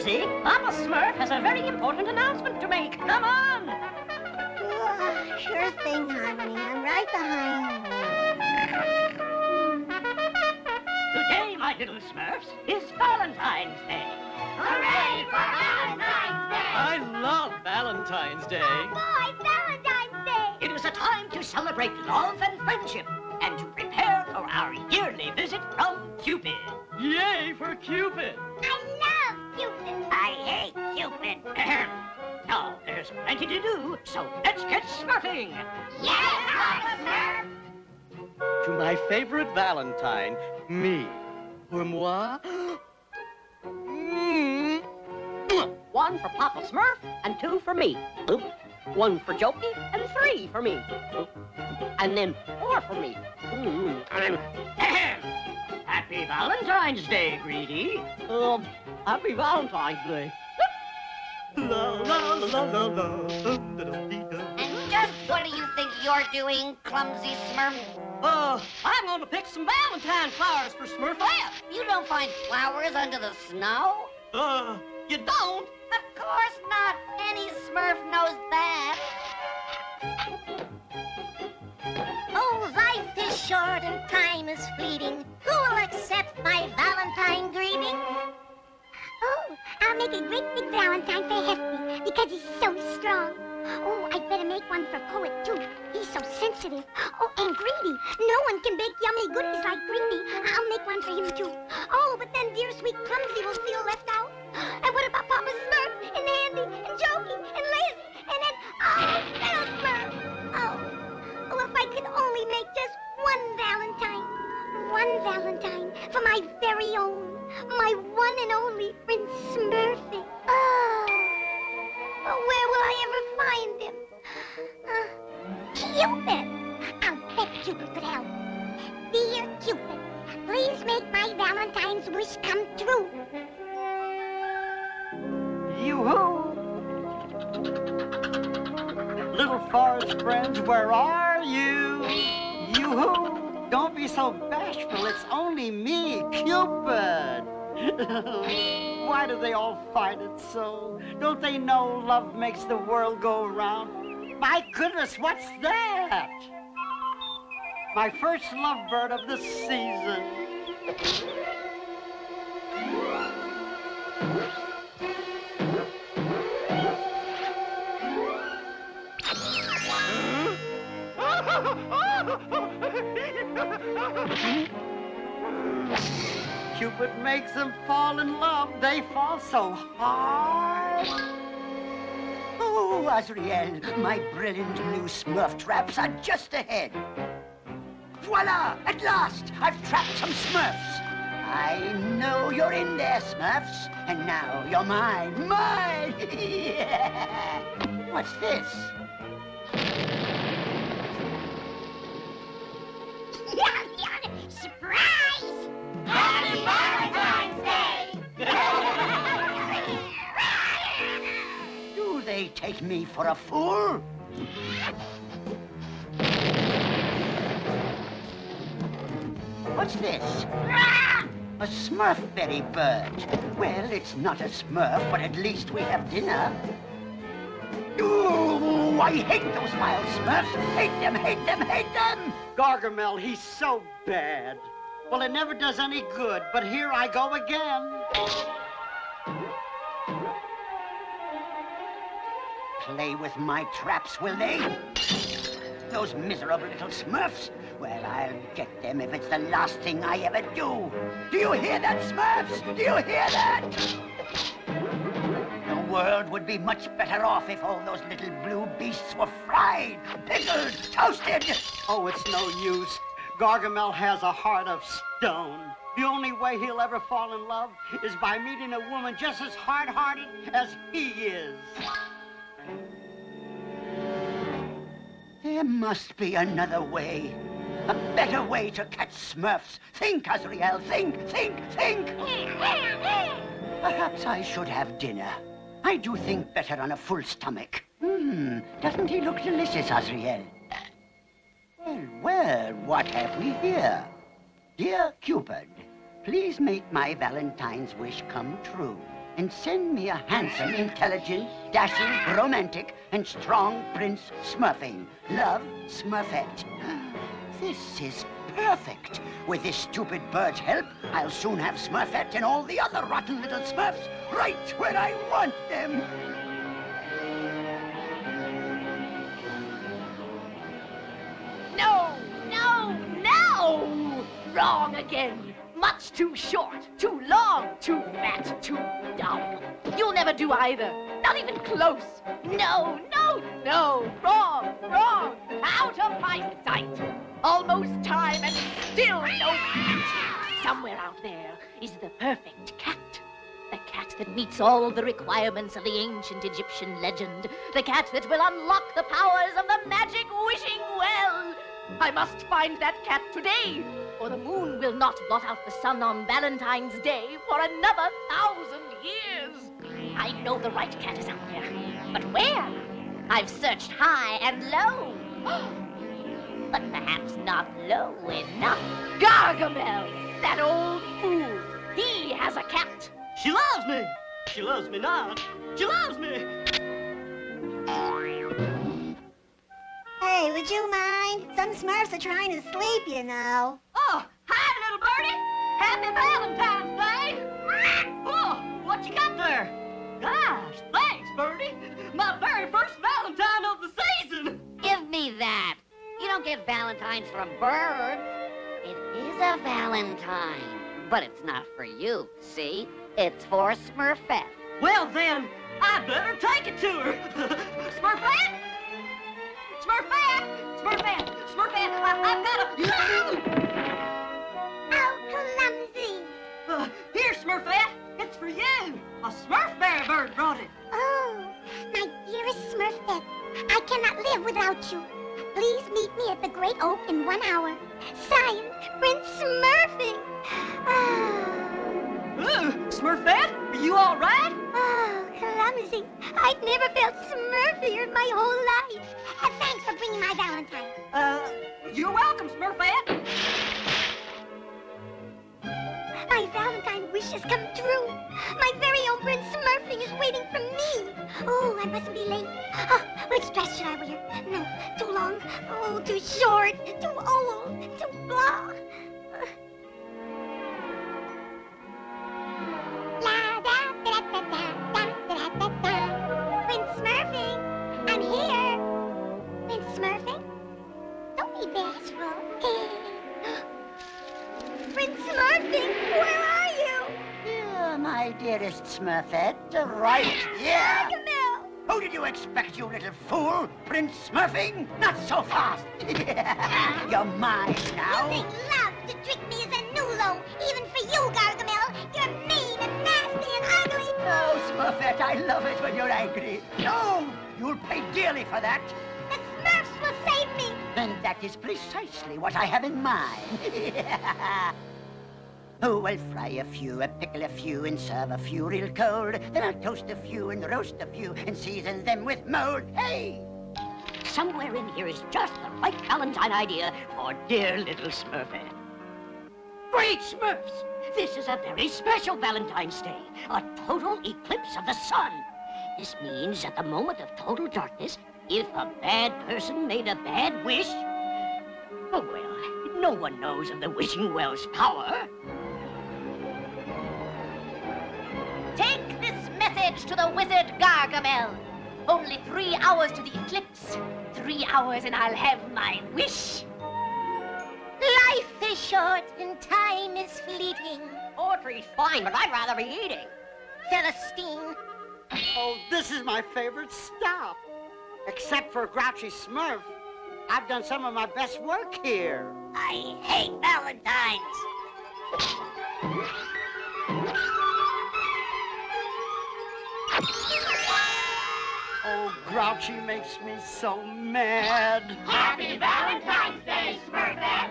Degrassi, Papa Smurf has a very important announcement to make. Come on! Sure thing, honey. I'm right behind you. Today, my little Smurfs, is Valentine's Day. Hooray for Valentine's Day! I love Valentine's Day. Boy, Valentine's Day! It is a time to celebrate love and friendship and to prepare for our yearly visit from Cupid. Yay for Cupid! I love Cupid! I hate Cupid. Now, there's plenty to do, so let's get smurfing. Yes, Papa Smurf! To my favorite Valentine, me. Pour moi. One for Papa Smurf and 2 for me. 1 for Jokey and 3 for me. And then 4 for me. Happy Valentine's Day, Greedy. Happy Valentine's Day. La la la la la. And just what do you think you're doing, clumsy Smurf? I'm going to pick some Valentine flowers for Smurfette. You don't find flowers under the snow? You don't? Of course not. Any Smurf knows that. Oh, life is short and time is fleeting. Who will accept my Valentine greeting? Oh, I'll make a great big Valentine for Hefty because he's so strong. Oh, I'd better make one for Poet, too. He's so sensitive. Oh, and Greedy. No one can bake yummy goodies like Greedy. I'll make one for him, too. Oh, but then dear sweet Clumsy will feel left out. And what about Papa Smurf and Handy and Jokey and Lazy and then, little Smurf? Oh, if I could only make just one Valentine. One Valentine for my very own, my one and only Prince Smurfy. Oh, where will I ever find him? Cupid! I'll bet Cupid could help. Dear Cupid, please make my Valentine's wish come true. Yoo-hoo! Little forest friends, where are you? Yoo-hoo! Don't be so bashful, it's only me, Cupid! Why do they all fight it so? Don't they know love makes the world go round? My goodness, what's that? My first lovebird of the season. Cupid makes them fall in love. They fall so hard. Oh, Azrael, my brilliant new Smurf traps are just ahead. Voila! At last, I've trapped some Smurfs. I know you're in there, Smurfs. And now you're mine. Mine! What's this? Surprise! Happy Valentine's Day! Do they take me for a fool? What's this? A Smurfberry bird. Well, it's not a Smurf, but at least we have dinner. Ooh, I hate those wild Smurfs. Hate them, hate them, hate them! Gargamel, he's so bad. Well, it never does any good, but here I go again. Play with my traps, will they? Those miserable little Smurfs. Well, I'll get them if it's the last thing I ever do. Do you hear that, Smurfs? Do you hear that? The world would be much better off if all those little blue beasts were fried, pickled, toasted. Oh, it's no use. Gargamel has a heart of stone. The only way he'll ever fall in love is by meeting a woman just as hard-hearted as he is. There must be another way. A better way to catch Smurfs. Think, Azrael, think, think, think! Perhaps I should have dinner. I do think better on a full stomach. Doesn't he look delicious, Azrael? Well, what have we here? Dear Cupid, please make my Valentine's wish come true. and send me a handsome, intelligent, dashing, romantic, and strong Prince Smurfing. Love, Smurfette. This is perfect. With this stupid bird's help, I'll soon have Smurfette and all the other rotten little Smurfs right where I want them. No, no, no! Wrong again. Much too short, too long, too fat, too dumb. You'll never do either. Not even close. No, no, no. Wrong, wrong. Out of my sight. Almost time and still no cat. Somewhere out there is the perfect cat. The cat that meets all the requirements of the ancient Egyptian legend. The cat that will unlock the powers of the magic wishing well. I must find that cat today, or the moon will not blot out the sun on Valentine's Day for another 1,000 years. I know the right cat is out there, but where? I've searched high and low, but perhaps not low enough. Gargamel, that old fool, he has a cat. She loves me. She loves me not. She loves me. Hey, would you mind? Some Smurfs are trying to sleep, you know. Oh, hi, little birdie. Happy Valentine's Day. Oh, what you got there? Gosh, thanks, Birdie. My very first Valentine of the season. Give me that. You don't get Valentines from birds. It is a Valentine, but it's not for you, see? It's for Smurfette. Well, then, I better take it to her. Smurfette? Smurfette! Smurfette! Smurfette! I've got a... Oh, clumsy. Here, Smurfette. It's for you. A Smurf bear bird brought it. Oh, my dearest Smurfette, I cannot live without you. Please meet me at the Great Oak in 1 hour. Signed, Prince Smurfing. Ooh, Smurfette, are you all right? Oh, clumsy. I've never felt Smurfier in my whole life. And thanks for bringing my Valentine. You're welcome, Smurfette. My Valentine wish has come true. My very own Prince Smurfing is waiting for me. Oh, I mustn't be late. Oh, which dress should I wear? No, too long. Oh, too short. Too old. Too blah. La da da da da da da da da. Prince Smurfing, I'm here. Prince Smurfing, don't be bashful. Prince Smurfing, where are you? Yeah, my dearest Smurfette, right here. Gargamel! Who did you expect, you little fool? Prince Smurfing? Not so fast. You're mine now. You think love to trick me is a nulo, even for you, Gargamel. You're mean and nasty and ugly. Oh, Smurfette, I love it when you're angry. No, you'll pay dearly for that. The Smurfs will save me. Then that is precisely what I have in mind. Oh, I'll fry a few, pickle a few, and serve a few real cold. Then I'll toast a few and roast a few and season them with mold. Hey! Somewhere in here is just the right Valentine idea for dear little Smurfette. Great Smurfs! This is a very special Valentine's Day, a total eclipse of the sun. This means at the moment of total darkness, if a bad person made a bad wish, oh well, no one knows of the wishing well's power. Take this message to the wizard Gargamel. Only 3 hours to the eclipse. 3 hours and I'll have my wish. Life is short and time is fleeting. Poetry's fine, but I'd rather be eating. Philistine. Oh, this is my favorite stop. Except for Grouchy Smurf, I've done some of my best work here. I hate Valentines. Oh, Grouchy makes me so mad. Happy Valentine's Day, Smurfette!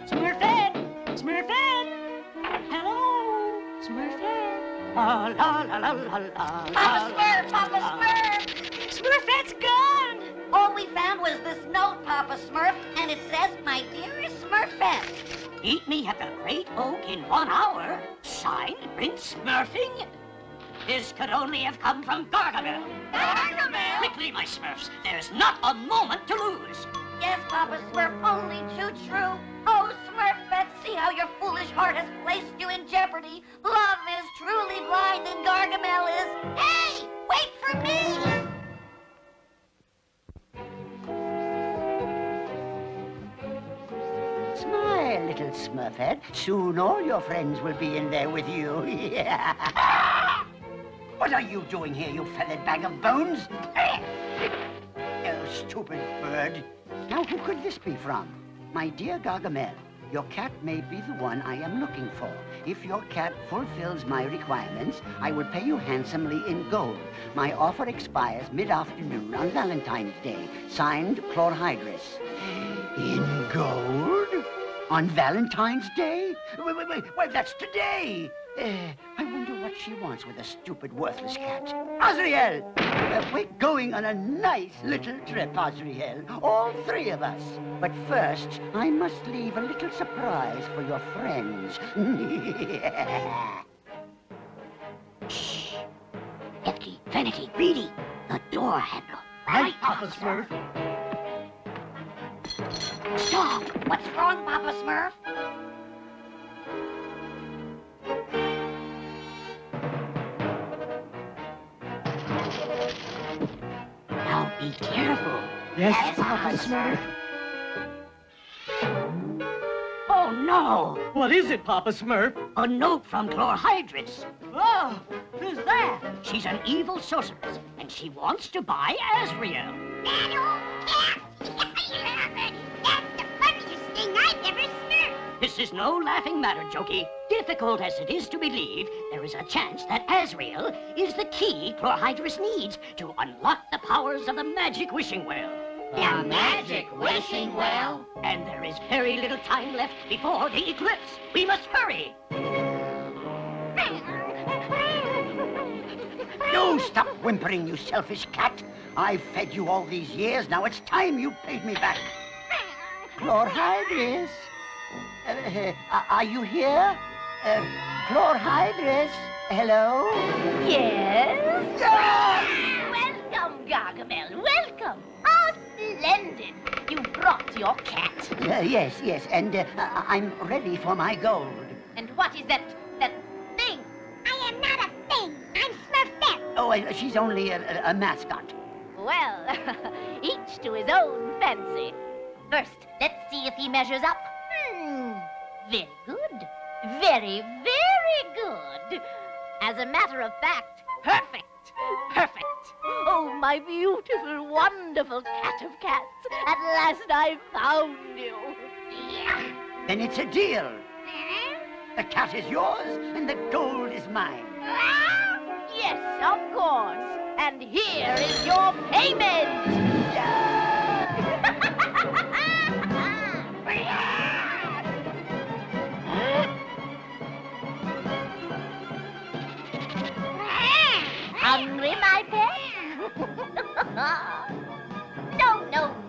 Smurfette! Smurfette! Hello, Smurfette! La la la la la la. Papa Smurf! Papa Smurf! Smurfette's gone! All we found was this note, Papa Smurf, and it says, "My dearest Smurfette." Meet me at the Great Oak in 1 hour. Signed, Prince Smurfing. This could only have come from Gargamel. Gargamel? Quickly, my Smurfs. There's not a moment to lose. Yes, Papa Smurf, only too true. Oh, Smurfette, see how your foolish heart has placed you in jeopardy. Love is truly blind and Gargamel is... Hey, wait for me! Smile, little Smurfette. Soon all your friends will be in there with you. What are you doing here, you feathered bag of bones? Oh, stupid bird. Now, who could this be from? My dear Gargamel, your cat may be the one I am looking for. If your cat fulfills my requirements, I will pay you handsomely in gold. My offer expires mid-afternoon on Valentine's Day. Signed, Chlorhydris. In gold? On Valentine's Day? Wait, that's today. I wonder what she wants with a stupid, worthless cat. Azrael! We're going on a nice little trip, Azrael. All three of us. But first, I must leave a little surprise for your friends. Shh. Hefty, Vanity, Greedy, the door handle. Right, Papa Smurf. Stop! What's wrong, Papa Smurf? Now be careful. Yes, Papa Smurf. Oh, no. What is it, Papa Smurf? A note from Chlorhydris. Oh, who's that? She's an evil sorceress, and she wants to buy Azrael. That old cat! That's the funniest thing I've ever smurfed. This is no laughing matter, Jokey. Difficult as it is to believe, there is a chance that Azrael is the key Chlorhydris needs to unlock the powers of the magic wishing well. The magic wishing well? And there is very little time left before the eclipse. We must hurry. Do stop whimpering, you selfish cat. I've fed you all these years. Now it's time you paid me back. Chlorhydris? Are you here? Chlorhydris? Hello? Yes? Ah! Welcome, Gargamel, welcome. How splendid. You brought your cat. Yes, and I'm ready for my gold. And what is that thing? I am not a thing. I'm Smurfette. Oh, she's only a mascot. Well, each to his own fancy. First, let's see if he measures up. Very good. Very, very good. As a matter of fact, perfect. Perfect. Oh, my beautiful, wonderful cat of cats. At last I found you. Then it's a deal. The cat is yours, and the gold is mine. Yes, of course. And here is your payment. Hungry, my pet?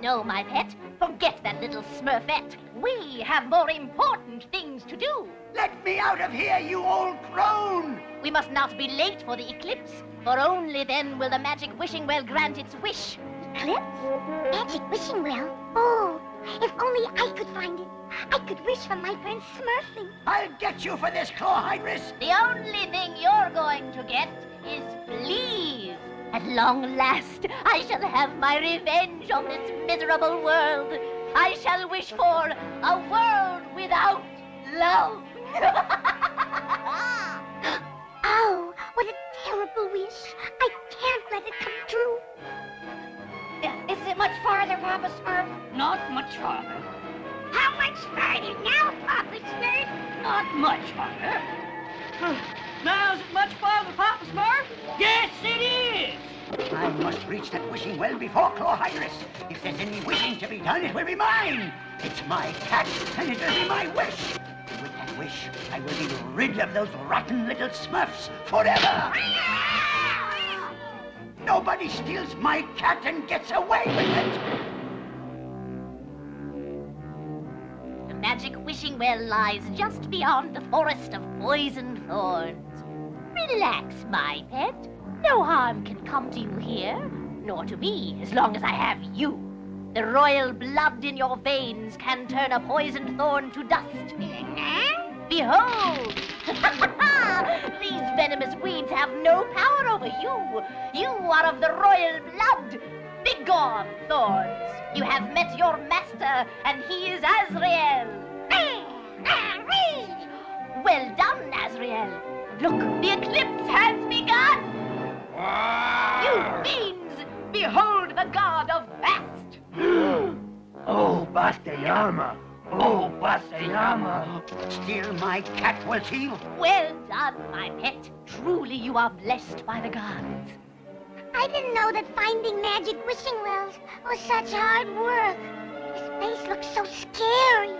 No, my pet. Forget that little Smurfette. We have more important things to do. Let me out of here, you old crone! We must not be late for the eclipse, for only then will the magic wishing well grant its wish. Eclipse? Magic wishing well? Oh, if only I could find it. I could wish for my friend Smurfy. I'll get you for this, Chlorhydris. The only thing you're going to get is fleas. At long last, I shall have my revenge on this miserable world. I shall wish for a world without love. Oh, what a terrible wish. I can't let it come true. Is it much farther, Papa Smurf? Not much farther. How much farther now, Papa Smurf? Not much farther. Now is it much farther, Papa Smurf? Yes, it is! I must reach that wishing well before Chlorhydris. If there's any wishing to be done, it will be mine. It's my cat, and it will be my wish. And with that wish, I will be rid of those rotten little Smurfs forever. Nobody steals my cat and gets away with it. The magic wishing well lies just beyond the forest of poison thorns. Relax, my pet. No harm can come to you here, nor to me, as long as I have you. The royal blood in your veins can turn a poisoned thorn to dust. Behold! These venomous weeds have no power over you. You are of the royal blood. Begone, thorns. You have met your master, and he is Azrael. Well done, Azrael. Look, the eclipse has begun. You fiends, behold the god of Bast. Oh, Bastayama! Oh, Bastayama! Still my cat will heal. Well done, my pet. Truly you are blessed by the gods. I didn't know that finding magic wishing wells was such hard work. This place looks so scary.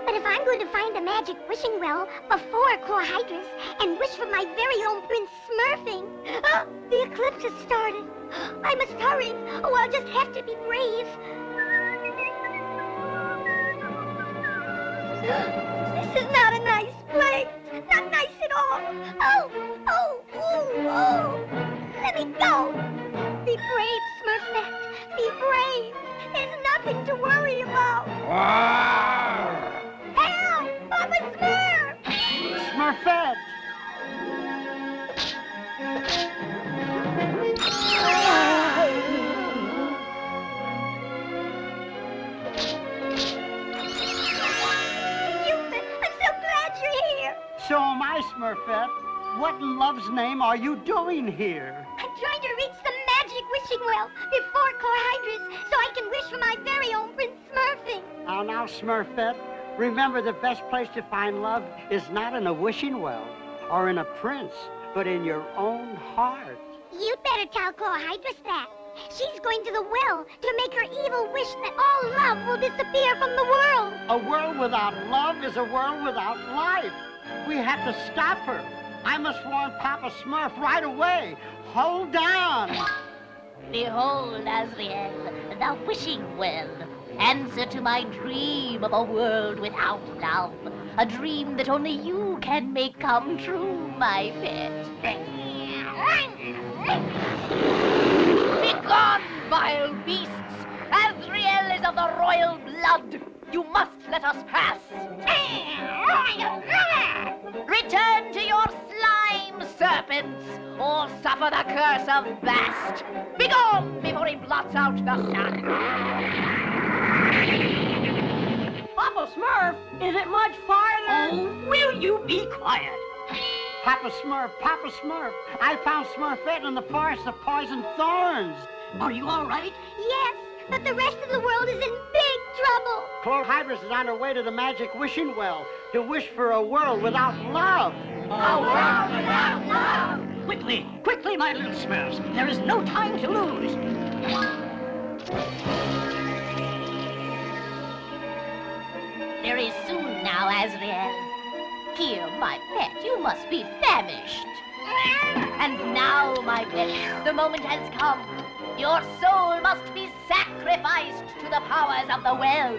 But if I'm going to find a magic wishing well before Chlorhydris and wish for my very own Prince Smurfing, the eclipse has started. I must hurry. Oh, I'll just have to be brave. This is not a nice place. Not nice at all. Oh. Let me go. Be brave, Smurfette. Be brave. There's nothing to worry about. Help! I'm a Smurf! Smurfette! Cupid, I'm so glad you're here. So am I, Smurfette. What in love's name are you doing here? I'm trying to reach the magic wishing well before Chlorhydris so I can wish for my very own Prince Smurfing. Now, Smurfette, remember the best place to find love is not in a wishing well or in a prince, but in your own heart. You'd better tell Chlorhydris that. She's going to the well to make her evil wish that all love will disappear from the world. A world without love is a world without life. We have to stop her. I must warn Papa Smurf right away. Hold on. Behold, Azrael, the wishing well. Answer to my dream of a world without love. A dream that only you can make come true, my pet. Begone, vile beasts! Azrael is of the royal blood. You must let us pass. Return to your slime, serpents, or suffer the curse of Bast. Begone before he blots out the sun. Papa Smurf, is it much farther? Oh, will you be quiet? Papa Smurf, I found Smurfette in the forest of poison thorns. Are you all right? Yes, but the rest of the world is in big trouble. Chlorhydris is on her way to the magic wishing well to wish for a world without love. A world without love! Quickly, my little Smurfs. There is no time to lose. Very soon now, Azrael. Here, my pet, you must be famished. And now, my pet, the moment has come. Your soul must be sacrificed to the powers of the well.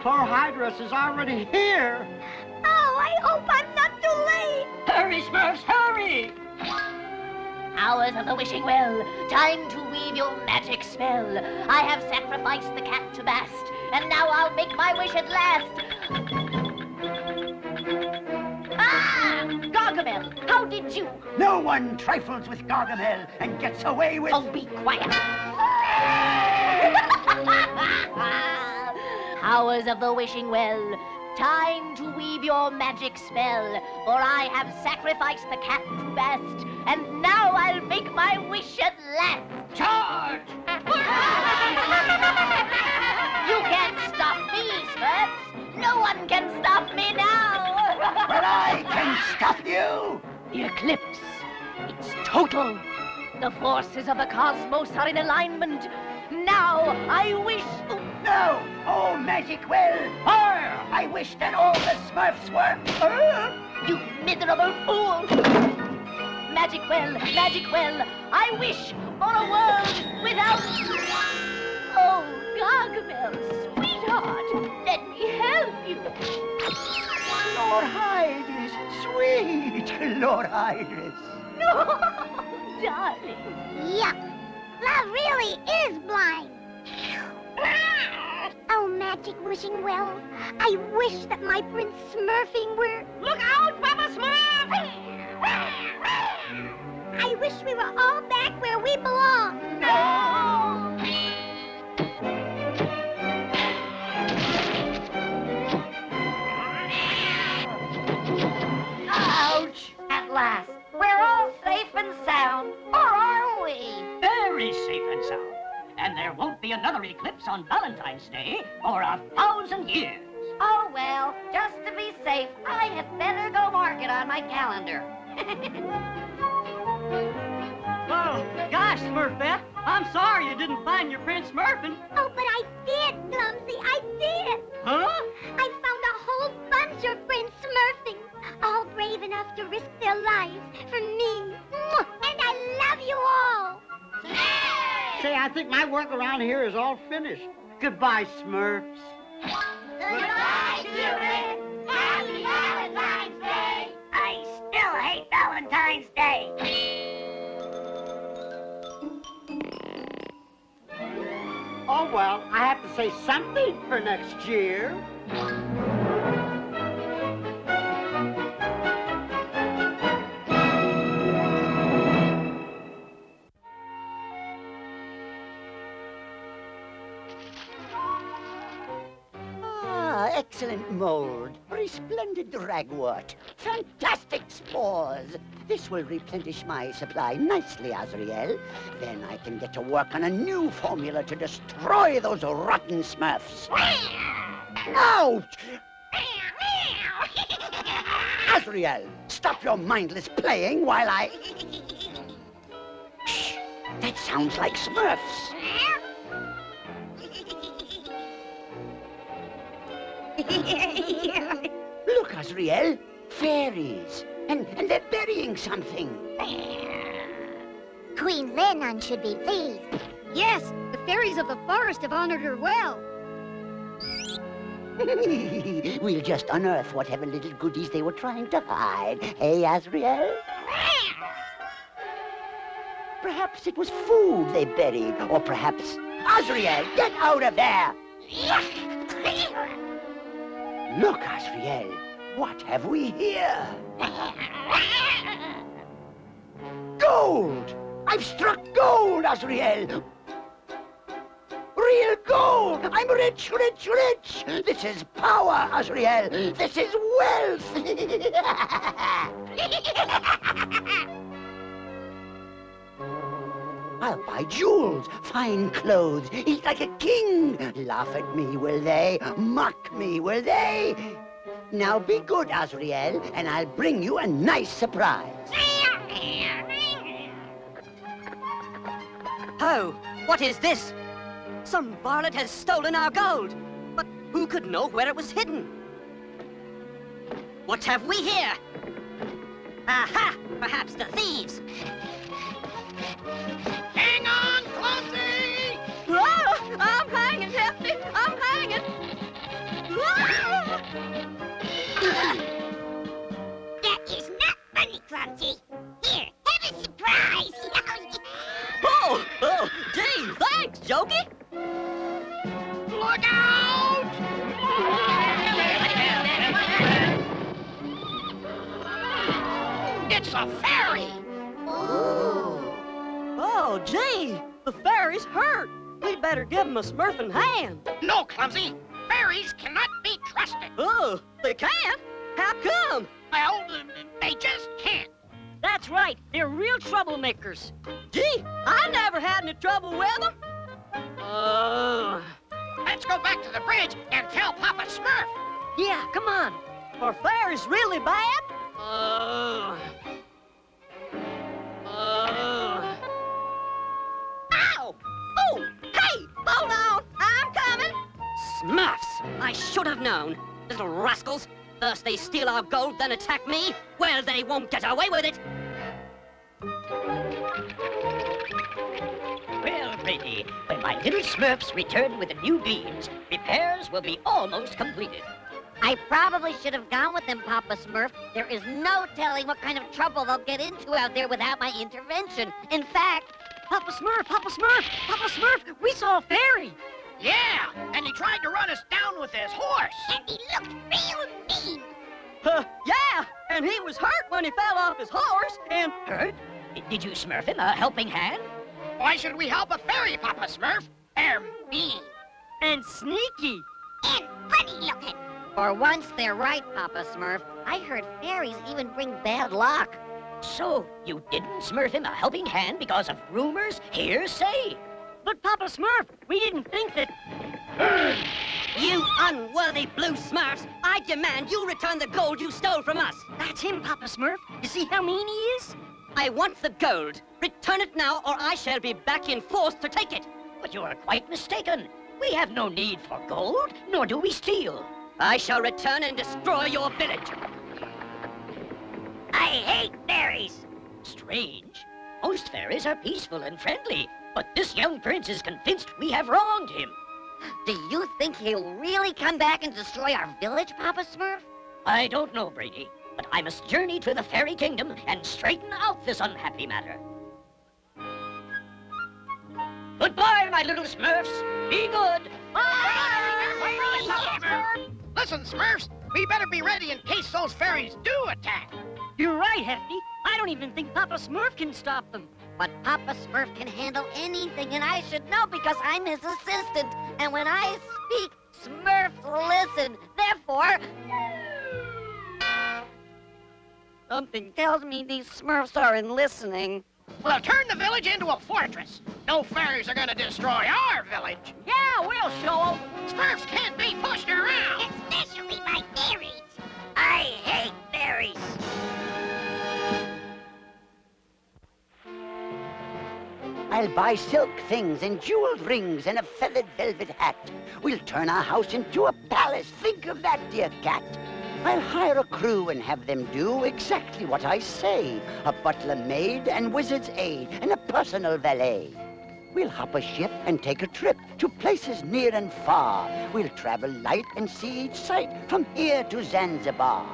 Chlorhydris is already here. Oh, I hope I'm not too late. Hurry, Smurfs, hurry! Hours of the wishing well, time to weave your magic spell. I have sacrificed the cat to Bast, and now I'll make my wish at last. Ah! Gargamel, how did you? No one trifles with Gargamel and gets away with... Oh, be quiet. Hours of the wishing well, time to weave your magic spell, for I have sacrificed the cat to Bast, and now I'll make my wish at last. Charge! You can't stop me, Smurfs. No one can stop me now. But I can stop you! The eclipse. It's total. The forces of the cosmos are in alignment. Now I wish... No! Oh, magic well! Fire! I wish that all the Smurfs were... You miserable fool! Magic well, I wish for a world without... Oh, Gargamel, sweetheart, let me help you. Chlorhydris, sweet Chlorhydris. No, darling. Yuck. Love really is blind. Oh, magic wishing well, I wish that my Prince Smurfing were... Look out, Papa Smurf! I wish we were all back where we belong. No! Ouch! At last, we're all safe and sound. Or are we? Very safe and sound. And there won't be another eclipse on Valentine's Day for 1,000 years. Oh, well, just to be safe, I had better go mark it on my calendar. Oh, gosh, Smurfette, I'm sorry you didn't find your Prince Smurfing. Oh, but I did, Clumsy, I did. Huh? I found a whole bunch of friends Smurfing, all brave enough to risk their lives for me. Mwah! And I love you all. Say, I think my work around here is all finished. Goodbye, Smurfs. Goodbye, Cupid. Happy Valentine's Day. I still hate Valentine's Day. Oh, well, I have to say something for next year. Excellent mold, resplendent ragwort, fantastic spores. This will replenish my supply nicely, Azrael. Then I can get to work on a new formula to destroy those rotten Smurfs. Ouch! Azrael, stop your mindless playing while I... Shh! That sounds like Smurfs. Look, Azrael, fairies, and they're burying something. Queen Lennon should be pleased. Yes, the fairies of the forest have honored her well. We'll just unearth whatever little goodies they were trying to hide. Hey, Azrael? Perhaps it was food they buried, or perhaps... Azrael, get out of there! Look, Azrael, what have we here? Gold! I've struck gold, Azrael! Real gold! I'm rich, rich, rich! This is power, Azrael! This is wealth! I'll buy jewels, fine clothes, eat like a king. Laugh at me, will they? Mock me, will they? Now be good, Azrael, and I'll bring you a nice surprise. Oh, what is this? Some varlet has stolen our gold. But who could know where it was hidden? What have we here? Aha! Perhaps the thieves. Hang on, Clumsy! Oh, I'm hanging, Hefty! I'm hanging! That is not funny, Clumsy. Here, have a surprise. Oh, gee, thanks, Jokey! Look out! It's a fairy! Oh, gee, the fairy's hurt. We'd better give him a smurfing hand. No, Clumsy! Fairies cannot be trusted! Oh, they can't? How come? Well, they just can't. That's right, they're real troublemakers. Gee, I never had any trouble with them. Let's go back to the bridge and tell Papa Smurf. Yeah, come on. Are fairies really bad? Ow! Oh, hey, hold on, I'm coming. Smurfs, I should have known. Little rascals. First they steal our gold, then attack me. Well, they won't get away with it. Well, Brady, when my little Smurfs return with the new beans, repairs will be almost completed. I probably should have gone with them, Papa Smurf. There is no telling what kind of trouble they'll get into out there without my intervention. In fact, Papa Smurf, Papa Smurf, Papa Smurf, we saw a fairy. Yeah, and he tried to run us down with his horse. And he looked real mean. Yeah, and he was hurt when he fell off his horse, and... Hurt? Did you smurf him a helping hand? Why should we help a fairy, Papa Smurf? They're mean. and sneaky. And funny looking. For once, they're right, Papa Smurf. I heard fairies even bring bad luck. So, you didn't smurf him a helping hand because of rumors, hearsay? But Papa Smurf, we didn't think that... You unworthy blue Smurfs! I demand you return the gold you stole from us! That's him, Papa Smurf. You see how mean he is? I want the gold. Return it now, or I shall be back in force to take it. But you are quite mistaken. We have no need for gold, nor do we steal. I shall return and destroy your village. I hate fairies. Strange. Most fairies are peaceful and friendly, but this young prince is convinced we have wronged him. Do you think he'll really come back and destroy our village, Papa Smurf? I don't know, Brady, but I must journey to the fairy kingdom and straighten out this unhappy matter. Goodbye, my little Smurfs. Be good. Listen, Smurfs, we better be ready in case those fairies do attack. You're right, Hefty. I don't even think Papa Smurf can stop them. But Papa Smurf can handle anything, and I should know because I'm his assistant. And when I speak, Smurfs listen. Therefore... something tells me these Smurfs aren't listening. We'll turn the village into a fortress. No fairies are gonna destroy our village. Yeah, we'll show 'em. Smurfs can't be pushed around. Especially by fairies. I hate fairies. I'll buy silk things and jeweled rings and a feathered velvet hat. We'll turn our house into a palace. Think of that, dear cat. I'll hire a crew and have them do exactly what I say. A butler maid and wizard's aid and a personal valet. We'll hop a ship and take a trip to places near and far. We'll travel light and see each sight from here to Zanzibar.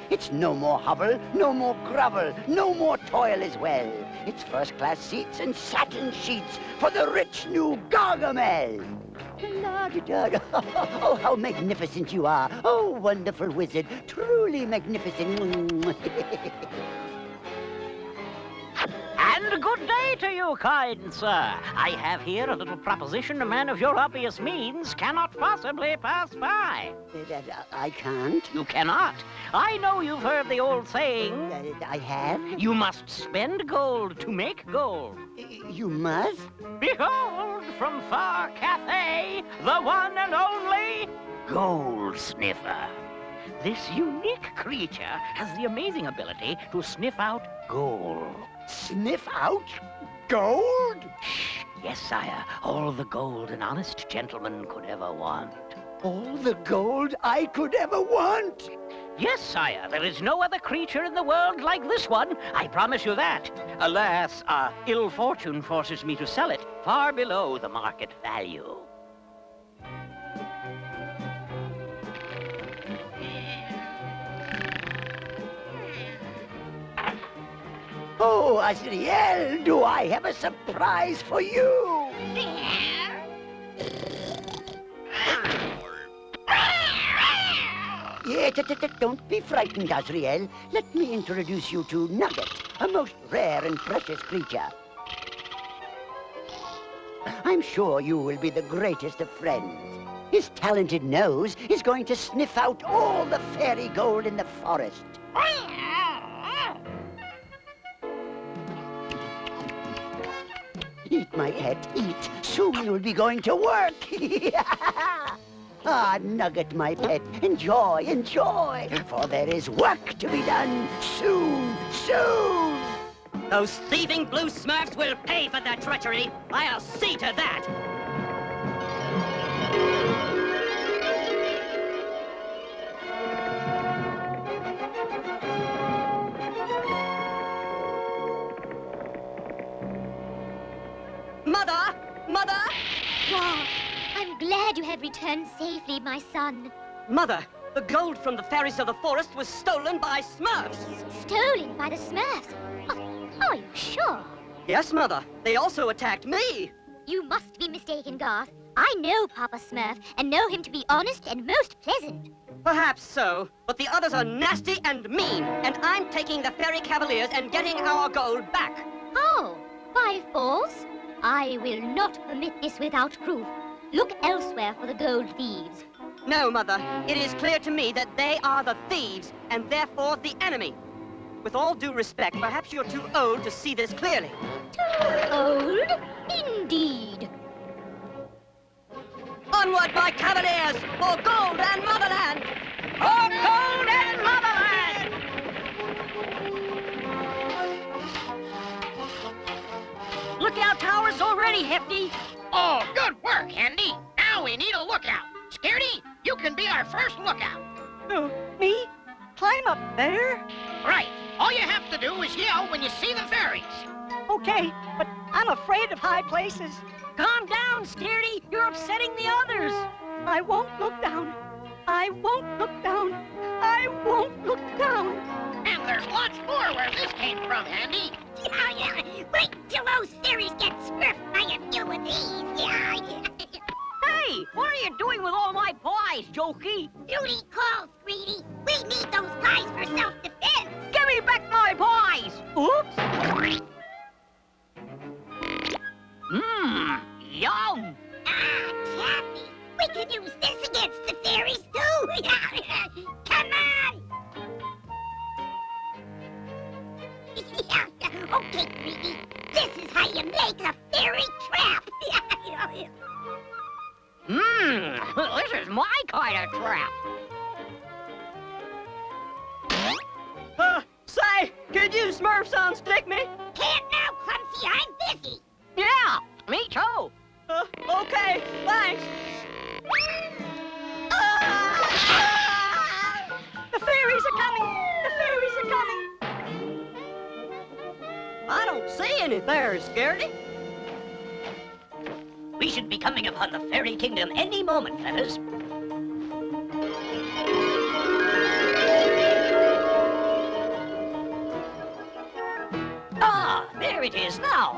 It's no more hobble, no more grovel, no more toil as well. It's first-class seats and satin sheets for the rich new Gargamel. La-di-da-da. Oh, how magnificent you are. Oh, wonderful wizard. Truly magnificent. And good day to you, kind sir. I have here a little proposition a man of your obvious means cannot possibly pass by. I can't. You cannot. I know you've heard the old saying. I have. You must spend gold to make gold. You must? Behold, from far Cathay, the one and only Gold Sniffer. This unique creature has the amazing ability to sniff out gold. Sniff out gold? Shh. Yes, sire. All the gold an honest gentleman could ever want. All the gold I could ever want? Yes, sire. There is no other creature in the world like this one. I promise you that. Alas, ill fortune forces me to sell it far below the market value. Oh, Azriel, do I have a surprise for you? Yeah, don't be frightened, Azriel. Let me introduce you to Nugget, a most rare and precious creature. I'm sure you will be the greatest of friends. His talented nose is going to sniff out all the fairy gold in the forest. Eat, my pet, eat. Soon you'll be going to work. Ah, Nugget, my pet, enjoy, enjoy. For there is work to be done soon, soon. Those thieving blue Smurfs will pay for their treachery. I'll see to that. Mother! Mother! Oh, I'm glad you have returned safely, my son. Mother, The gold from the fairies of the forest was stolen by Smurfs. Stolen by the Smurfs? Oh, are you sure? Yes, Mother. They also attacked me. You must be mistaken, Garth. I know Papa Smurf and know him to be honest and most pleasant. Perhaps so, but the others are nasty and mean, and I'm taking the fairy cavaliers and getting our gold back. How? By force? I will not permit this without proof. Look elsewhere for the gold thieves. No, Mother. It is clear to me that they are the thieves, and therefore the enemy. With all due respect, perhaps you're too old to see this clearly. Too old? Indeed. Onward, my cavaliers, for gold and motherland! For gold and motherland! Lookout tower's already hefty. Oh, good work, Handy. Now we need a lookout. Scaredy, you can be our first lookout. Oh, me? Climb up there? Right. All you have to do is yell when you see the fairies. Okay, but I'm afraid of high places. Calm down, Scaredy. You're upsetting the others. I won't look down. I won't look down. I won't look down. And there's lots more where this came from, Handy. Yeah. Wait till those fairies get smurfed by a few of these. Yeah. Hey, what are you doing with all my pies, Jokey? Duty calls, Greedy. We need those pies for self-defense. Give me back my pies! Oops! Mmm, yum! Ah, Taffy. We could use this against the fairies, too. Come on! Okay, Greedy. This is how you make a fairy trap. This is my kind of trap. Say, could you Smurfs unstick me? Can't now, Clumsy. I'm busy. Yeah, me too. Okay, thanks. The fairies are coming! The fairies are coming! I don't see any fairies, Scaredy. We should be coming upon the fairy kingdom any moment, fellas. Ah, there it is now.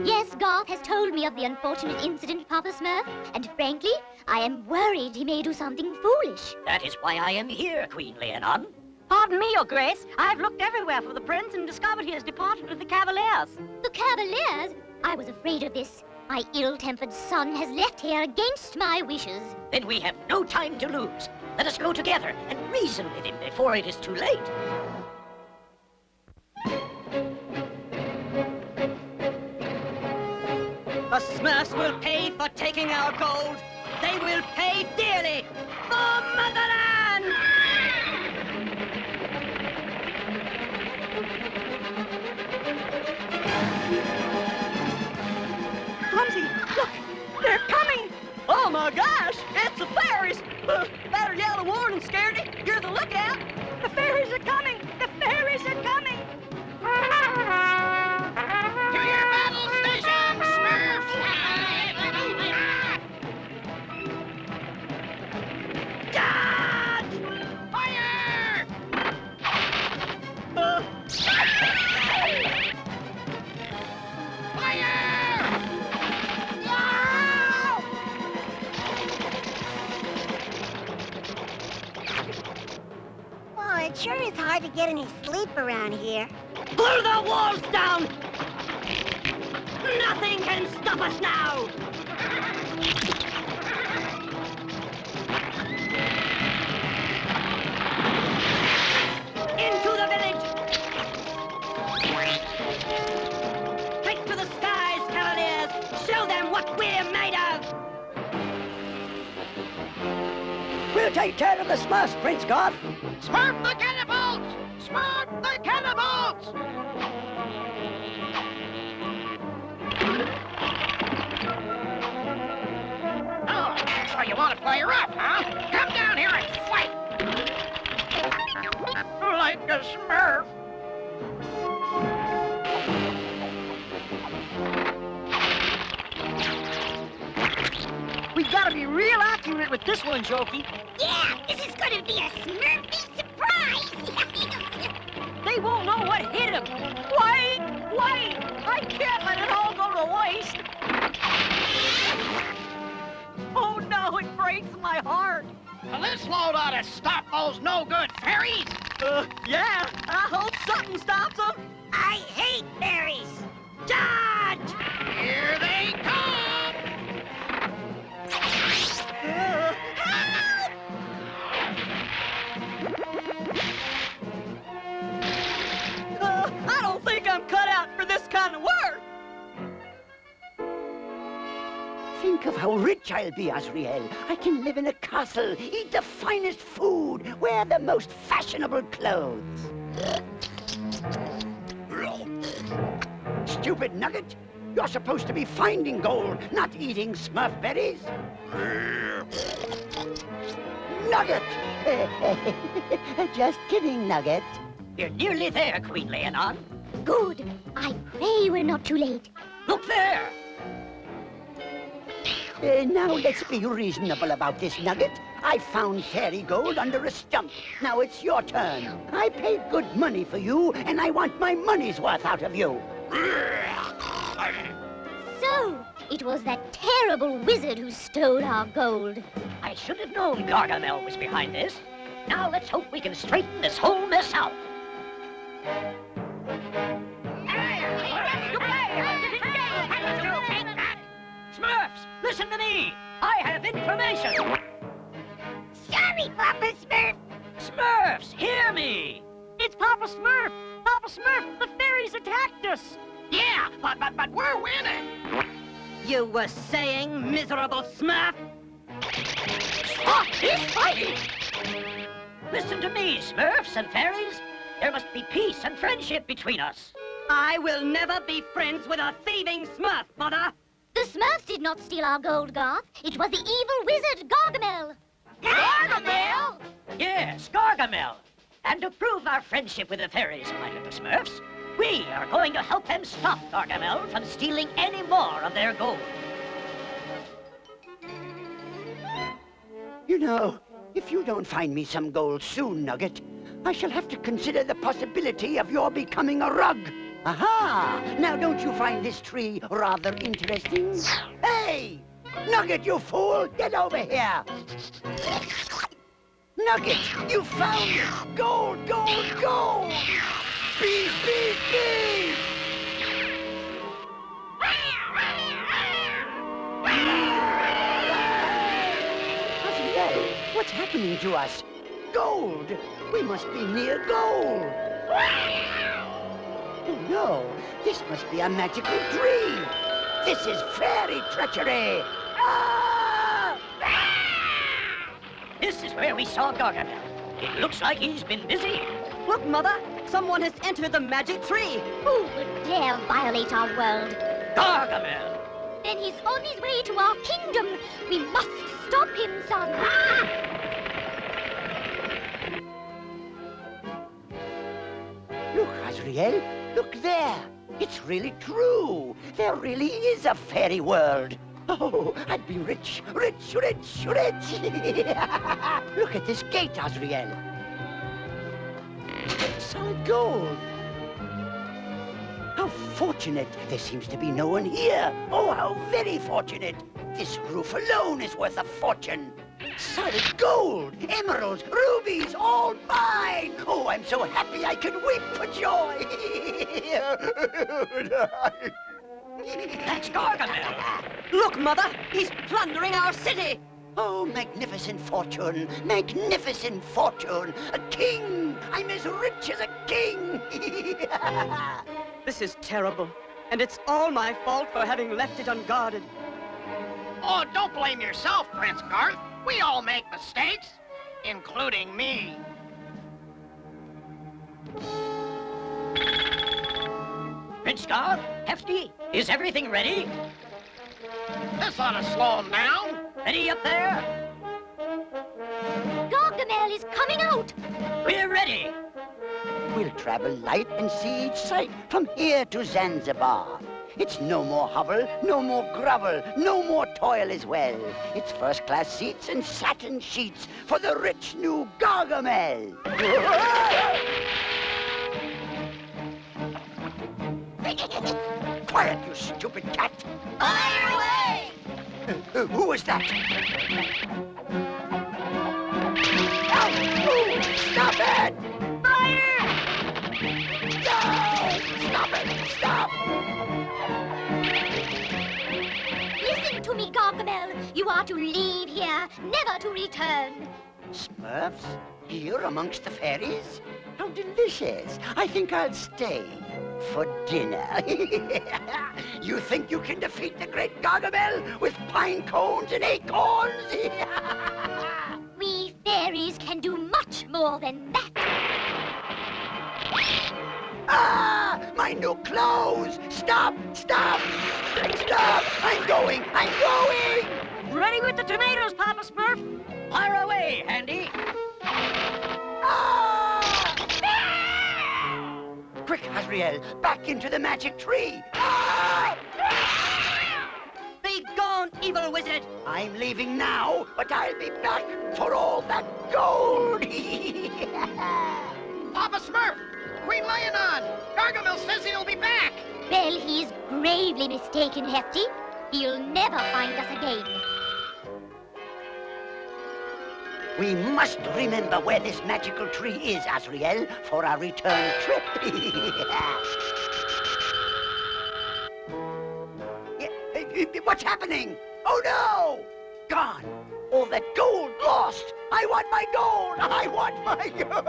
Yes, Garth has told me of the unfortunate incident, Papa Smurf, and frankly, I am worried he may do something foolish. That is why I am here, Queen Leonon. Pardon me, Your Grace. I've looked everywhere for the prince and discovered he has departed with the cavaliers. The Cavaliers? I was afraid of this. My ill-tempered son has left here against my wishes. Then we have no time to lose. Let us go together and reason with him before it is too late. The Smurfs will pay for taking our gold. They will pay dearly for motherland! Clumsy, look! They're coming! Oh my gosh! It's the fairies! Better yell a warning, Scaredy. You're the lookout. The fairies are coming! The fairies are coming! To your battle station, Smurfs! Dodge! Fire! Fire! Oh, it sure is hard to get any sleep around here. Pull the walls down! Nothing can stop us now! Into the village! Take to the skies, cavaliers! Show them what we're made of! We'll take care of the Smurfs, Prince Garth. Smurf the cannibals! Smurf the cannibals! Oh, so you want to play her up, huh? Come down here and fight! Like a Smurf. We've got to be real accurate with like this one, Jokey. Yeah, this is going to be a Smurfy surprise. They won't know what hit him. Wait! I can't let it all go to waste. Oh, no, it breaks my heart. Well, this load ought to stop those no-good fairies. Yeah, I hope something stops them. I hate fairies. Dodge! Here they come! I don't think I'm cut out for this kind of work. Think of how rich I'll be, Azrael. I can live in a castle, eat the finest food, wear the most fashionable clothes. Stupid nugget! You're supposed to be finding gold, not eating Smurf berries. Nugget! Just kidding, Nugget. You're nearly there, Queen Leonon. Good. I pray we're not too late. Look there! Now let's be reasonable about this, Nugget. I found fairy gold under a stump. Now it's your turn. I paid good money for you, and I want my money's worth out of you. So, it was that terrible wizard who stole our gold. I should have known Gargamel was behind this. Now let's hope we can straighten this whole mess out. Smurfs, listen to me! I have information! Sorry, Papa Smurf. Smurfs, hear me! It's Papa Smurf! Papa Smurf, the fairies attacked us! Yeah, but we're winning. You were saying, miserable Smurf? Stop this fighting! Listen to me, Smurfs and fairies. There must be peace and friendship between us. I will never be friends with a thieving Smurf, Mother! The Smurfs did not steal our gold, Garth. It was the evil wizard, Gargamel. Gargamel? Yes, Gargamel. And to prove our friendship with the fairies, my little Smurfs, we are going to help them stop Gargamel from stealing any more of their gold. You know, if you don't find me some gold soon, Nugget, I shall have to consider the possibility of your becoming a rug. Aha! Now don't you find this tree rather interesting? Hey! Nugget, you fool! Get over here! Nugget, you found it! Gold, gold, gold! Bees, bees, bees! Azrael, what's happening to us? Gold! We must be near gold! Oh no, this must be a magical tree! This is fairy treachery! Ah! This is where we saw Gargamel. It looks like he's been busy. Look, Mother, someone has entered the magic tree. Who would dare violate our world? Gargamel! Then he's on his way to our kingdom. We must stop him, son. Look, Azrael, look there. It's really true. There really is a fairy world. Oh, I'd be rich, rich, rich, rich. Look at this gate, Azrael. Solid gold. How fortunate. There seems to be no one here. Oh, how very fortunate. This roof alone is worth a fortune. Solid gold, emeralds, rubies, all mine. Oh, I'm so happy I can weep for joy. That's Gargamel! Look, Mother, he's plundering our city. Oh, magnificent fortune, magnificent fortune. A king. I'm as rich as a king. This is terrible, and it's all my fault for having left it unguarded. Oh, don't blame yourself, Prince Garth. We all make mistakes, including me. Prince Garth, Hefty, is everything ready? This ought to slow him down. Ready up there? Gargamel is coming out. We're ready. We'll travel light and see each sight from here to Zanzibar. It's no more hovel, no more grovel, no more toil as well. It's first-class seats and satin sheets for the rich new Gargamel. Quiet, you stupid cat! Fire away! Who was that? Ow! Stop it! Fire! No! Stop it! Stop! Listen to me, Gargamel. You are to leave here, never to return. Smurfs? Here amongst the fairies? How delicious. I think I'll stay for dinner. You think you can defeat the great Gargamel with pine cones and acorns? We fairies can do much more than that. Ah! My new clothes! Stop! Stop! Stop! I'm going! I'm going! Ready with the tomatoes, Papa Smurf. Fire away, Handy. Ah! Quick, Azrael, back into the magic tree! Ah! Be gone, evil wizard. I'm leaving now, but I'll be back for all that gold! Papa Smurf! Queen Leonon! Gargamel says he'll be back! Well, he's gravely mistaken, Hefty. He'll never find us again. We must remember where this magical tree is, Azrael, for our return trip. What's happening? Oh, no! Gone. All that gold lost. I want my gold. I want my gold.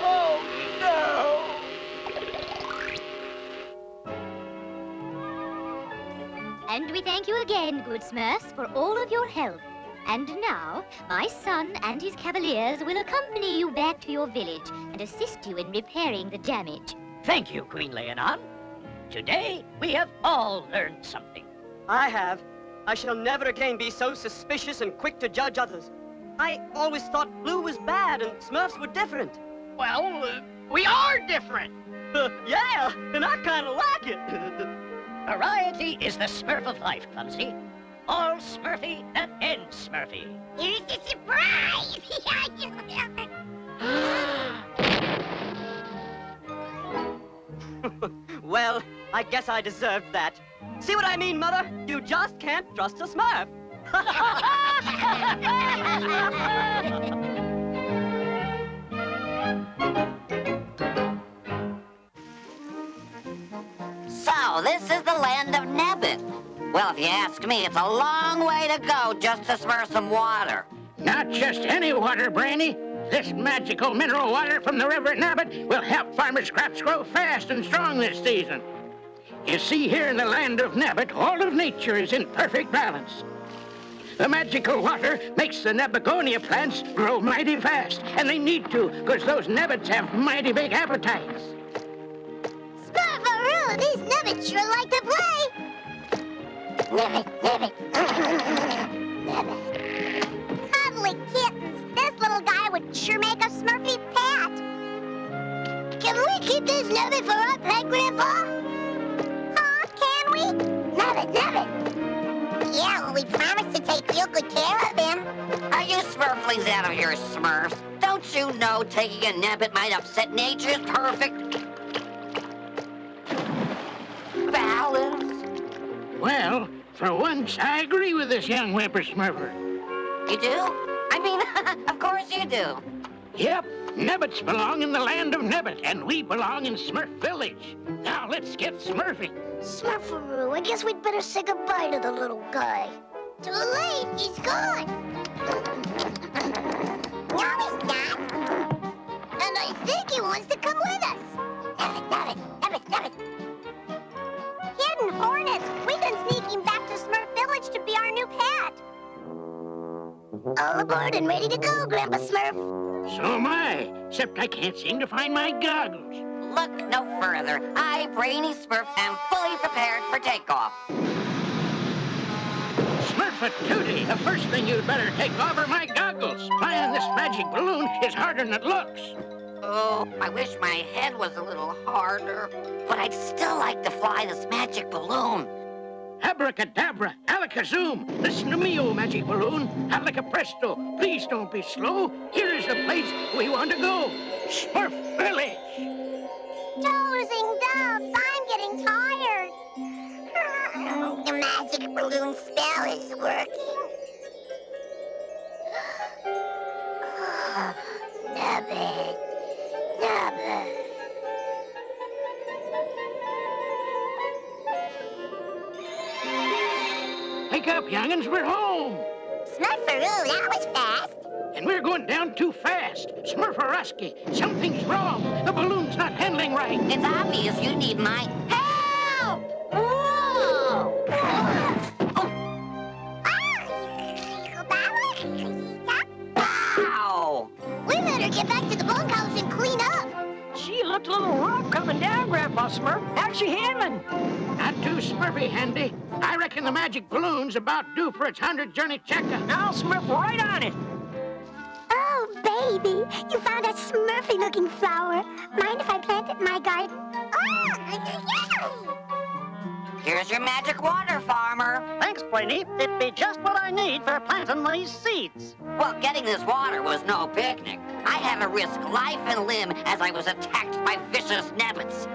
Oh, no! And we thank you again, good Smurfs, for all of your help. And now, my son and his cavaliers will accompany you back to your village and assist you in repairing the damage. Thank you, Queen Leonon. Today, we have all learned something. I have. I shall never again be so suspicious and quick to judge others. I always thought blue was bad and Smurfs were different. Well, we are different. Yeah, and I kind of like it. Variety is the Smurf of life, Clumsy. All Smurfy that ends Smurfy. Here's a surprise! Well, I guess I deserved that. See what I mean, Mother? You just can't trust a Smurf. So, this is the land of Nabbit. Well, if you ask me, it's a long way to go just to smurf some water. Not just any water, Brainy. This magical mineral water from the river Nabbit will help farmers' crops grow fast and strong this season. You see, here in the land of Nabbit, all of nature is in perfect balance. The magical water makes the Nabigonia plants grow mighty fast, and they need to, because those Nabbits have mighty big appetites. Smurfaroo, these Nabbits sure like to play. Nabbit. Cuddly kittens. This little guy would sure make a Smurfy pet. Can we keep this Nabbit for our pet, Grandpa? Can we? Nabbit. Yeah, well, we promised to take real good care of him. Are you Smurflings out of your Smurfs? Don't you know taking a Nabbit might upset nature's perfect balance? Well, for once, I agree with this young whippersmurfer. You do? I mean, of course you do. Yep, Nabbits belong in the land of Nabbit, and we belong in Smurf Village. Now let's get Smurfing. Smurfaroo, I guess we'd better say goodbye to the little guy. Too late, he's gone. No, he's not. And I think he wants to come with us. Nabbit. Hidden hornets, we've been sneaking back to Smurf Village to be our new pet. All aboard and ready to go, Grandpa Smurf. So am I, except I can't seem to find my goggles. Look no further. I, Brainy Smurf, am fully prepared for takeoff. Smurfette, the first thing you'd better take off are my goggles. Flying this magic balloon is harder than it looks. Oh, I wish my head was a little harder. But I'd still like to fly this magic balloon. Abracadabra, alakazoom, listen to me, old magic balloon. Alakapresto, please don't be slow. Here is the place we want to go. Smurf Village. Dozing doves, I'm getting tired. The magic balloon spell is working. Nabbit, nabbit. Wake up, young'uns, we're home. Smurfaroo, that was fast. And we're going down too fast. Smurfaruski, something's wrong. The balloon's not handling right. It's obvious you need my help! Whoa! Ow! We better get back to the bunkhouse and clean up. She looked a little rough coming down, Grandpa Smurf. How's she handling? Not too smurfy, Handy. I reckon the magic balloon's about due for its 100th journey checkup. I'll Smurf right on it. Oh, baby, you found a Smurfy-looking flower. Mind if I plant it in my garden? Here's your magic water, farmer. Thanks, Brainy. It'd be just what I need for planting these seeds. Well, getting this water was no picnic. I had to risk life and limb as I was attacked by vicious nabbits.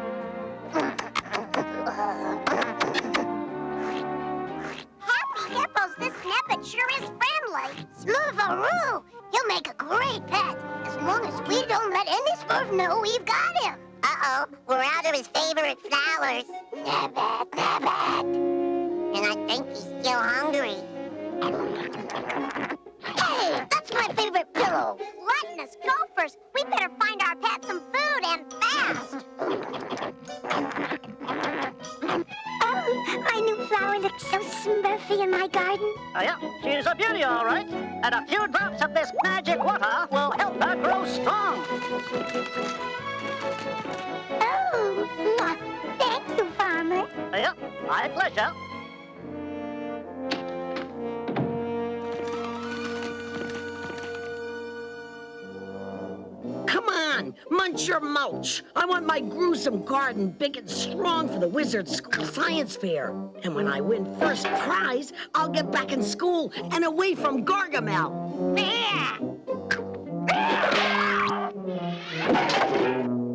Happy hippos, this nabbit sure is friendly. Smurfaroo, he'll make a great pet, as long as we don't let any Smurf know we've got him. Uh-oh, we're out of his favorite flowers. Nabbit, nabbit. And I think he's still hungry. Hey, that's my favorite pillow. Gluttonous gophers, we better find our pet some food and fast. Oh, my new flower looks so Smurfy in my garden. Oh, yeah, she's a beauty, all right. And a few drops of this magic water will help her grow strong. Oh, thank you, Farmer. Yeah, my pleasure. Come on, munch your mulch. I want my gruesome garden big and strong for the Wizard School Science Fair. And when I win first prize, I'll get back in school and away from Gargamel.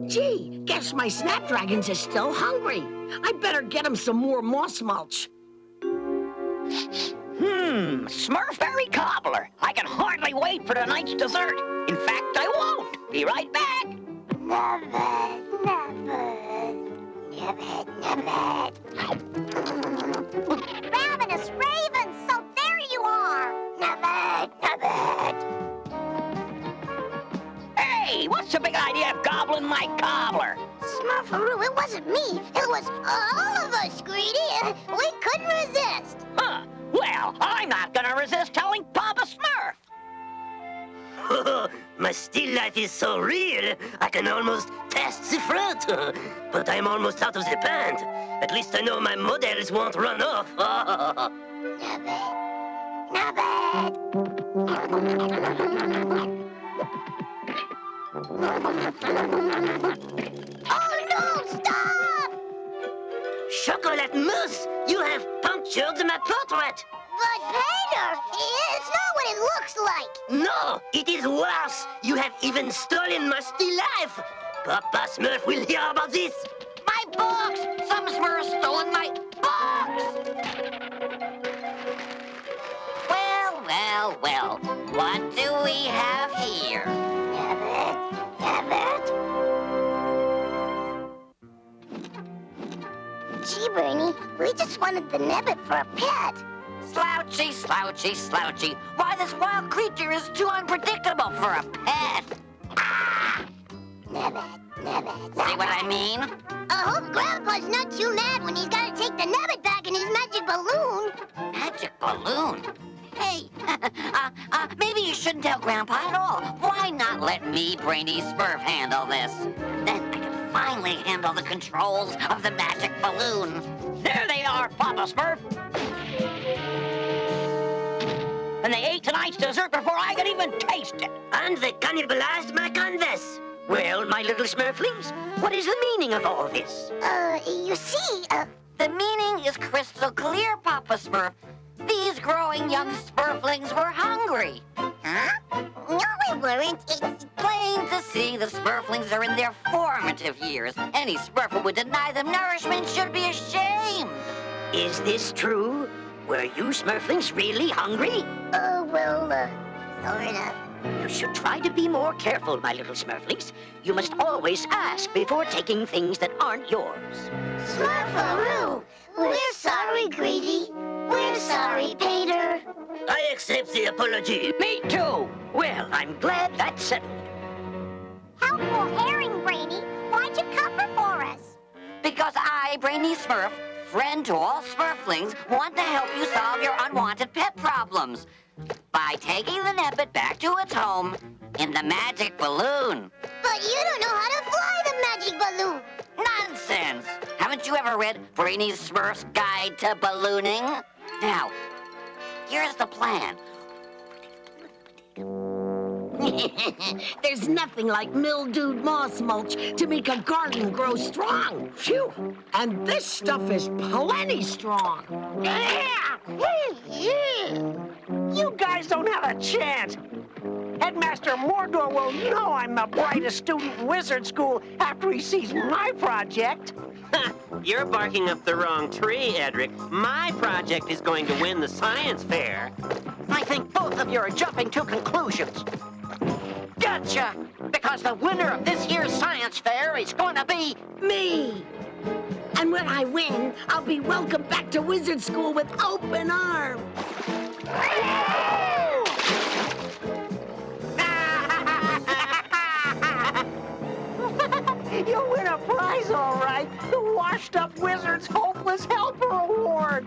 Gee, guess my snapdragons are still hungry. I better get them some more moss mulch. Smurfberry cobbler. I can hardly wait for tonight's dessert. In fact, I won't. Be right back. Nabbit, nabbit, nabbit, nabbit. Ravenous ravens, so there you are. Nabbit, nabbit. Hey, what's the big idea of gobbling my cobbler? Smurfaroo, it wasn't me. It was all of us, Greedy. We couldn't resist. Huh. Well, I'm not gonna resist telling Papa Smurf. My still life is so real, I can almost taste the fruit. But I'm almost out of the pant. At least I know my models won't run off. Nabbit, nabbit. Oh no, stop! Chocolate mousse, you have punctured my portrait. But Peter, it's not what it looks like. No, it is worse. You have even stolen my still life. Papa Smurf will hear about this. My books! Some Smurfs stolen my books! Well, well, well. What do we have here? Nabbit, nabbit. Gee, Bernie, we just wanted the nabbit for a pet. Slouchy, slouchy, slouchy. Why, this wild creature is too unpredictable for a pet. Ah! Nabbit, nabbit. See what I mean? I hope Grandpa's not too mad when he's got to take the nabbit back in his magic balloon. Magic balloon? Hey, maybe you shouldn't tell Grandpa at all. Why not let me, Brainy Smurf, handle this? Then I can finally handle the controls of the magic balloon. There they are, Papa Smurf. And they ate tonight's dessert before I could even taste it. And they cannibalized my canvas. Well, my little Smurflings, what is the meaning of all this? You see, The meaning is crystal clear, Papa Smurf. These growing young Smurflings were hungry. huh? No, we weren't. It's Plain to see, the Smurflings are in their formative years. Any Smurf who would deny them nourishment should be ashamed. Is this true? Were you Smurflings really hungry? sort of. You should try to be more careful, my little Smurflings. You must always ask before taking things that aren't yours. Smurfaroo! We're sorry, Greedy. We're sorry, Pater. I accept the apology. Me too. Well, I'm glad that's settled. Helpful herring, Brainy. Why'd you cover for us? Because I, Brainy Smurf, friend to all Smurflings, want to help you solve your unwanted pet problems by taking the nabbit back to its home in the magic balloon. But you don't know how to fly the magic balloon. Nonsense! Haven't you ever read Brainy Smurf's Guide to Ballooning? Now, here's the plan. There's nothing like mildewed moss mulch to make a garden grow strong. Phew! And this stuff is plenty strong. You guys don't have a chance. Headmaster Mordor will know I'm the brightest student in Wizard School after he sees my project. You're barking up the wrong tree, Edric. My project is going to win the science fair. I think both of you are jumping to conclusions. Gotcha! Because the winner of this year's science fair is going to be... Me! And when I win, I'll be welcomed back to Wizard School with open arms. You'll win a prize, all right. The Washed Up Wizard's Hopeless Helper Award.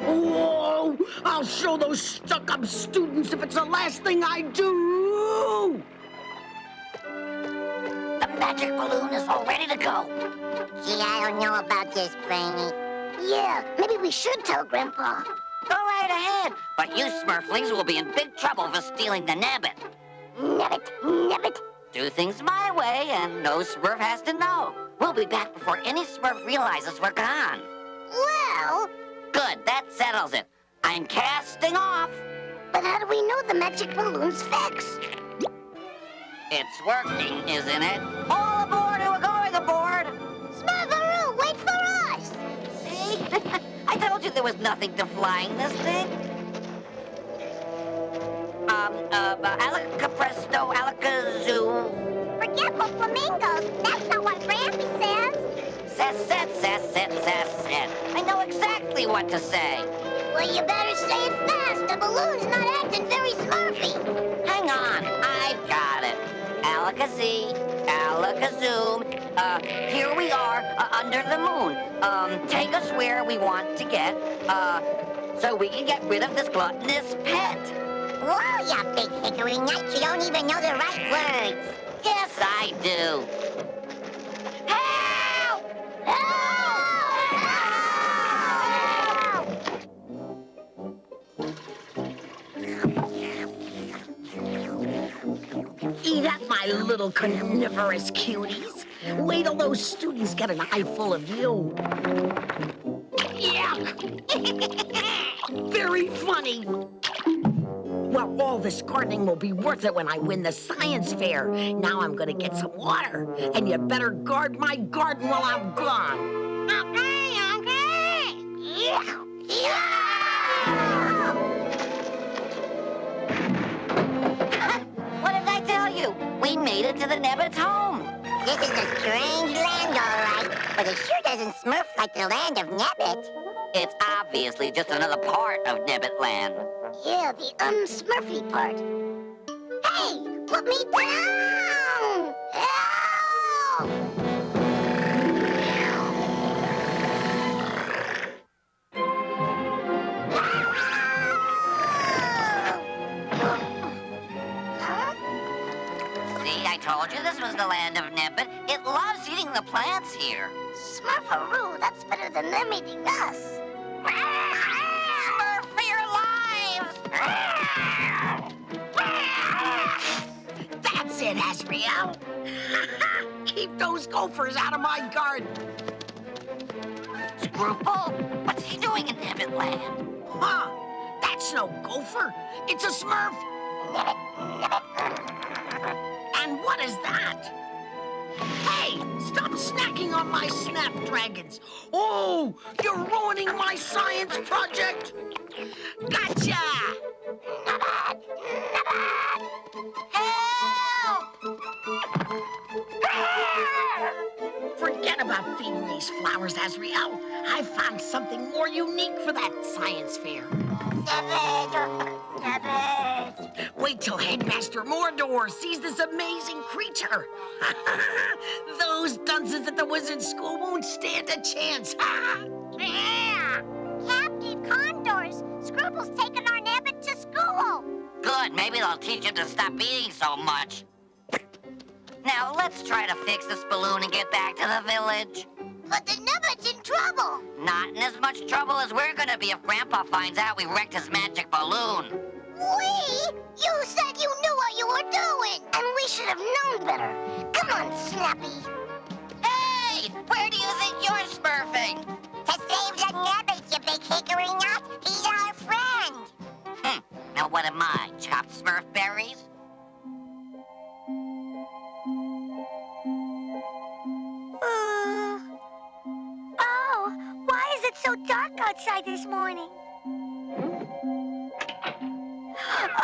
Whoa! I'll show those stuck-up students if it's the last thing I do! The magic balloon is all ready to go. Gee, I don't know about this, Brainy. Yeah, maybe we should tell Grandpa. Go right ahead, but you Smurflings will be in big trouble for stealing the nabbit. Nabbit. Do things my way, and no Smurf has to know. We'll be back before any Smurf realizes we're gone. Well... Good, that settles it. I'm casting off. But how do we know the magic balloon's fixed? It's working, isn't it? All aboard who are going aboard. Smurfaroo, wait for us! See? I told you there was nothing to flying this thing. Alacapresto, alakazoo. Forget the flamingos. That's not what Brampy says. Says. I know exactly what to say. Well, you better say it fast. The balloon's not acting very Smurfy. Hang on, I've got it. Alakazee, alakazoom. Here we are, under the moon. Take us where we want to get, so we can get rid of this gluttonous pet. Whoa, you big hickory nut. You don't even know the right words. Yes, I do. Help! Eat up, my little carnivorous cuties. Wait till those students get an eyeful of you. Yuck! Very funny. Well, all this gardening will be worth it when I win the science fair. Now I'm gonna get some water, and you better guard my garden while I'm gone. Okay. What did I tell you? We made it to the Nabbit's home. This is a strange land, all right, but it sure doesn't smurf like the land of Nabbit. It's obviously just another part of Nabbit Land. Yeah, the Smurfy part. Hey, put me down! Help! See, I told you this was the land of Nabbit. It loves eating the plants here. Smurfaroo, that's better than them eating us. Smurf for your lives! That's it. it, Azrael. Keep those gophers out of my garden. Scruple? What's he doing in Nabbit Land? Huh? That's no gopher. It's a Smurf. And what is that? Hey, stop snacking on my snapdragons. Oh, you're ruining my science project. Gotcha! Help! Forget about feeding these flowers, Azrael. I found something more unique for that science fair. Wait till Headmaster Mordor sees this amazing creature. Those dunces at the wizard school won't stand a chance. Yeah! Captain Condors, Scrubble's taking our nabbit to school. Good, maybe they'll teach him to stop eating so much. Now, let's try to fix this balloon and get back to the village. But the nabbit's in trouble. Not in as much trouble as we're gonna be if Grandpa finds out we wrecked his magic balloon. We? You said you knew what you were doing. And we should have known better. Come on, Snappy. Hey! Where do you think you're smurfing? To save the nabbit, you big hickory nut. He's our friend. Now what am I, chopped Smurf berries? Oh, why is it so dark outside this morning?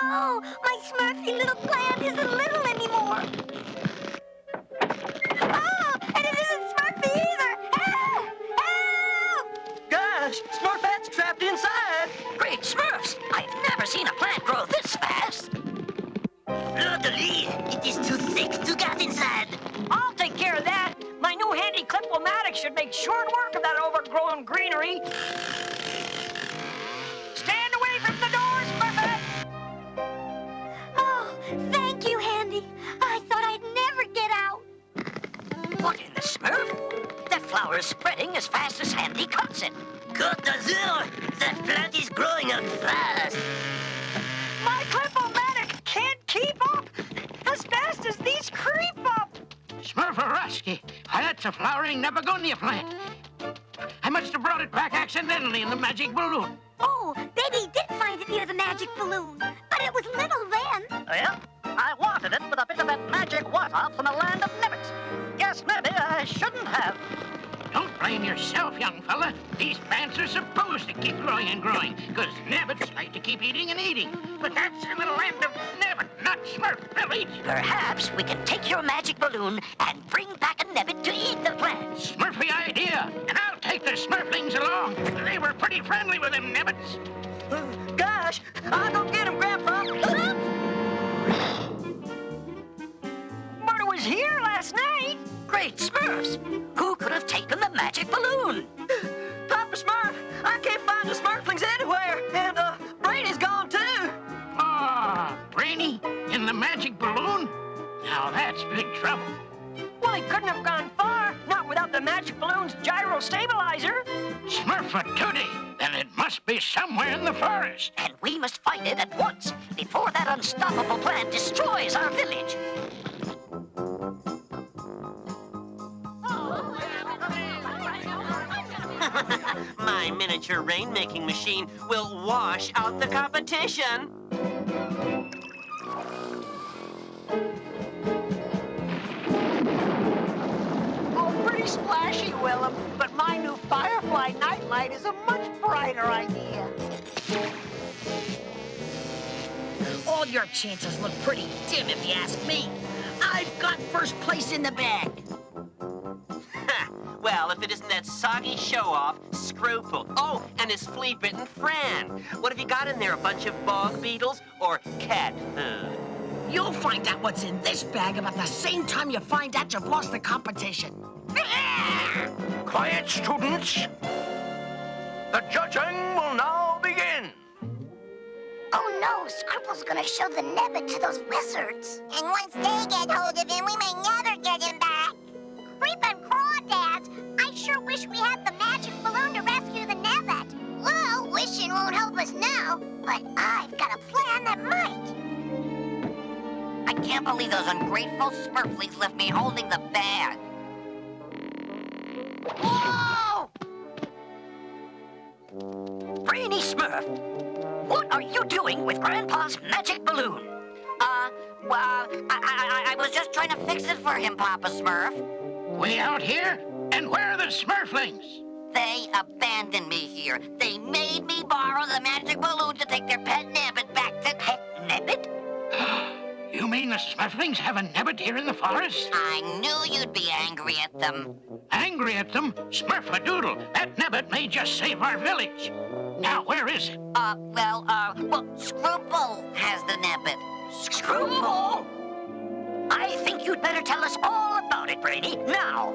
Oh, my Smurfy little plant isn't little anymore. Oh, and it isn't Smurfy either. Help! Help! Gosh, Smurfette's trapped inside. Great Smurfs! I've never seen a plant grow this fast. Fleur-de-lis, it is too thick to get inside. I'll take care of that. My new handy clip-o-matic should make short work of that overgrown greenery. Stand away from the doors, Smurfette! Oh, thank you, Handy. I thought I'd never get out. What in the Smurf? That flower is spreading as fast as Handy cuts it. Côte d'Azur, that plant is growing up fast. My clip-o-matic can't keep up as fast as these creep up. Smurfarowski, that's a flowering Nabagonia plant. I must have brought it back accidentally in the magic balloon. Oh, Baby did find it near the magic balloon, but it was little then. Well, I wanted it with a bit of that magic water from the land of Nemesis. Guess maybe I shouldn't have. Don't blame yourself, young fella. These plants are supposed to keep growing and growing, because nabbits like to keep eating and eating. But that's in the land of Nabbit, not Smurf Village. Perhaps we can take your magic balloon and bring back a nabbit to eat the plant. Smurfy idea, and I'll take the Smurflings along. They were pretty friendly with them nabbits. Gosh, I'll go get him, Grandpa. Murder was here last night. Great Smurfs! Who could have taken the magic balloon? Papa Smurf, I can't find the Smurflings anywhere, and Brainy's gone too. Ah, Brainy, in the magic balloon? Now that's big trouble. Well, he couldn't have gone far, not without the magic balloon's gyro stabilizer. Smurfatootie, then it must be somewhere in the forest. And we must find it at once, before that unstoppable plant destroys our village. My miniature rainmaking machine will wash out the competition. Oh, pretty splashy, Willem, but my new Firefly nightlight is a much brighter idea. All your chances look pretty dim if you ask me. I've got first place in the bag. Well, if it isn't that soggy show-off, Scruple. Oh, and his flea-bitten friend. What have you got in there, a bunch of bog beetles or cat food? You'll find out what's in this bag about the same time you find out you've lost the competition. Quiet, students. The judging will now begin. Oh no, Scrubble's gonna show the nabbit to those wizards. And once they get hold of him, we may never get him back. Creepin' crawdads! I sure wish we had the magic balloon to rescue the nabbit. Well, wishing won't help us now, but I've got a plan that might. I can't can't believe those ungrateful Smurflings left me holding the bag. Whoa! Brainy Smurf, what are you doing with Grandpa's magic balloon? Well, I was just trying to fix it for him, Papa Smurf. We out here? And where are the Smurflings? They abandoned me here. They made me borrow the magic balloon to take their pet nabbit back to... Pet nabbit? You mean the Smurflings have a nabbit here in the forest? I knew you'd be angry at them. Angry at them? Smurfadoodle, that nabbit may just save our village. Now, where is it? Well, Scruple has the nabbit. Scruple? I think you'd better tell us all about it, Brainy, now.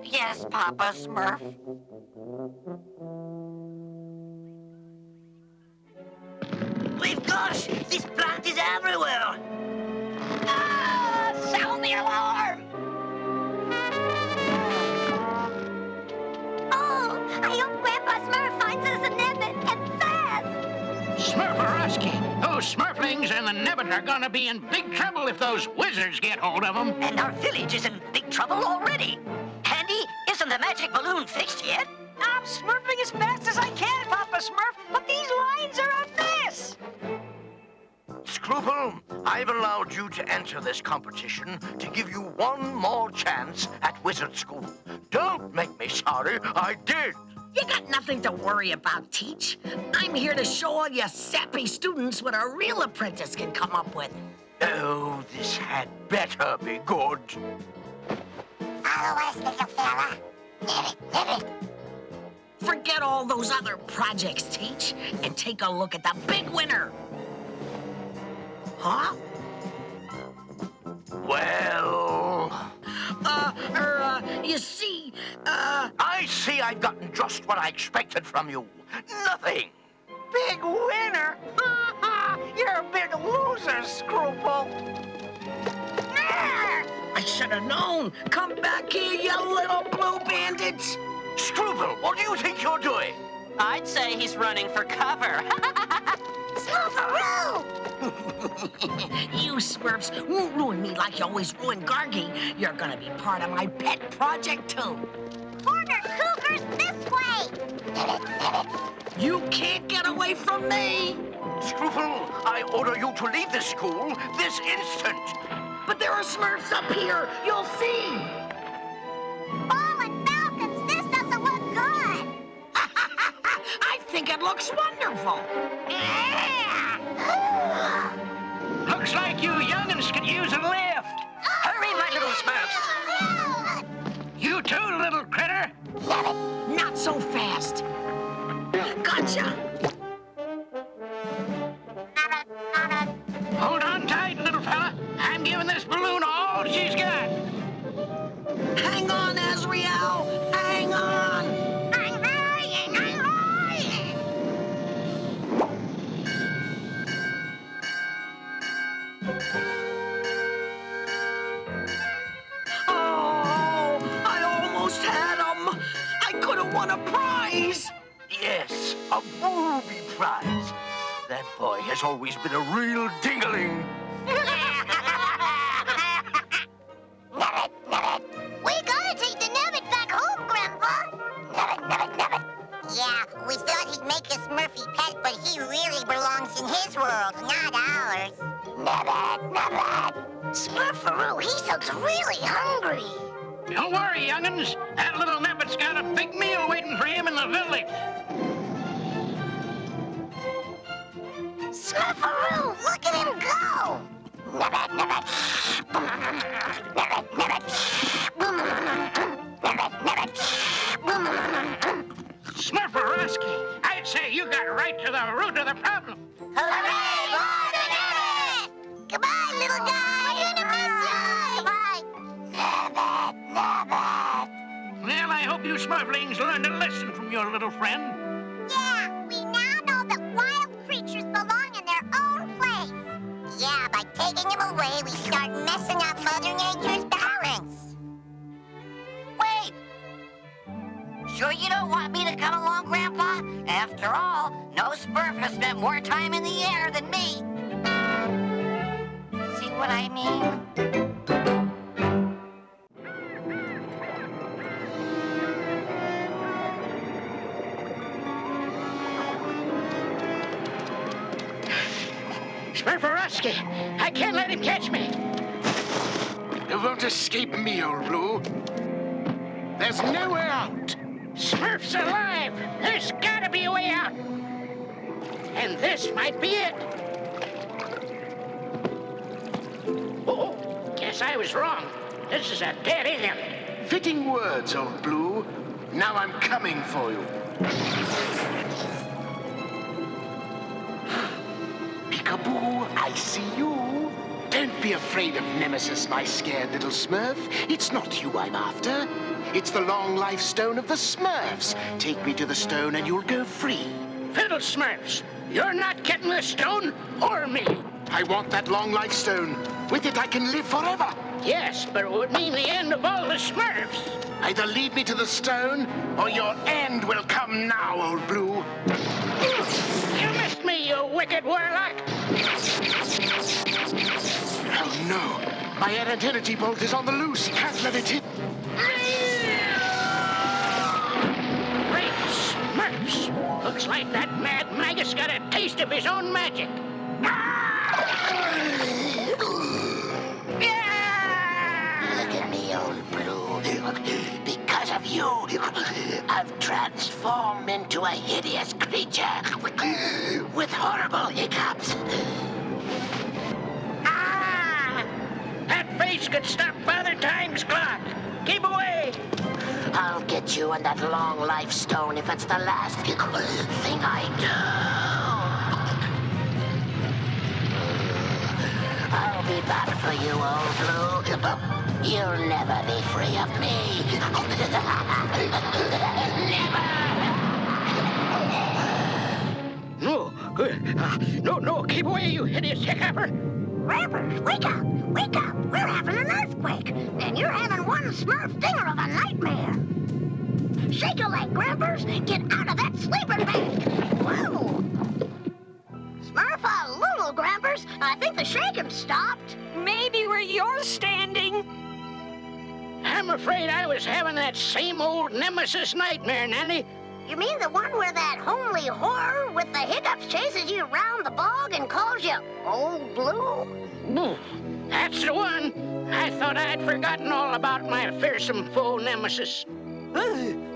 Yes, Papa Smurf. We've gosh, this plant is everywhere. Sound the alarm! Oh, I hope Grandpa Smurf finds us a nabbit and fast. Smurfarowski, those Smurflings and the nabbit are gonna be in big trouble if those wizards get hold of them. And our village is in big trouble already. Handy, isn't the magic balloon fixed yet? I'm smurfing as fast as I can, Papa Smurf, but these lines are a mess. Scruple, I've allowed you to enter this competition to give you one more chance at wizard school. Don't make me sorry, I did. You got nothing to worry about, Teach. I'm here to show all you sappy students what a real apprentice can come up with. Oh, this had better be good. Follow us, little fella. Nabbit. Forget all those other projects, Teach, and take a look at the big winner. Huh? Well... you see, I see I've gotten just what I expected from you. Nothing. Big winner? You're a big loser, Scruple. I should have known. Come back here, you little blue bandits. Scruple, what do you think you're doing? I'd say he's running for cover. Smurfaroo! You Smurfs won't ruin me like you always ruin Gargi. You're gonna be part of my pet project, too. Corner cougars this way! You can't get away from me! Scruple, I order you to leave this school this instant. But there are Smurfs up here. You'll see. Fallen falcons, this doesn't look good! I think it looks wonderful. Looks like you young'uns could use a lift. Hurry, my little Smurfs. You too, little critter. Not so fast. Gotcha. Hold on tight, little fella. I'm giving this balloon all she's got. Hang on, Azrael. Hang on. Oh, I almost had him. I could have won a prize. Yes, a booby prize. That boy has always been a real dingling. Nabbit. We gotta take the nabbit back home, Grandpa. Nabbit. Yeah, we thought he'd make us Smurfy pet, but he really belongs in his world, not ours. Nabbit. Smurfaroo, he sounds really hungry. Don't worry, young'uns. That little nabbit's got a big meal waiting for him in the village. Smurfaroo, look at him go! Nabbit. Smurfarowski, I'd say you got right to the root of the problem. Hooray for the nabbit! Goodbye, little guy! We're gonna miss you! Goodbye! Nabbit. Well, I hope you Smurflings learned a lesson from your little friend. Yeah, we now know that wild creatures belong in their own place. Yeah, by taking them away, we start messing up Mother Nature's balance. Wait! Sure you don't want me to come along, Grandpa? After all, no Smurf has spent more time in the air than me. See what I mean? risky. I can't let him catch me. You won't escape me, old Blue. There's no way out. Smurf's alive. There's gotta be a way out. And this might be it. Oh, guess I was wrong. This is a dead end. Fitting words, old Blue. Now I'm coming for you. Peekaboo, I see you. Don't be afraid of Nemesis, my scared little Smurf. It's not you I'm after. It's the long life stone of the Smurfs. Take me to the stone and you'll go free. Fiddle Smurfs, you're not getting the stone or me. I want that long life stone. With it I can live forever. Yes, but it would mean the end of all the Smurfs. Either lead me to the stone, or your end will come now, old Blue. You missed me, you wicked warlock. Oh, no. My errant energy bolt is on the loose. Can't let it hit. Great Smurfs. Looks like that mad magus got a taste of his own magic. Look at me, old Blue. Because of you, I've transformed into a hideous creature with horrible hiccups. That face could stop Father Time's clock. Keep away. I'll get you and that long life stone if it's the last thing I do. I'll be back for you, old Blue. You'll never be free of me. Never. No, keep away, you hideous hiccuper. Grampers, wake up! Wake up! We're having an earthquake, and you're having one Smurf dinger of a nightmare. Shake a leg, Grampers! Get out of that sleeping bag! Whoa! Smurf-a-lulu, Grampers! I think the shaking stopped. Maybe where you're standing. I'm afraid I was having that same old nemesis nightmare, Nanny. You mean the one where that homely horror with the hiccups chases you around the bog and calls you Old Blue? That's the one. I thought I'd forgotten all about my fearsome foe nemesis.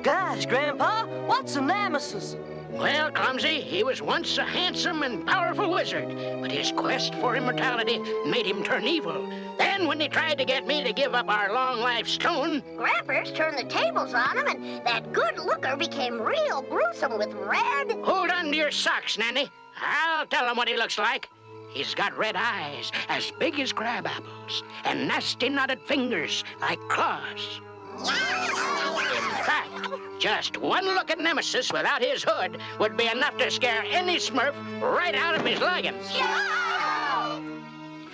Gosh, Grandpa, what's a nemesis? Well, Clumsy, he was once a handsome and powerful wizard, but his quest for immortality made him turn evil. Then, when he tried to get me to give up our long life stone... Grampers turned the tables on him, and that good looker became real gruesome with red... Hold on to your socks, Nanny. I'll tell him what he looks like. He's got red eyes as big as crab apples, and nasty knotted fingers like claws. In fact, just one look at Nemesis without his hood would be enough to scare any Smurf right out of his leggings.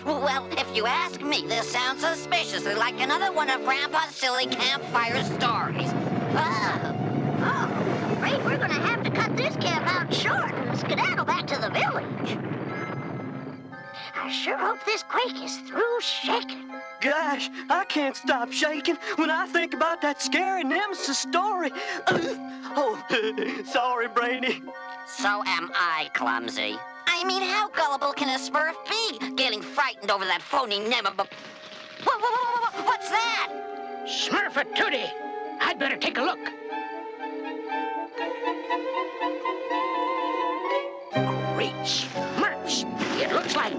Well, if you ask me, this sounds suspiciously like another one of Grandpa's silly campfire stories. Afraid we're gonna have to cut this camp out short and skedaddle back to the village. I sure hope this quake is through shaking. Gosh, I can't stop shaking when I think about that scary nemesis story. Oh, sorry, Brainy. So am I, Clumsy. I mean, how gullible can a Smurf be, getting frightened over that phony What's that? Smurfette! I'd better take a look. Great Smurfs! It looks like...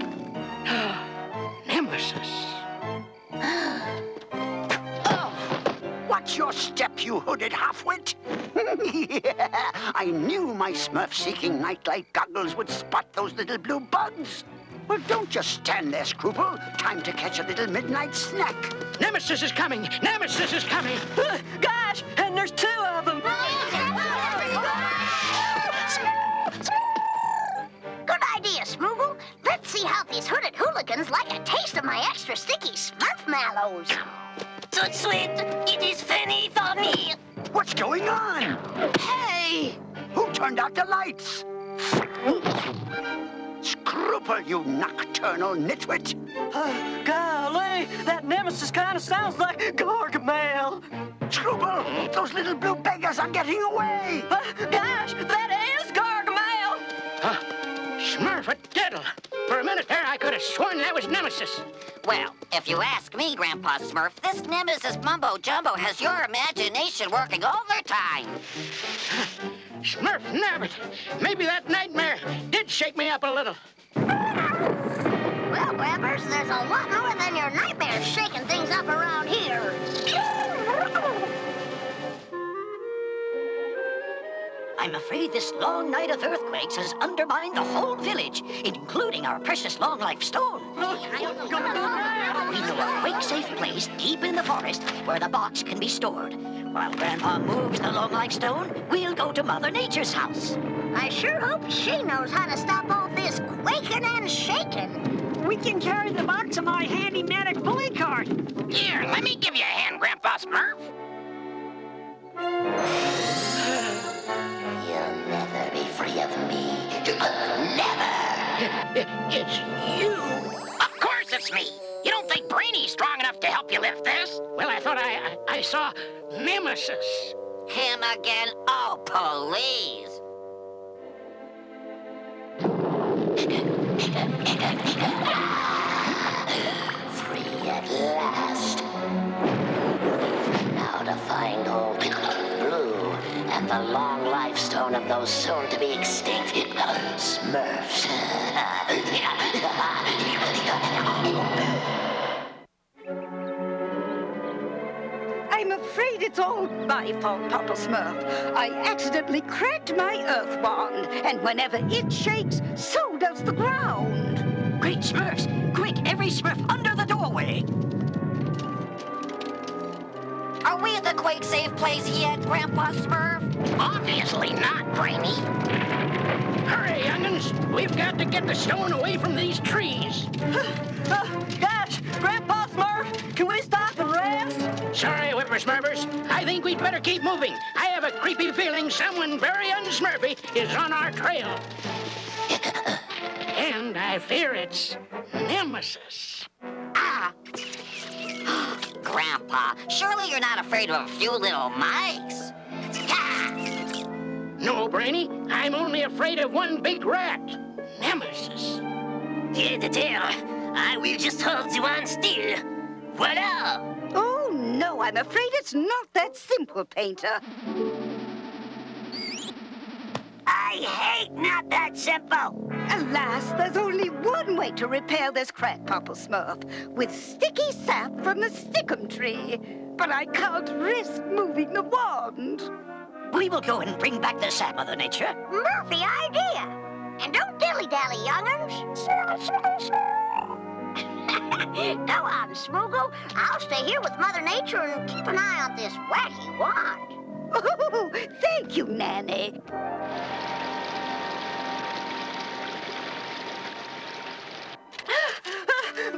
Nemesis. Watch your step, you hooded halfwit. Yeah, I knew my Smurf-seeking nightlight goggles would spot those little blue bugs. Well, don't just stand there, Scruple. Time to catch a little midnight snack. Nemesis is coming! Nemesis is coming! Gosh, and there's two of them! Good idea, Smoogle. Let's see how these hooded hooligans like a taste of my extra sticky Smurf mallows. So sweet, it is funny for me. What's going on? Hey! Who turned out the lights? Scruple, you nocturnal nitwit! Golly, that nemesis kind of sounds like Gargamel. Scruple, those little blue beggars are getting away! Gosh, that is Gargamel! Smurfette! For a minute there, I could have sworn that was Nemesis. Well, if you ask me, Grandpa Smurf, this nemesis mumbo-jumbo has your imagination working overtime. Smurf nabbit. Maybe that nightmare did shake me up a little. Well, Grampers, there's a lot more than your nightmares shaking things up around here. I'm afraid this long night of earthquakes has undermined the whole village, including our precious long-life stone. We know a quake-safe place deep in the forest where the box can be stored. While Grandpa moves the long-life stone, we'll go to Mother Nature's house. I sure hope she knows how to stop all this quaking and shaking. We can carry the box on my handy-manic pulley cart. Here, let me give you a hand, Grandpa Smurf. You'll never be free of me. Never! It's you. Of course it's me! You don't think Brainy's strong enough to help you lift this? Well, I thought I saw Nemesis. Him again? Oh, please. Free at last. Now to find old Blue and the long life stone of those soon-to-be extinct Smurfs. I'm afraid it's all my fault, Papa Smurf. I accidentally cracked my earth wand, and whenever it shakes, so does the ground. Great Smurfs! Quick, every Smurf under the doorway! Are we at the quake-safe place yet, Grandpa Smurf? Obviously not, Brainy. Hurry, young'uns. We've got to get the stone away from these trees. Gosh, Grandpa Smurf, can we stop and rest? Sorry, whippersmurfers. I think we'd better keep moving. I have a creepy feeling someone very unsmurfy is on our trail. And I fear it's Nemesis. Ah! Grandpa, surely you're not afraid of a few little mice? No, Brainy. I'm only afraid of one big rat. Nemesis. Here to tell, I will just hold you on still. Voila! Oh, no, I'm afraid it's not that simple, Painter. I hate not that simple. Alas, there's only one way to repair this crack, Papa Smurf, with sticky sap from the stickum tree. But I can't risk moving the wand. We will go and bring back the sap, Mother Nature. Murphy idea. And don't dilly-dally, young'uns. Go on, Smoogle. I'll stay here with Mother Nature and keep an eye on this wacky wand. Oh, thank you, Nanny.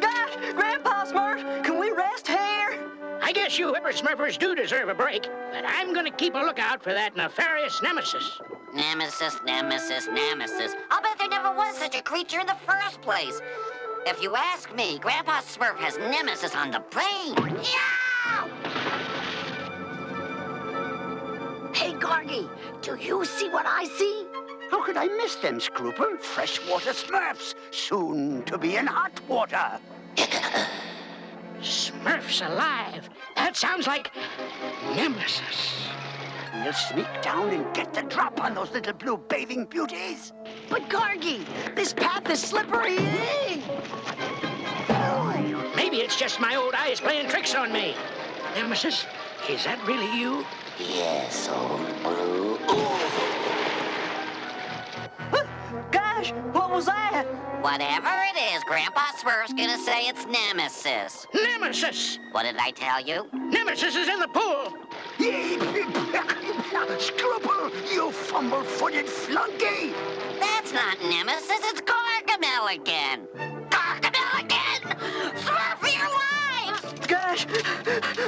Gosh, Grandpa Smurf, can we rest here? I guess you whippersmurfers do deserve a break, but I'm gonna keep a lookout for that nefarious Nemesis. Nemesis, nemesis, nemesis. I'll bet there never was such a creature in the first place. If you ask me, Grandpa Smurf has Nemesis on the brain. Yeah! Hey, Gargy, do you see what I see? How could I miss them, Scrooper? Freshwater Smurfs, soon to be in hot water. Smurfs alive. That sounds like Nemesis. We'll sneak down and get the drop on those little blue bathing beauties. But, Gargy, this path is slippery. Maybe it's just my old eyes playing tricks on me. Nemesis, is that really you? Yes, old Blue. Gosh, what was that? Whatever it is, Grandpa Smurf's gonna say it's Nemesis. Nemesis! What did I tell you? Nemesis is in the pool! Scrooper, you fumble-footed flunky! That's not Nemesis, it's Gargamel again! Gargamel again! Smurf for your lives! Gosh,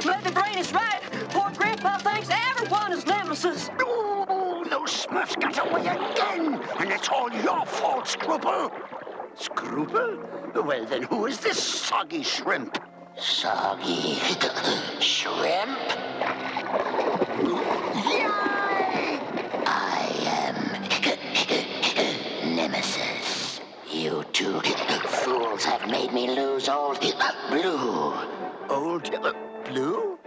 Mother Brain is right. Poor Grandpa thinks everyone is Nemesis. Oh, those Smurfs got away again! And it's all your fault, Scrooper! Scrooper? Well, then who is this soggy shrimp? Soggy shrimp? Yay! I am Nemesis. You too you fools have made me lose old Blue. Old Blue?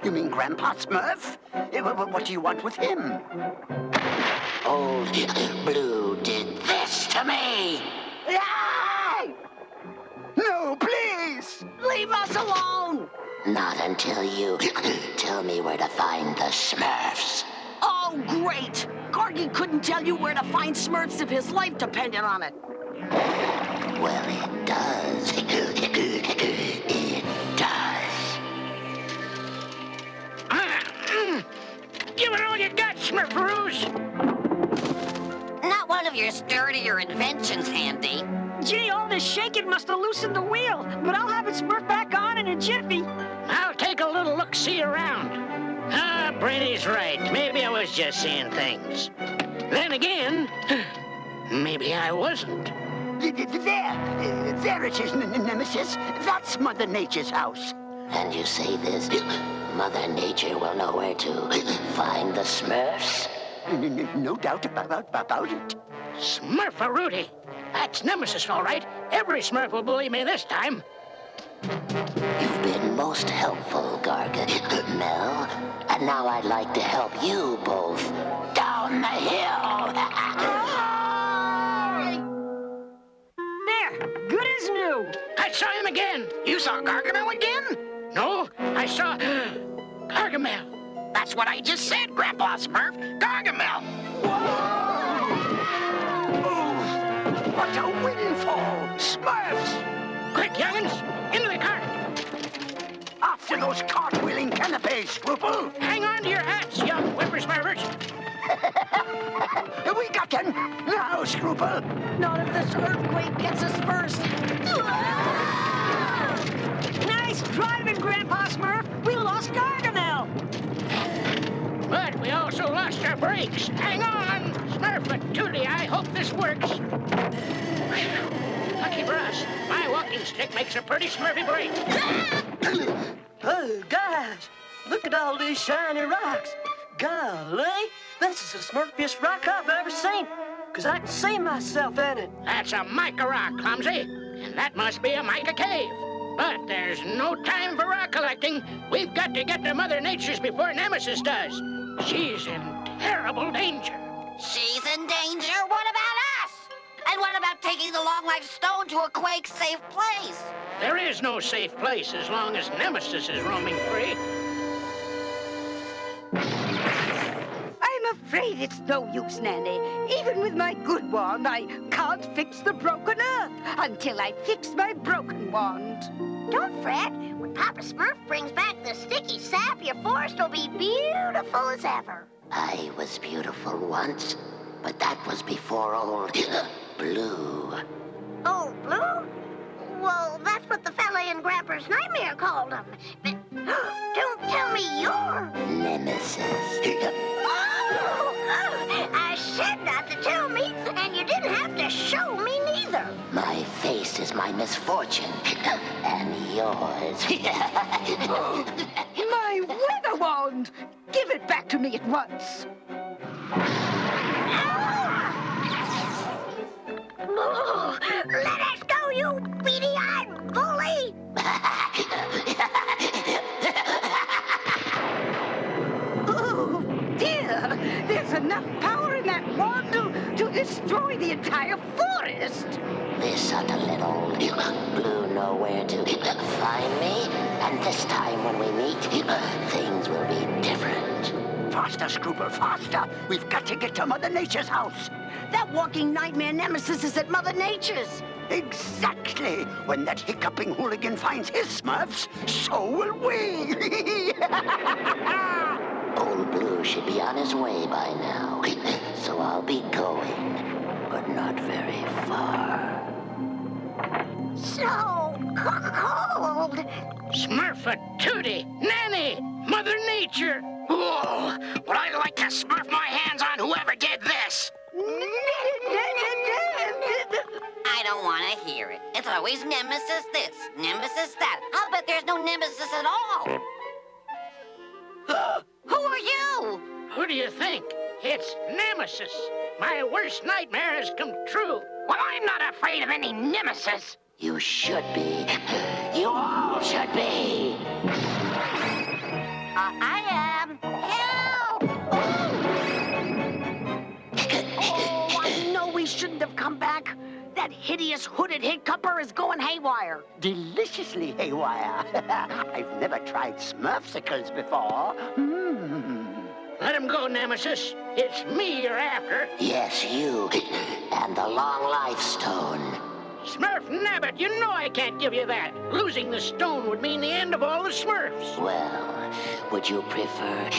You mean Grandpa Smurf? What do you want with him? Old Blue did this to me. No, please! Leave us alone! Not until you tell me where to find the Smurfs. Oh, great! Gargi couldn't tell you where to find Smurfs if his life depended on it. Well, it does. It does. Give it all you got, Smurfaroos! Not one of your sturdier inventions, Handy. Gee, all this shaking must have loosened the wheel, but I'll have it smurf back on in a jiffy. I'll take a little look-see around. Brady's right. Maybe I was just seeing things. Then again, maybe I wasn't. There it is, Nemesis. That's Mother Nature's house. And you say this, Mother Nature will know where to find the Smurfs? No doubt about it. Smurfarooty. That's Nemesis, all right. Every Smurf will believe me this time. You've been most helpful, Gargamel. And now I'd like to help you both down the hill. There, good as new. I saw him again. You saw Gargamel again? No, I saw Gargamel. That's what I just said, Grandpa Smurf. Gargamel. What a windfall! Smurfs! Quick, young'uns, into the cart. After those cartwheeling canapes, Scruple! Hang on to your hats, young whippersmurfers. We got them! Now, Scruple! Not if this earthquake gets us first. Nice driving, Grandpa Smurf. We lost Gargamel. But we also lost our brakes. Hang on, Smurfette, I hope this works. Lucky for us, my walking stick makes a pretty smurfy break. Oh, gosh, look at all these shiny rocks. Golly, this is the smurfiest rock I've ever seen, 'cause I can see myself in it. That's a mica rock, Clumsy, and that must be a mica cave. But there's no time for rock collecting. We've got to get to Mother Nature's before Nemesis does. She's in terrible danger. She's in danger? What about us? And what about taking the long-life stone to a quake-safe place? There is no safe place as long as Nemesis is roaming free. I'm afraid it's no use, Nanny. Even with my good wand, I can't fix the broken earth until I fix my broken wand. Don't fret. When Papa Smurf brings back the sticky sap, your forest will be beautiful as ever. I was beautiful once, but that was before old Blue. Oh, Blue? Well, that's what the fella in Grandpa's nightmare called him. But don't tell me you're... Nemesis. I said not to tell me, and you didn't have to show me neither. My face is my misfortune, and yours. My weather wand! Give it back to me at once. Oh, let us go, you beady-eyed bully! Oh, dear! There's enough power in that wand to destroy the entire forest! This ought to let old Blue know where to find me, and this time when we meet, things will be different. Faster, Scruple, faster! We've got to get to Mother Nature's house! That walking nightmare Nemesis is at Mother Nature's. Exactly! When that hiccuping hooligan finds his Smurfs, so will we! Old Blue should be on his way by now, so I'll be going, but not very far. So cold! Smurfette, Nanny, Mother Nature. Whoa! Would I like to smurf my hands on whoever did this? I don't want to hear it. It's always Nemesis this, Nemesis that. I'll bet there's no Nemesis at all. Who are you? Who do you think? It's Nemesis, My worst nightmare has come true. Well, I'm not afraid of any nemesis. You should be. You all should be. I am. Help! Oh, I know we shouldn't have come back. That hideous hooded hiccuper is going haywire. Deliciously haywire. I've never tried Smurfsicles before. Let him go, Nemesis. It's me you're after. Yes, you. And the long life stone. Smurf Nabbit, you know I can't give you that. Losing the stone would mean the end of all the Smurfs. Well, would you prefer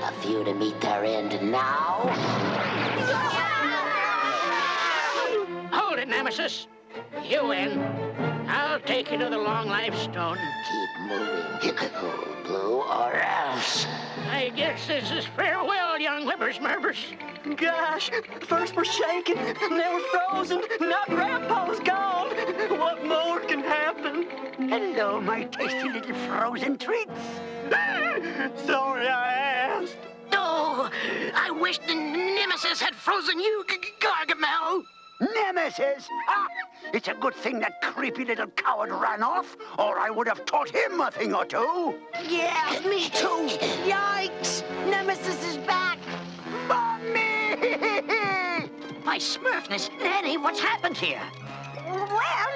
a few to meet their end now? Hold it, Nemesis. You win. I'll take you to the long life stone. Keep moving, old Blue, or else. I guess this is farewell, young whippersmurfers. Gosh, first we're shaking, now we're frozen, now Grandpa's gone. What more can happen? Hello, my tasty little frozen treats. Sorry I asked. Oh, I wish the Nemesis had frozen you, Gargamel. Nemesis? Ah, it's a good thing that creepy little coward ran off, or I would have taught him a thing or two. Yeah, me too. Yikes! Nemesis is back. Mommy! My Smurfness, Nanny, what's happened here? Well,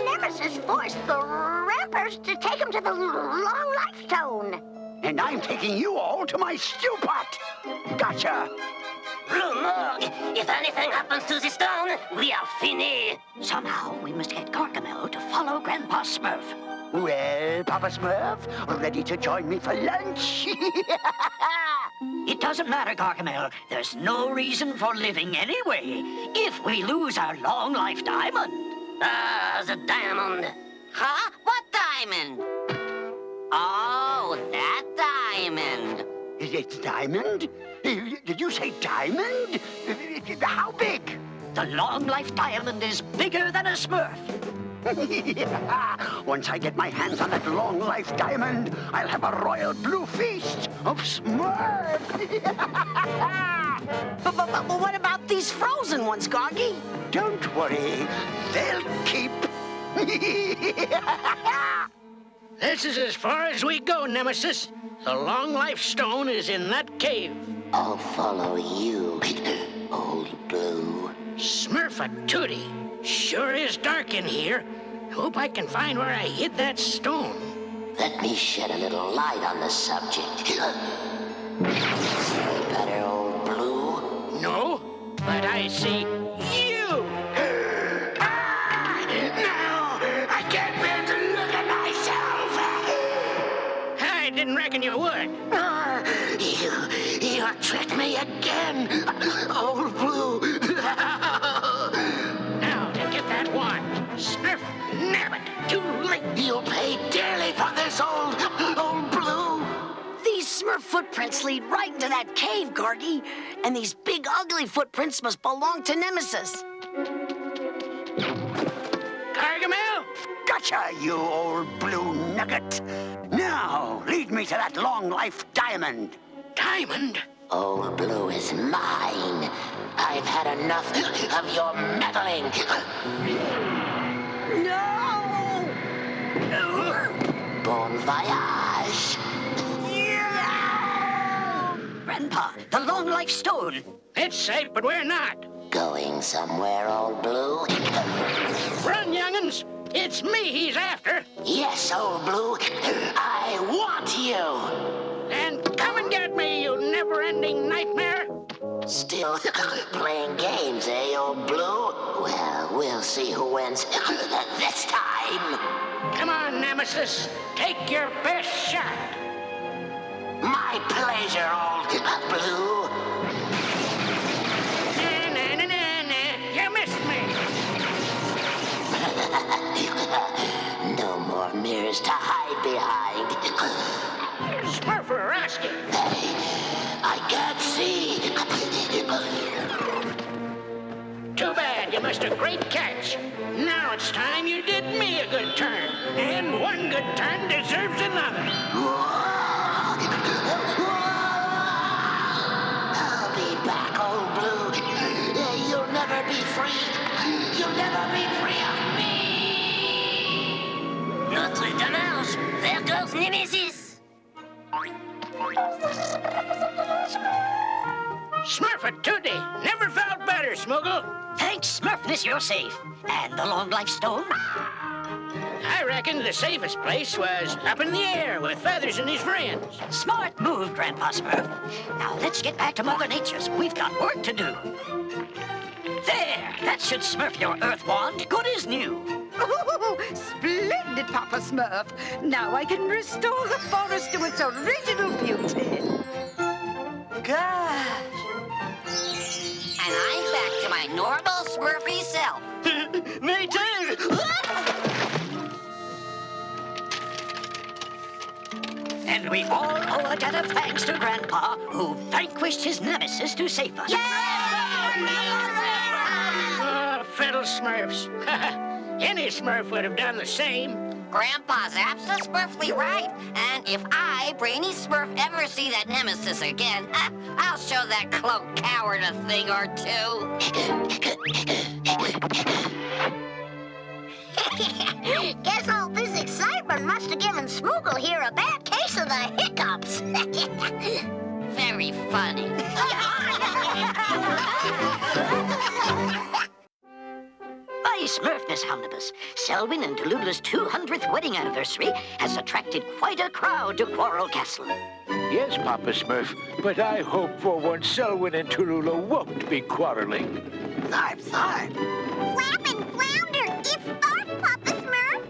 Nemesis forced the rappers to take him to the long life stone. And I'm taking you all to my stew pot. Gotcha. Blue Morgue, if anything happens to the stone, we are finis. Somehow we must get Gargamel to follow Grandpa Smurf. Well, Papa Smurf, ready to join me for lunch? It doesn't matter, Gargamel. There's no reason for living anyway, if we lose our long life diamond. Ah, the diamond. Huh? What diamond? Oh, that diamond. It's diamond? Did you say diamond? How big? The long life diamond is bigger than a Smurf. Once I get my hands on that long life diamond, I'll have a royal blue feast of Smurf. But what about these frozen ones, Gargy? Don't worry, they'll keep. This is as far as we go, Nemesis. The long life stone is in that cave. I'll follow you, old Blue. Smurfatootie. Sure is dark in here. Hope I can find where I hid that stone. Let me shed a little light on the subject. See better, old Blue? No, but I see you. No! I can't bear to look at myself! I didn't reckon you would. You tricked me again, old Blue. Now, to get that wand, Smurf Nabbit, too late. You'll pay dearly for this, old Blue. These Smurf footprints lead right into that cave, Gargy. And these big, ugly footprints must belong to Nemesis. Gargamel? Gotcha, you old blue nugget. Now, lead me to that long life diamond. Diamond? Old Blue is mine. I've had enough of your meddling. No! Bon voyage. Grandpa, the long life stone. It's safe, but we're not. Going somewhere, old Blue? Run, young'uns. It's me he's after. Yes, old Blue. I want you. And come and get me, you never-ending nightmare. Still playing games, eh, old Blue? Well, we'll see who wins this time. Come on, Nemesis. Take your best shot. My pleasure, old Blue. You missed me. No more mirrors to hide behind. Smurferaski. Hey, I can't see. Too bad. You missed a great catch. Now it's time you did me a good turn. And one good turn deserves another. I'll be back, old Blue. Nemesis! Smurfitude! Never felt better, Smuggle. Thanks, Smurfness, you're safe. And the long life stone? I reckon the safest place was up in the air with Feathers and his friends. Smart move, Grandpa Smurf. Now let's get back to Mother Nature's. We've got work to do. There! That should smurf your earth wand good as new. Oh, splendid, Papa Smurf. Now I can restore the forest to its original beauty. Gosh. And I'm back to my normal Smurfy self. Me too! And we all owe a debt of thanks to Grandpa, who vanquished his nemesis to save us. Fiddle Smurfs. Any Smurf would have done the same. Grandpa's absolutely right. And if I, Brainy Smurf, ever see that nemesis again, I'll show that cloaked coward a thing or two. Guess all this excitement must have given Smoogle here a bad case of the hiccups. Very funny. By Smurfness Omnibus, Selwyn and Tallulah's 200th wedding anniversary has attracted quite a crowd to Quarrel Castle. Yes, Papa Smurf, but I hope for once Selwyn and Tallulah won't be quarreling. Tharp, tharp. Flap and flounder, it's Tharp, Papa Smurf.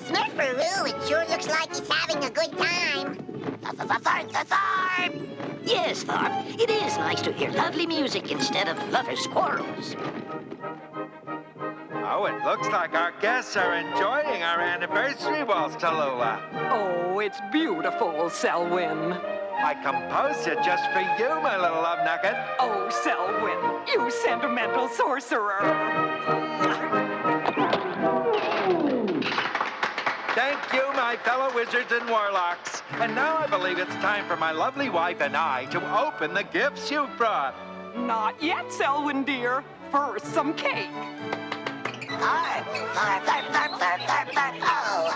Smurfaroo, it sure looks like he's having a good time. Tharp. Yes, Tharp, it is nice to hear lovely music instead of lovers' quarrels. Oh, it looks like our guests are enjoying our anniversary waltz, Tallulah. Oh, it's beautiful, Selwyn. I composed it just for you, my little love nugget. Oh, Selwyn, you sentimental sorcerer. Thank you, my fellow wizards and warlocks. And now I believe it's time for my lovely wife and I to open the gifts you've brought. Not yet, Selwyn, dear. First, some cake. Tharp, tharp, tharp, tharp, tharp, tharp, tharp. Oh.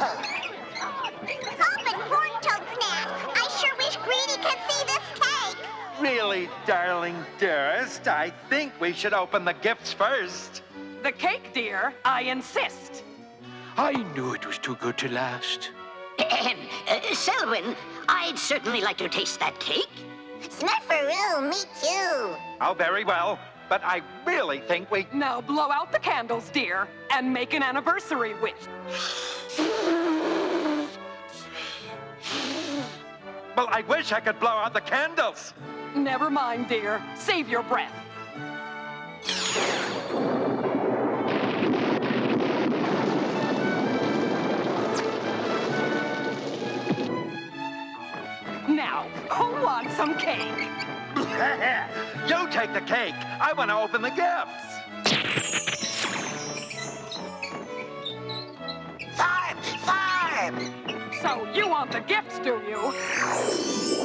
Hoppin' corn toad snack. I sure wish Greedy could see this cake. Really, darling dearest, I think we should open the gifts first. The cake, dear. I insist. I knew it was too good to last. Selwyn, I'd certainly like to taste that cake. Smurfaroo, me too. Oh, very well. But I really think we... Now blow out the candles, dear, and make an anniversary wish. Well, I wish I could blow out the candles. Never mind, dear. Save your breath. Now, who wants some cake? You take the cake. I want to open the gifts. Tharp, tharp. So you want the gifts, do you?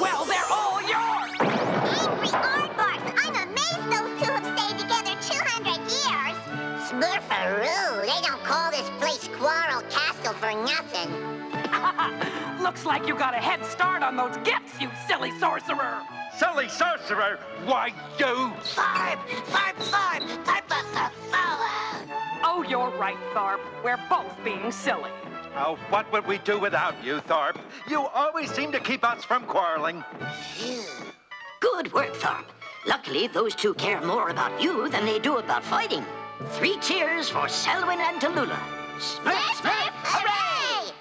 Well, they're all yours. Angry aardvarks, I'm amazed those two have stayed together 200 years. Smurfaroo, they don't call this place Quarrel Castle for nothing. Looks like you got a head start on those gifts, you silly sorcerer. Silly sorcerer? Why, you... Tharp, tharp, tharp, tharp, tharp, tharp. Oh, you're right, Tharp. We're both being silly. Oh, what would we do without you, Tharp? You always seem to keep us from quarreling. Good work, Tharp. Luckily, those two care more about you than they do about fighting. 3 cheers for Selwyn and Tallulah. Smurf, Smurf, hooray!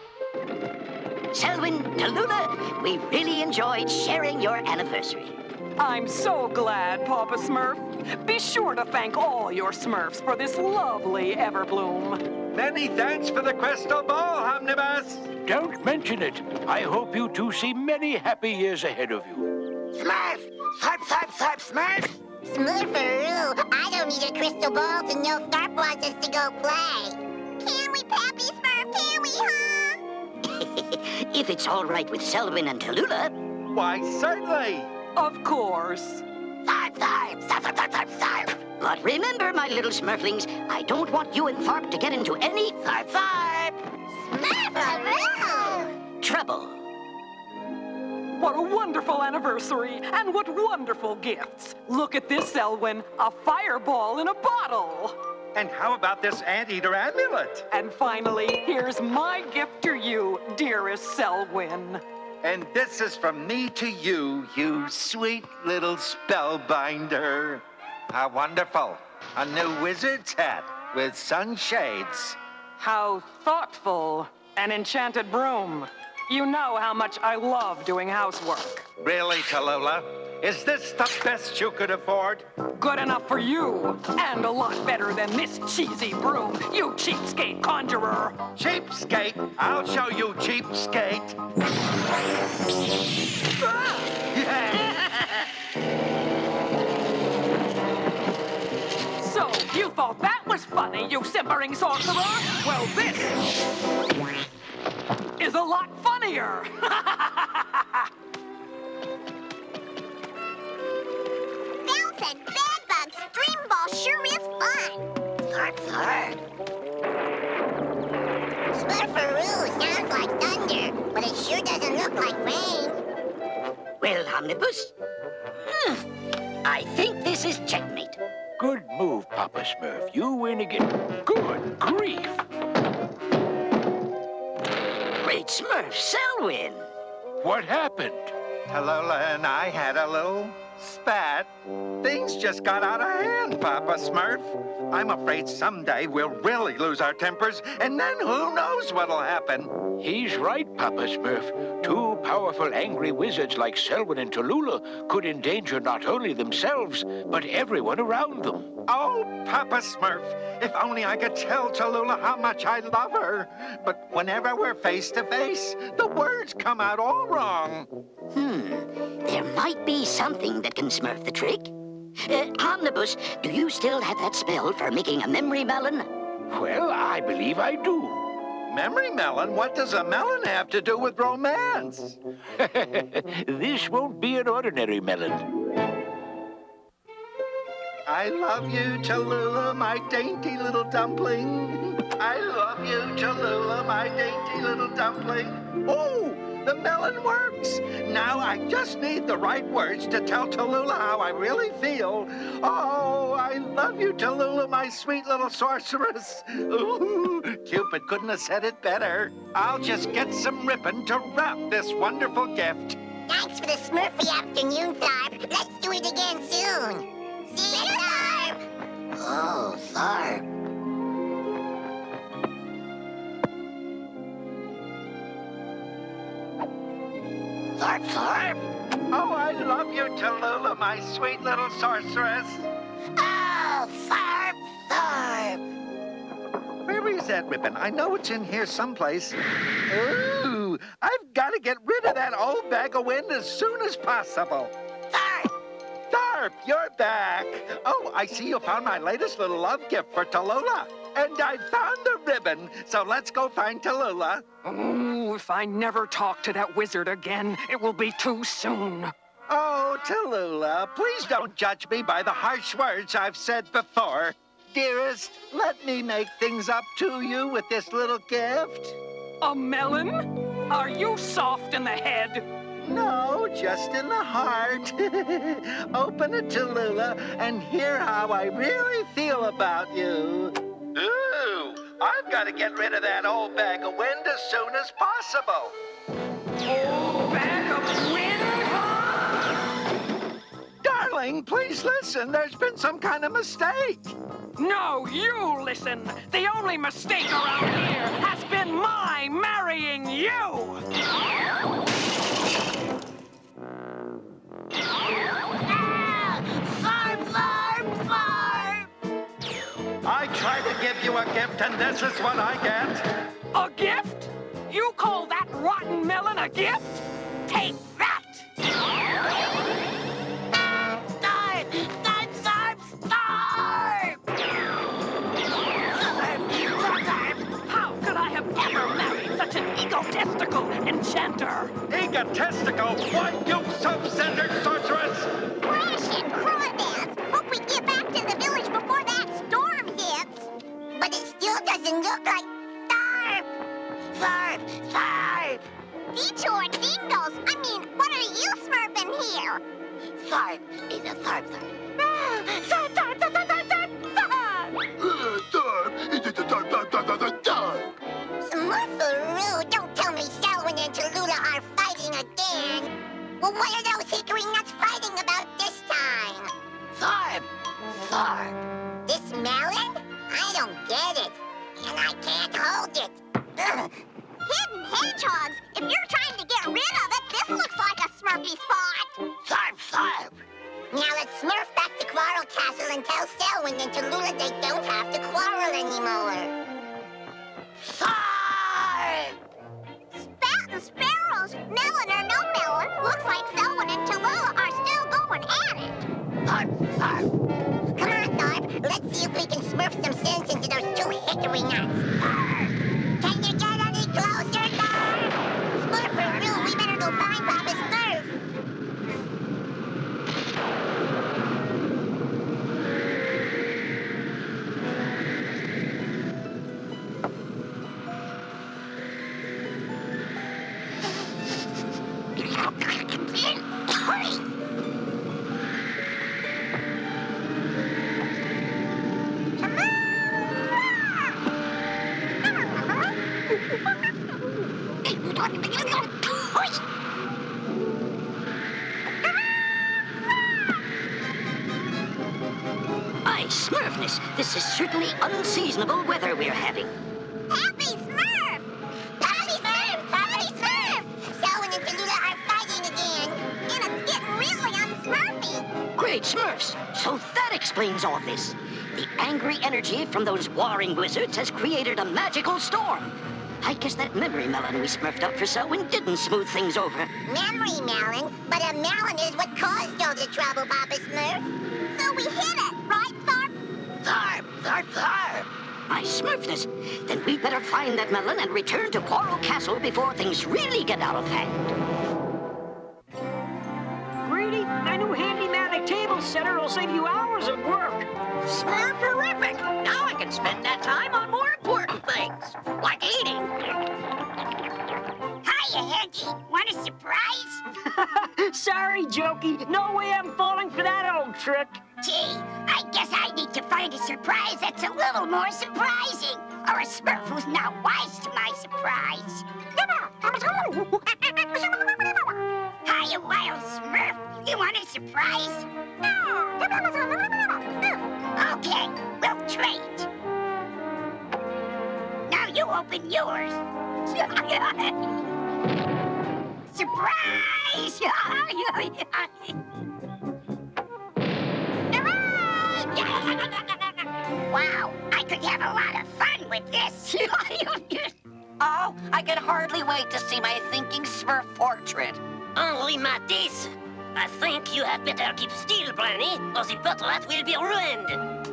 Selwyn, Tallulah, we really enjoyed sharing your anniversary. I'm so glad, Papa Smurf. Be sure to thank all your Smurfs for this lovely Everbloom. Many thanks for the crystal ball, Omnibus. Don't mention it. I hope you two see many happy years ahead of you. Smurf! Tharp, tharp, tharp, Smurf! Smurfaroo, I don't need a crystal ball to know Tharp wants us to go play. Can we, Pappy Smurf? Can we, huh? If it's all right with Selwyn and Tallulah. Why, certainly. Of course. Tharp, tharp, tharp, tharp, tharp, tharp. But remember, my little Smurflings, I don't want you and Tharp to get into any tharp, tharp. Smurfaroo! Trouble. what a wonderful anniversary, and what wonderful gifts. Look at this, Selwyn, a fireball in a bottle. And how about this anteater amulet? And finally, here's my gift to you, dearest Selwyn. And this is from me to you, you sweet little spellbinder. How wonderful. A new wizard's hat with sunshades. How thoughtful. An enchanted broom. You know how much I love doing housework. Really, Tallulah? Is this the best you could afford? Good enough for you, and a lot better than this cheesy broom, you cheapskate conjurer. Cheapskate? I'll show you, cheapskate. So, you thought that was funny, you simpering sorcerer? Well, this is a lot funnier. Bounce and bad bugs, dream ball sure is fun. Third. Smurfaroo sounds like thunder, but it sure doesn't look like rain. Well, Omnibus, I think this is checkmate. Good move, Papa Smurf. You win again. Good grief. Great Smurf, Selwyn. What happened? Tallulah and I had a little spat. Things just got out of hand, Papa Smurf. I'm afraid someday we'll really lose our tempers, and then who knows what'll happen. He's right, Papa Smurf. Two powerful, angry wizards like Selwyn and Tallulah could endanger not only themselves, but everyone around them. Oh, Papa Smurf, if only I could tell Tallulah how much I love her. But whenever we're face to face, the words come out all wrong. There might be something that can Smurf the trick. Omnibus, do you still have that spell for making a memory melon? Well, I believe I do. Memory melon? What does a melon have to do with romance? This won't be an ordinary melon. I love you, Tallulah, my dainty little dumpling. I love you, Tallulah, my dainty little dumpling. Oh, the melon works. Now I just need the right words to tell Tallulah how I really feel. Oh, I love you, Tallulah, my sweet little sorceress. Ooh, Cupid couldn't have said it better. I'll just get some ribbon to wrap this wonderful gift. Thanks for the Smurfy afternoon, Tharp. Let's do it again soon. See you, Tharp! Oh, Tharp. Tharp. Oh, I love you, Tallulah, my sweet little sorceress. Oh, Tharp. Where is that ribbon? I know it's in here someplace. Ooh, I've got to get rid of that old bag of wind as soon as possible. Tharp, you're back. Oh, I see you found my latest little love gift for Tallulah. And I found the ribbon, so let's go find Tallulah. Oh, if I never talk to that wizard again, it will be too soon. Oh, Tallulah, please don't judge me by the harsh words I've said before. Dearest, let me make things up to you with this little gift. A melon? Are you soft in the head? No, just in the heart. Open it, Tallulah, and hear how I really feel about you. Ooh, I've got to get rid of that old bag of wind as soon as possible. Old bag of wind, huh? Darling, please listen. There's been some kind of mistake. No, you listen. The only mistake around here has been my marrying you. I tried to give you a gift, and this is what I get. A gift? You call that rotten melon a gift? Take that! How could I have ever married such an egotistical enchanter? Egotistical? Why, you self-centered sorceress! Crash and crawdads! Hope we get back to the village before that storm hits. But it still doesn't look like Tharp! Tharp! Detour dingoes! I mean, what are here. Tharp is a tharp. Tharp, tharp, tharp, tharp, tharp, tharp, Smurfaroo, don't tell me Selwyn and Tallulah are fighting again. Well, what are those hickory nuts fighting about this time? Tharp. Tharp. This melon? I don't get it. And I can't hold it. Ugh. Hidden hedgehogs! If you're trying to get rid of it, this looks like a Smurfy spot. Tharp, tharp. Now let's smurf back to Quarrel Castle and tell Selwyn and Tallulah they don't have to quarrel anymore. Tharp! Spat and sparrows! Melon or no melon, looks like Selwyn and Tallulah are still going at it. Tharp, tharp. Come on, Tharp. Let's see if we can smurf some sense into those two hickory nuts. Can you get any closer, Tharp? Smurfaroo, we better go find Papa Smurf. Hurry! Aye, Smurfness, this is certainly unseasonable weather we're having. Happy Smurf! Happy Smurf! Happy Smurf! Selwyn and Tallulah are fighting again, and it's getting really unsmurfy. Great Smurfs! So that explains all this. The angry energy from those warring wizards has created a magical storm. I guess that memory melon we smurfed up for Selwyn didn't smooth things over. Memory melon? But a melon is what caused all the trouble, Papa Smurf. So we hit it, right, Tharp? Tharp, tharp, tharp. My Smurfness, then we better find that melon and return to Quarrel Castle before things really get out of hand. Greedy, that new handy-manic table setter will save you hours of work. Smurferific! Now I can spend that time on more important things, like eating. Hiya, Hendy. Want a surprise? Sorry, Jokey. No way I'm falling for that old trick. Gee, I guess I need to find a surprise that's a little more surprising. Or a Smurf who's not wise to my surprise. Hiya, Wild Smurf. You want a surprise? Okay, we'll trade. Now you open yours. Surprise! Wow, I could have a lot of fun with this. Oh, I can hardly wait to see my thinking Smurf portrait. Only Matisse. I think you had better keep still, Brownie, or the portrait will be ruined.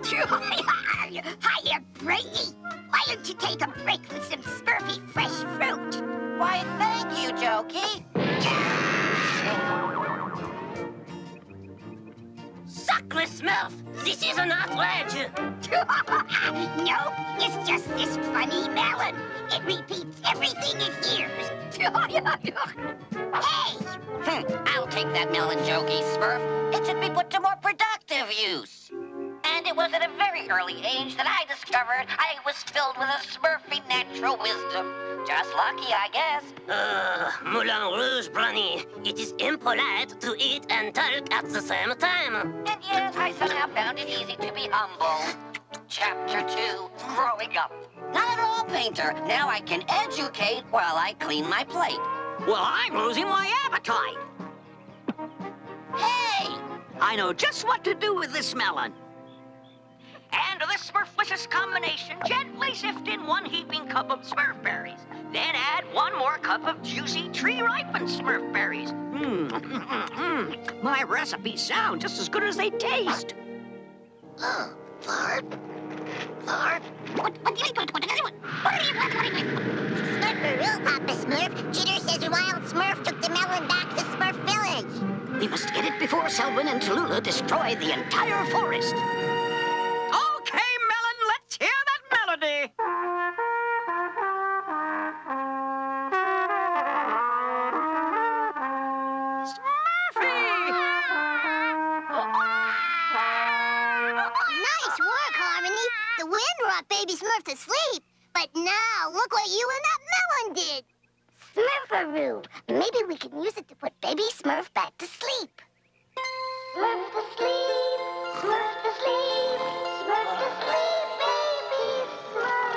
Hiya, Brady. Why don't you take a break with some Smurfy fresh fruit? Why, thank you, Jokey. Sacre Smurf, this is an outrage. No, it's just this funny melon. It repeats everything it hears. Hey! I'll take that melon, Jokey, Smurf. It should be put to more productive use. And it was at a very early age that I discovered I was filled with a Smurfy natural wisdom. Just lucky, I guess. Moulin Rouge, Brownie. It is impolite to eat and talk at the same time. And yet, I somehow found it easy to be humble. Chapter 2, Growing Up. Not at all, Painter. Now I can educate while I clean my plate. Well, I'm losing my appetite. Hey! I know just what to do with this melon. And to this Smurflicious combination, gently sift in 1 heaping cup of Smurf berries. Then add 1 more cup of juicy tree-ripened Smurf berries. My recipes sound just as good as they taste. Tharp. Tharp. Smurfaroo, Papa Smurf. Cheater says Wild Smurf took the melon back to Smurf Village. We must get it before Selwyn and Tallulah destroy the entire forest. Okay, Melon, let's hear that melody. Smurfy! Nice work, Harmony. The wind rocked Baby Smurf to sleep. But now, look what you and that melon did. Smurfaroo. Maybe we can use it to put Baby Smurf back to sleep. Smurf to sleep, Smurf to sleep, Smurf to sleep, Baby Smurf.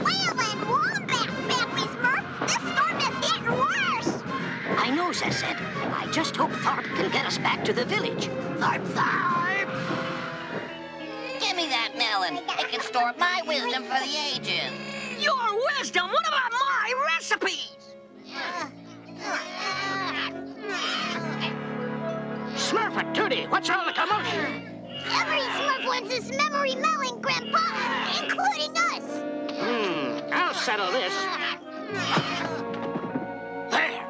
Well and wombat, Baby Smurf. This storm is getting worse. I know, Zed. I just hope Tharp can get us back to the village. Tharp! Give me that melon. It can store my wisdom for the ages. Your wisdom? What about my recipes? Smurfette, what's all the commotion? Every Smurf wants this memory melon, Grandpa, including us. I'll settle this. There.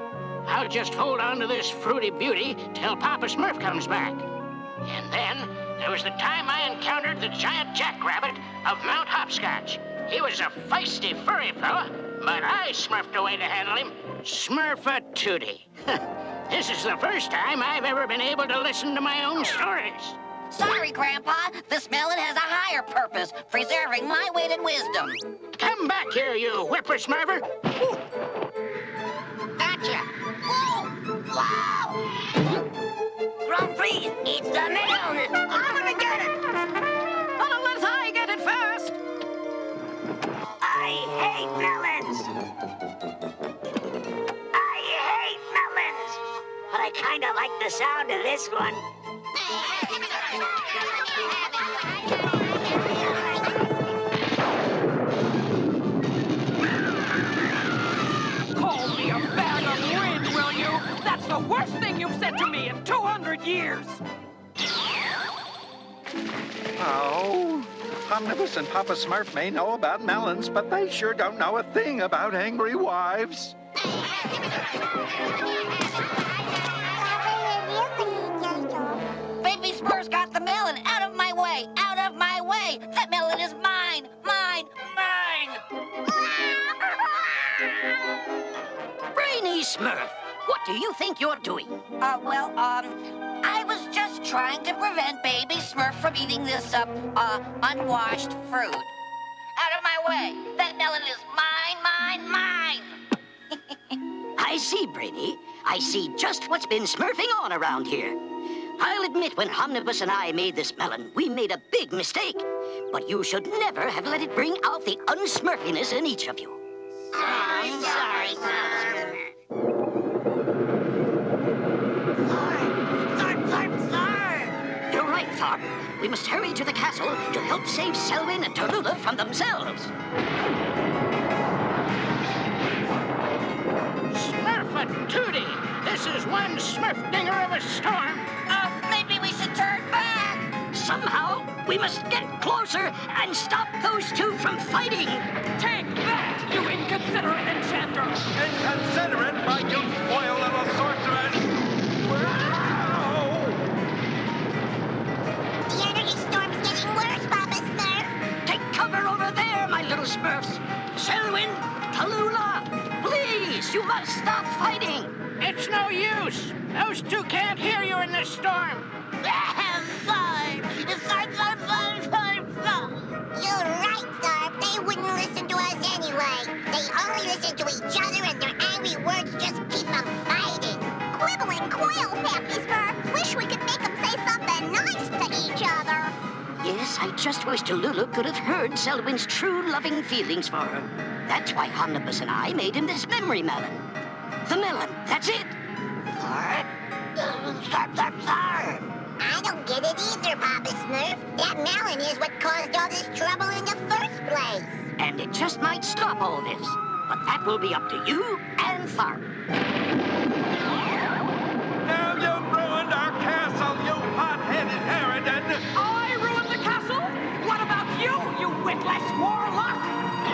I'll just hold on to this fruity beauty till Papa Smurf comes back. And then there was the time I encountered the giant jackrabbit of Mount Hopscotch. He was a feisty, furry fella, but I smurfed away to handle him. Smurfette. This is the first time I've ever been able to listen to my own stories. Sorry, Grandpa. This melon has a higher purpose, preserving my wit and wisdom. Come back here, you whippersmurfer. Gotcha. Whoa! Wow! Grand Prix, it's the melon. I'm gonna get it. Unless I get it first. I hate melons. I hate melons. But I kind of like the sound of this one. Call me a bag of wind, will you? That's the worst thing you've said to me in 200 years. Oh, Omnibus and Papa Smurf may know about melons, but they sure don't know a thing about angry wives. Baby Smurf's got the melon. Out of my way! Out of my way! That melon is mine! Mine! Mine! Brainy Smurf, what do you think you're doing? I was just trying to prevent Baby Smurf from eating this, unwashed fruit. Out of my way! That melon is mine, mine, mine! I see, Brainy. I see just what's been smurfing on around here. I'll admit when Omnibus and I made this melon, we made a big mistake. But you should never have let it bring out the unsmurfiness in each of you. Sorry. You're right, Tharp. We must hurry to the castle to help save Selwyn and Tallulah from themselves. Smurfette, this is one smurfdinger of a storm. Maybe we should turn back. Somehow, we must get closer and stop those two from fighting. Take that, you inconsiderate enchanter! Inconsiderate, my you spoiled little sorceress! The energy storm's getting worse, Papa Smurf. Take cover over there, my little Smurfs. Selwyn, Tallulah, please, you must stop fighting. It's no use. Those two can't hear you in the storm. You're right, Tharp. They wouldn't listen to us anyway. They only listen to each other, and their angry words just keep them fighting. Quibble and quail, Pappy Smurf. Wish we could make them say something nice to each other. Yes, I just wish Tallulah could have heard Selwyn's true loving feelings for her. That's why Omnibus and I made him this memory melon. The melon, that's it. I don't get it either, Papa Smurf. That melon is what caused all this trouble in the first place. And it just might stop all this. But that will be up to you and Tharp. Now you've ruined our castle, you hot-headed harridan! I ruined the castle? What about you, you witless warlock?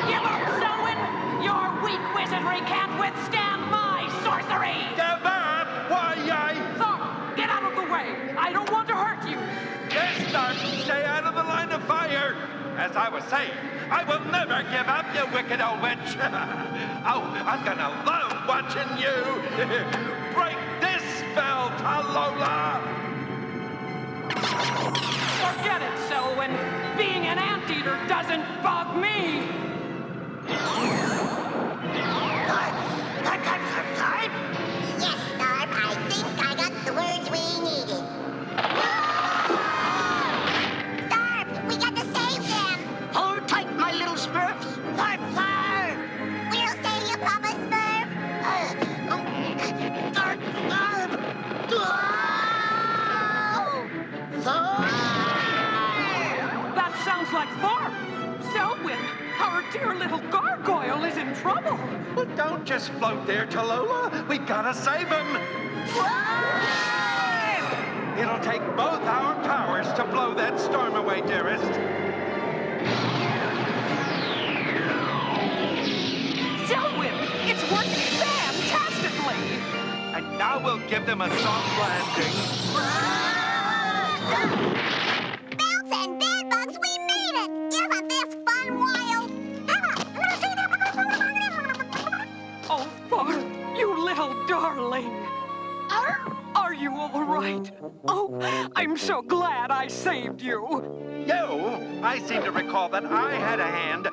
Give up, Selwyn! Your weak wizardry can't withstand my sorcery! Give up! Why, Tharp, get out of the way! I don't want to hurt you! Yes, Tharp, stay out of the line of fire! As I was saying, I will never give up, you wicked old witch! Oh, I'm gonna love watching you break Tallulah! Forget it, Selwyn. Being an anteater doesn't bug me. Yes, Darb, I think I got the words we needed. Darb, we got to save them. Hold tight, my little Smurfs. Tharp, tharp. We'll save you, Papa Smurf. Tharp, tharp. That sounds like Tharp. Selwyn, our dear little gargoyle is in trouble. Well, don't just float there, Tallulah. We gotta save him. It'll take both our powers to blow that storm away, dearest. Selwyn, it's working fantastically. And now we'll give them a soft landing. Bounce and bedbugs, we made it! Isn't this fun, Wild? Oh, Tharp, you little darling. Are you all right? Oh, I'm so glad I saved you. You? I seem to recall that I had a hand,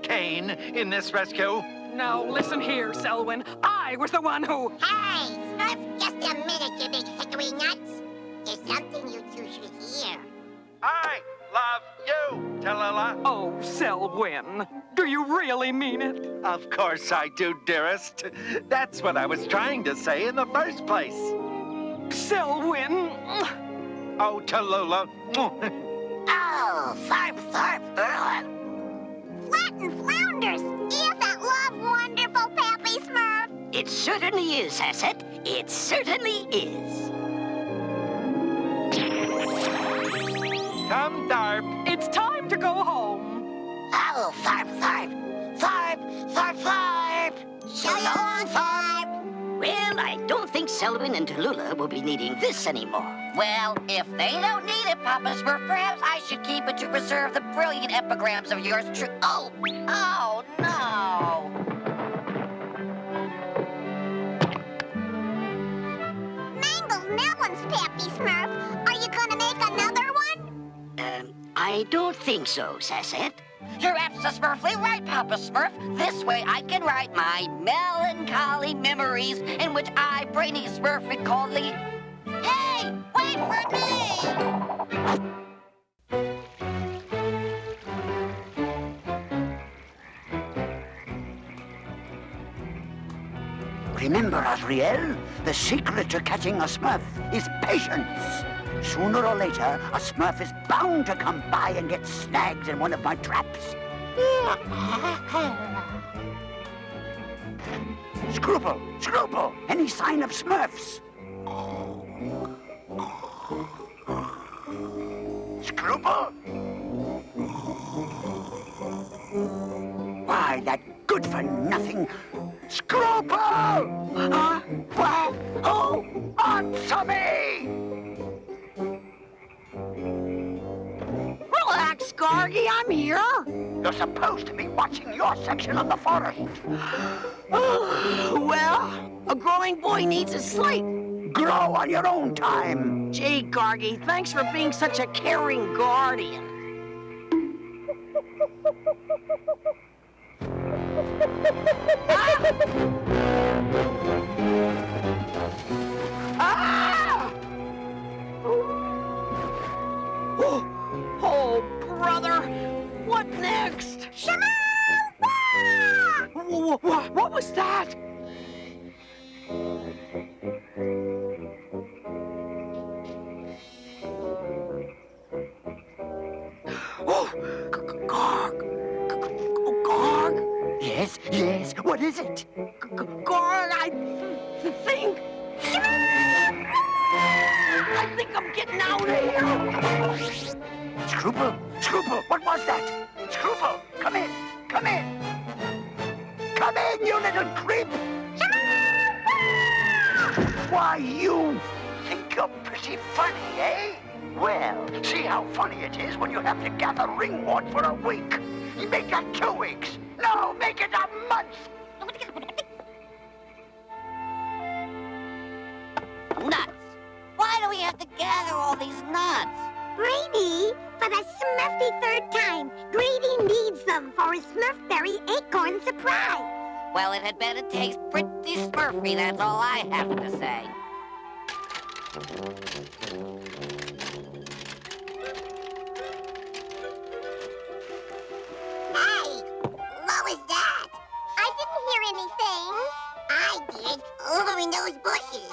Kane, in this rescue. Now, listen here, Selwyn. I was the one who... Hey, Smurf, just a minute, you big hickory nuts. There's something you two should hear. I love you, Tallulah. Oh, Selwyn, do you really mean it? Of course I do, dearest. That's what I was trying to say in the first place. Selwyn. Oh, Tallulah. Oh, Tharp, Tharp. Flatten flounders! Isn't love wonderful, Pappy Smurf? It certainly is, Hasset. It certainly is. Come, Tharp. It's time to go home. Oh, Tharp, Tharp. Tharp, Tharp, Tharp. So long, Tharp. Well, I don't think Selwyn and Tallulah will be needing this anymore. Well, if they don't need it, Papa Smurf, perhaps I should keep it to preserve the brilliant epigrams of yours true. Oh! Oh, no! Mangled melons, Pappy Smurf. Are you gonna make another one? I don't think so, Sassette. You're absolutely right, Papa Smurf. This way I can write my melancholy memories in which I, Brainy Smurf, recall the... Hey! Wait for me! Remember, Azrael, the secret to catching a Smurf is patience. Sooner or later, a Smurf is bound to come by and get snagged in one of my traps. Scruple! Scruple! Any sign of Smurfs? Scruple? Why, that good-for-nothing Scruple! Huh? What? Oh, answer me! Relax, Gargy, I'm here. You're supposed to be watching your section of the forest. Well, a growing boy needs a slate. Grow on your own time. Gee, Gargy, thanks for being such a caring guardian. Ah! Oh, brother, what next? What was that? Oh, Garg. Yes, yes, what is it? Garg, I think I'm getting out of here. Scruple, Scruple, what was that? Scruple, come in, come in. Come in, you little creep. Why, you think you're pretty funny, eh? Well, see how funny it is when you have to gather ringwort for a week. You make that 2 weeks. No, make it a month. Nuts. him for his Smurfberry acorn surprise. Well, it had better taste pretty Smurfy, that's all I have to say. Hey, what was that? I didn't hear anything. I did, over in those bushes.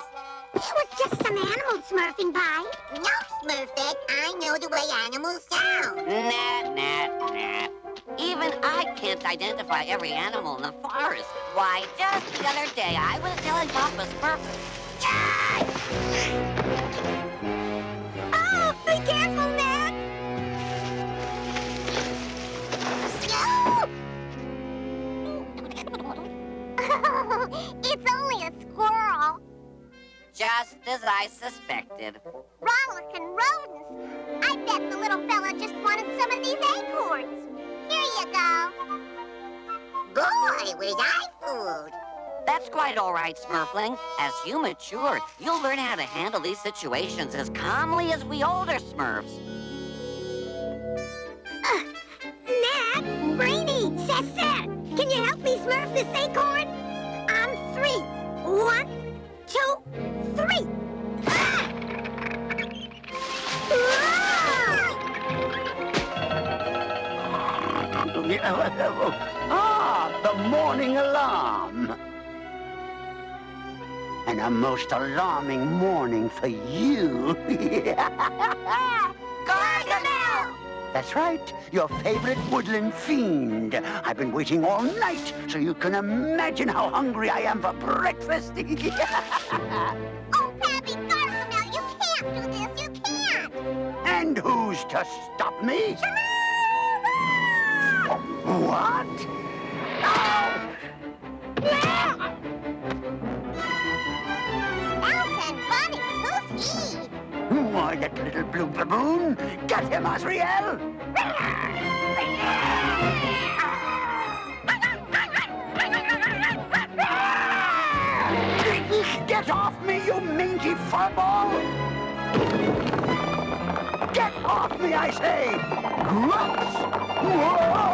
It was just some animals smurfing by. No, Smurfette, I know the way animals sound. Nah. Even I can't identify every animal in the forest. Why, just the other day, I was telling Papa Smurf... Oh, be careful, Nat! It's only a squirrel. Just as I suspected. Rollicking rodents. I bet the little fella just wanted some of these acorns. Here you go. Boy, was I fooled. That's quite all right, Smurfling. As you mature, you'll learn how to handle these situations as calmly as we older Smurfs. Nat, Brainy, Cesar, can you help me smurf this acorn? On 3. 1, 2, 3. Ah! Ah, the morning alarm. And a most alarming morning for you. Gargamel! That's right, your favorite woodland fiend. I've been waiting all night so you can imagine how hungry I am for breakfast. Oh, Pappy Gargamel, you can't do this, you can't! And who's to stop me? What? Oh! Mouse and Bunny, who's he? Why, that little blue baboon. Get him, Azrael! Get off me, you mangy furball! Get off me, I say! Grunts! Whoa!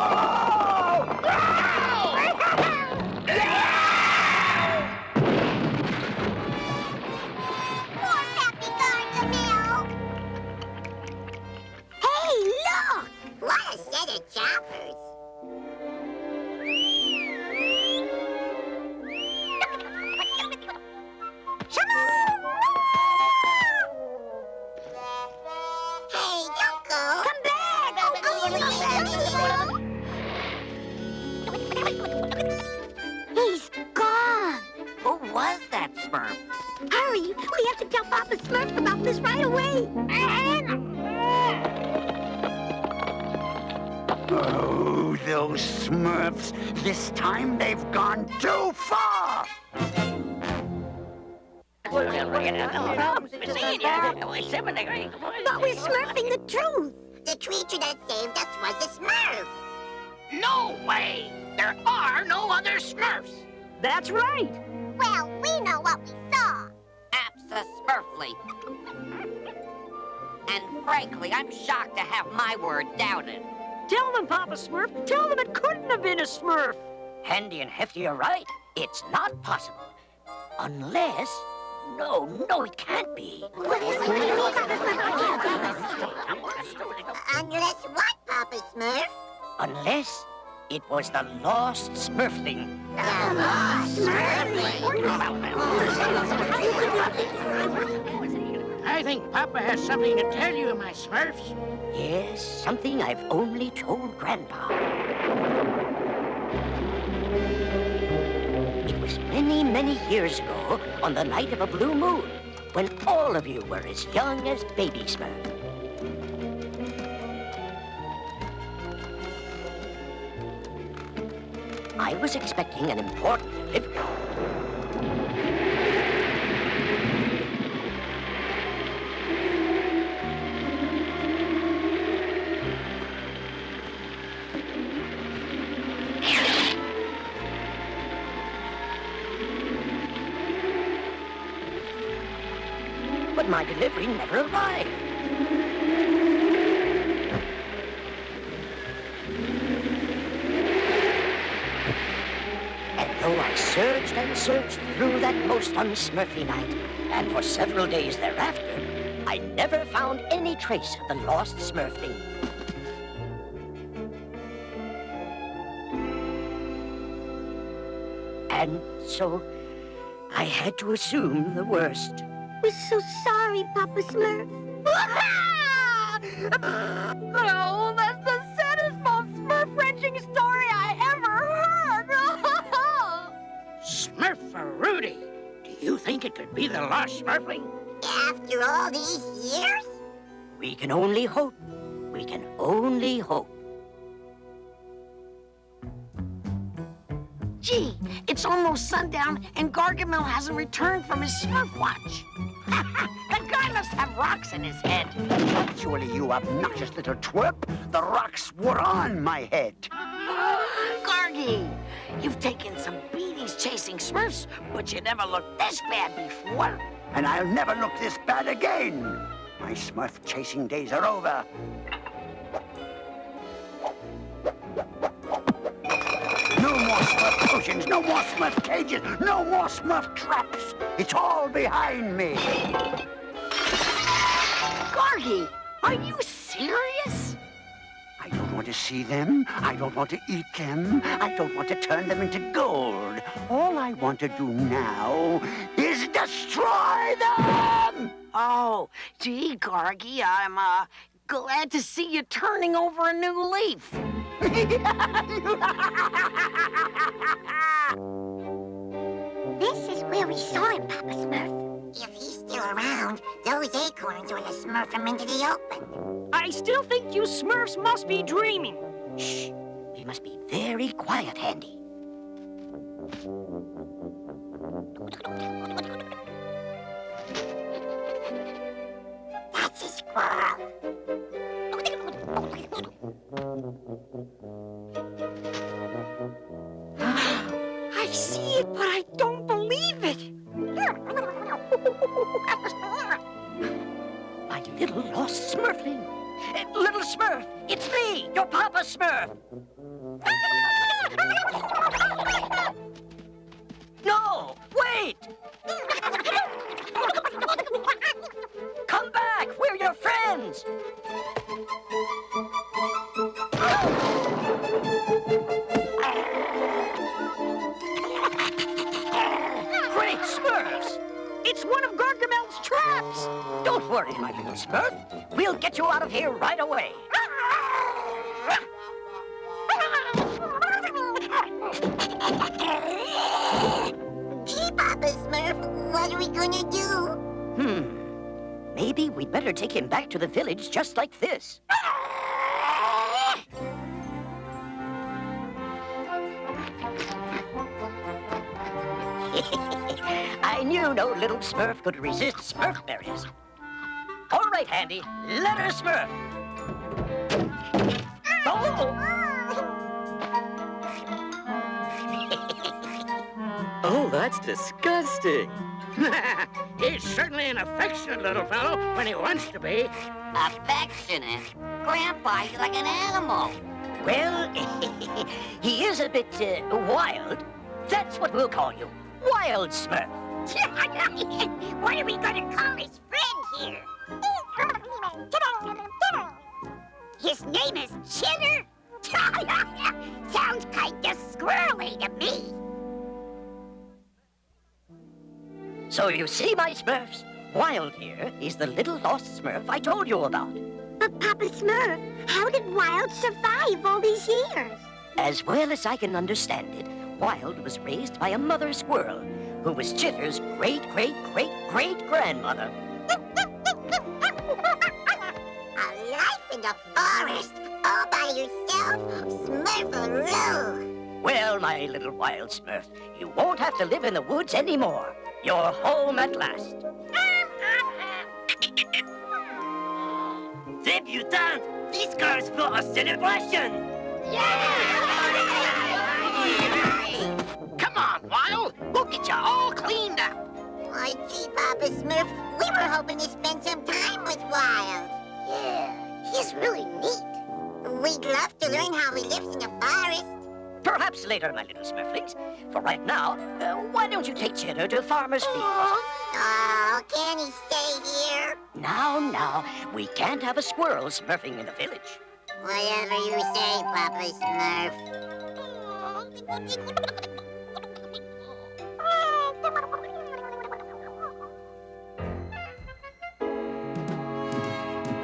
Poor Pappy Gargamel! Hey, look! What a set of choppers! Hey, don't go! Come back! He's gone! Who was that Smurf? Hurry! We have to tell Papa Smurf about this right away! Oh, those Smurfs. This time they've gone too far! But we're smurfing the truth! The creature that saved us was a Smurf! No way! There are no other Smurfs! That's right! Well, we know what we saw! Abso-Smurfly. And frankly, I'm shocked to have my word doubted. Tell them, Papa Smurf. Tell them it couldn't have been a Smurf. Handy and Hefty are right. It's not possible. Unless... No, it can't be. Unless what, Papa Smurf? Unless it was the lost Smurfling. The lost I think Papa has something to tell you, my Smurfs. Yes, something I've only told Grandpa. It was many, many years ago, on the night of a blue moon, when all of you were as young as baby Smurf. I was expecting an important delivery. But my delivery never arrived. searched and searched through that most unsmurfy night, and for several days thereafter, I never found any trace of the lost Smurfling. And so, I had to assume the worst. We're so sorry, Papa Smurf. No, that's the saddest, most Smurf-wrenching story I ever heard! Smurf-a-Rudy! Do you think it could be the lost Smurfling? After all these years? We can only hope. We can only hope. Gee, it's almost sundown and Gargamel hasn't returned from his Smurf watch. The guy must have rocks in his head. Actually, you obnoxious little twerp, the rocks were on my head. Gargy, you've taken some beatings chasing Smurfs, but you never looked this bad before. And I'll never look this bad again. My Smurf chasing days are over. No more Smurf potions, no more Smurf cages, no more Smurf traps. It's all behind me. Gargy, are you serious? I don't want to see them. I don't want to eat them. I don't want to turn them into gold. All I want to do now is destroy them! Oh, gee, Gargy, I'm, glad to see you turning over a new leaf. This is where we saw him, Papa Smurf. If he's still around, those acorns ought to smurf him into the open. I still think you Smurfs must be dreaming. Shh. We must be very quiet, Handy. That's a squirrel. I see it, but I don't believe it. My little lost Smurfling. Little Smurf, it's me, your Papa Smurf. No, wait! Come back, we're your friends. Great Smurfs! It's one of Gargamel's traps. Don't worry, my little Smurf. We'll get you out of here right away. Gee, Papa Smurf, what are we gonna do? Maybe we'd better take him back to the village just like this. I knew no little Smurf could resist Smurf berries. All right, Handy, let her Smurf. Oh, that's disgusting. He's certainly an affectionate little fellow when he wants to be. Affectionate? Grandpa, he's like an animal. Well, he is a bit wild. That's what we'll call you. Wild Smurf. What are we gonna call his friend here? His name is Chitter? Sounds kinda squirrely to me. So you see, my Smurfs, Wild here is the little lost Smurf I told you about. But Papa Smurf, how did Wild survive all these years? As well as I can understand it, Wild was raised by a mother squirrel, who was Chitter's great-great-great-great-grandmother. A life in the forest, all by yourself, Smurfaroo. Well, my little Wild Smurf, you won't have to live in the woods anymore. You're home at last. Debutante, this calls for a celebration. Come on, Wild. We'll get you all cleaned up. Why, gee, Papa Smurf, we were hoping to spend some time with Wild. Yeah, he's really neat. We'd love to learn how he lives in the forest. Perhaps later, my little Smurflings. For right now, why don't you take Cheddar to Farmer's Field? Oh, can he stay here? Now, we can't have a squirrel smurfing in the village. Whatever you say, Papa Smurf.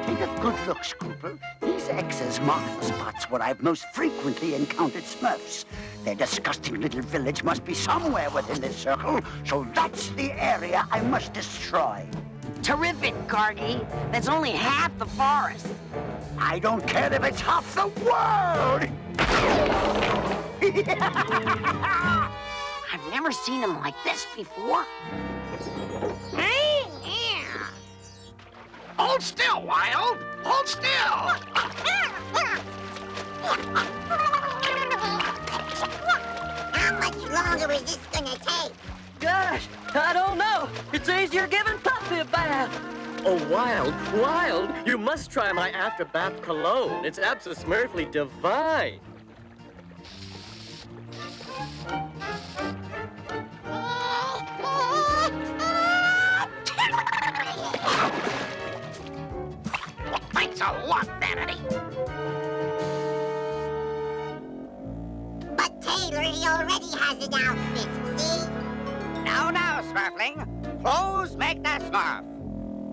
Take a good look, Scruple. These X's mark the spots where I've most frequently encountered Smurfs. Their disgusting little village must be somewhere within this circle, so that's the area I must destroy. Terrific, Gargi. That's only half the forest. I don't care if it's half the world! I've never seen him like this before. Hold still, Wild! Hold still! How much longer is this gonna take? Gosh, I don't know. It's easier giving Puppy a bath. Oh, Wild, you must try my after-bath cologne. It's absolutely divine. Thanks a lot, Vanity. But Taylor, he already has an outfit, see? Now, Smurfling. Clothes make the Smurf.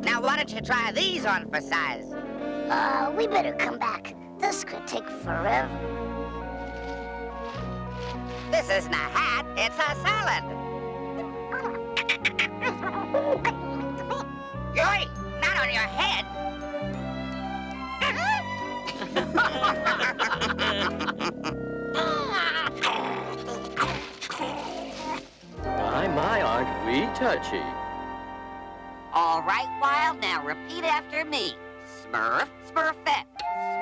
Now, why don't you try these on for size? We better come back. This could take forever. This isn't a hat, it's a salad. Wait, not on your head. My, aren't we touchy? All right, Wild, now repeat after me. Smurf, Smurfette.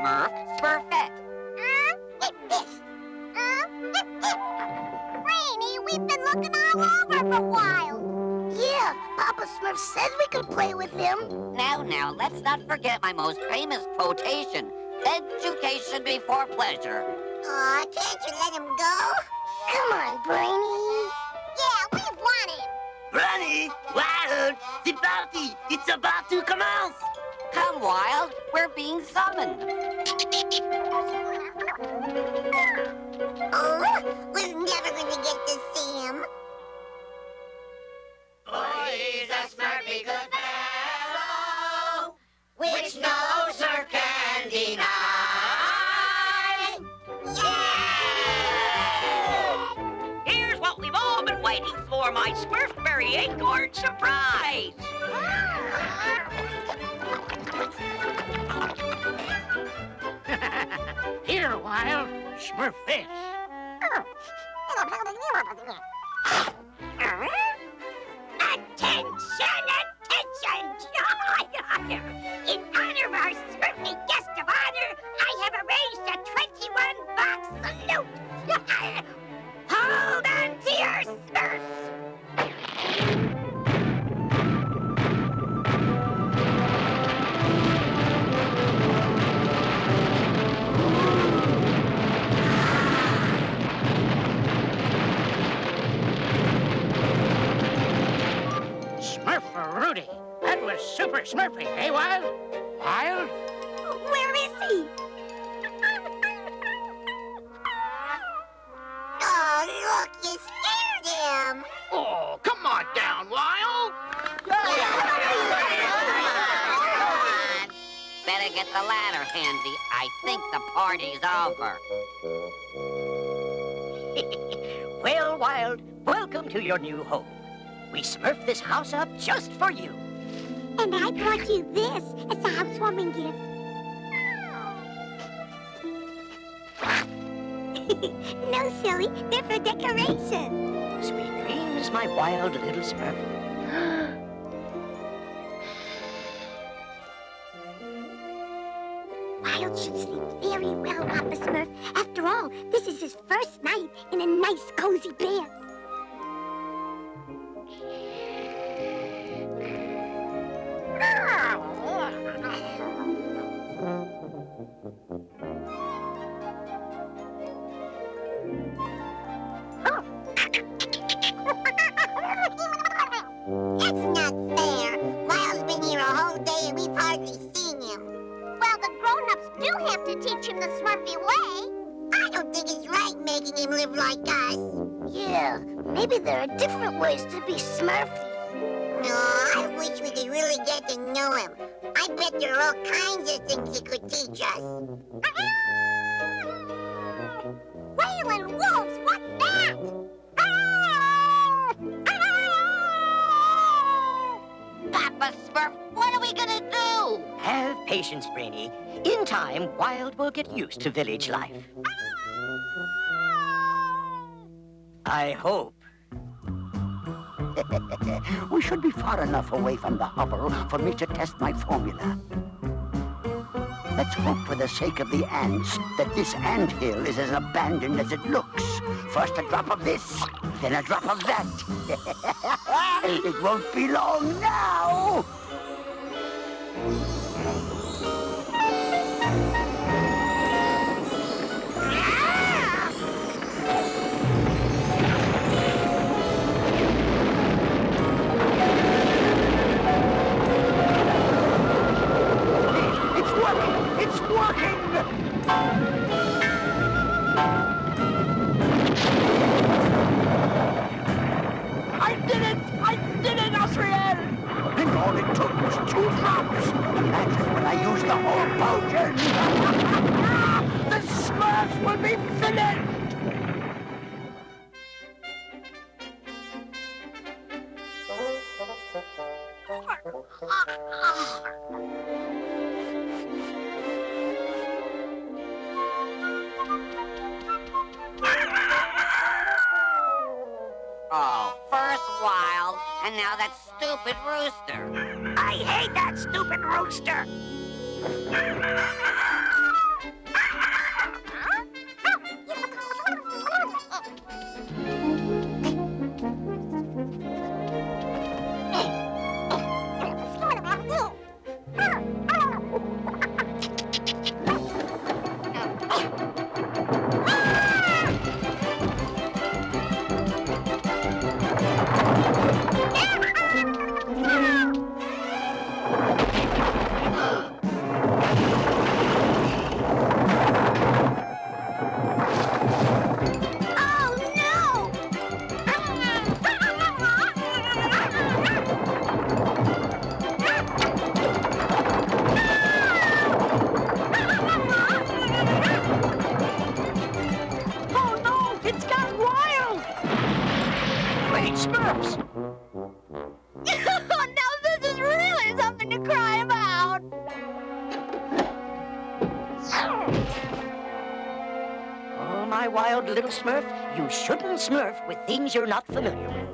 Smurf, Smurfette. Brainy, we've been looking all over for Wild. Yeah, Papa Smurf said we could play with him. Now, let's not forget my most famous quotation. Education before pleasure. Aw, can't you let him go? Come on, Brainy. Yeah, we want him. Branny, Wild, the party, it's about to commence. Come, Wild, we're being summoned. Oh, we're never gonna get to see him. For he's a Smurfy good fellow, which no Smurf can deny. Here's what we've all been waiting for, my Smurfberry acorn surprise. Here, Wild. Smurf this. Attention! In honor of our Smurfy guest of honor, I have arranged a 21-box salute. Hold on to your Smurfs. Smurf-a-Rudy. That was super Smurfy, eh, Wild? Wild? Where is he? Oh, look, you scared him. Oh, come on down, Wild! Better get the ladder handy. I think the party's over. Well, Wild, welcome to your new home. We smurfed this house up just for you. And I brought you this as a housewarming gift. No, silly. They're for decoration. Sweet dreams, my wild little Smurf. Wild should sleep very well, Papa Smurf. After all, this is his first night in a nice, cozy bed. teach him the Smurfy way. I don't think it's right making him live like us. Yeah, maybe there are different ways to be Smurfy. No, I wish we could really get to know him. I bet there are all kinds of things he could teach us. Wailing wolves, what's that? Papa Smurf, what are we gonna do? Have patience, Brainy. In time, Wild will get used to village life. I hope. We should be far enough away from the hovel for me to test my formula. Let's hope for the sake of the ants that this anthill is as abandoned as it looks. First a drop of this, then a drop of that. It won't be long now. It's working! I did it! I did it, Azrael! And all it took was 2 drops. Imagine when I use the whole potion. The Smurfs will be finished! Oh, first Wild, and now that stupid rooster. I hate that stupid rooster! Smurfs! Now this is really something to cry about! Oh, my wild little Smurf, you shouldn't smurf with things you're not familiar with.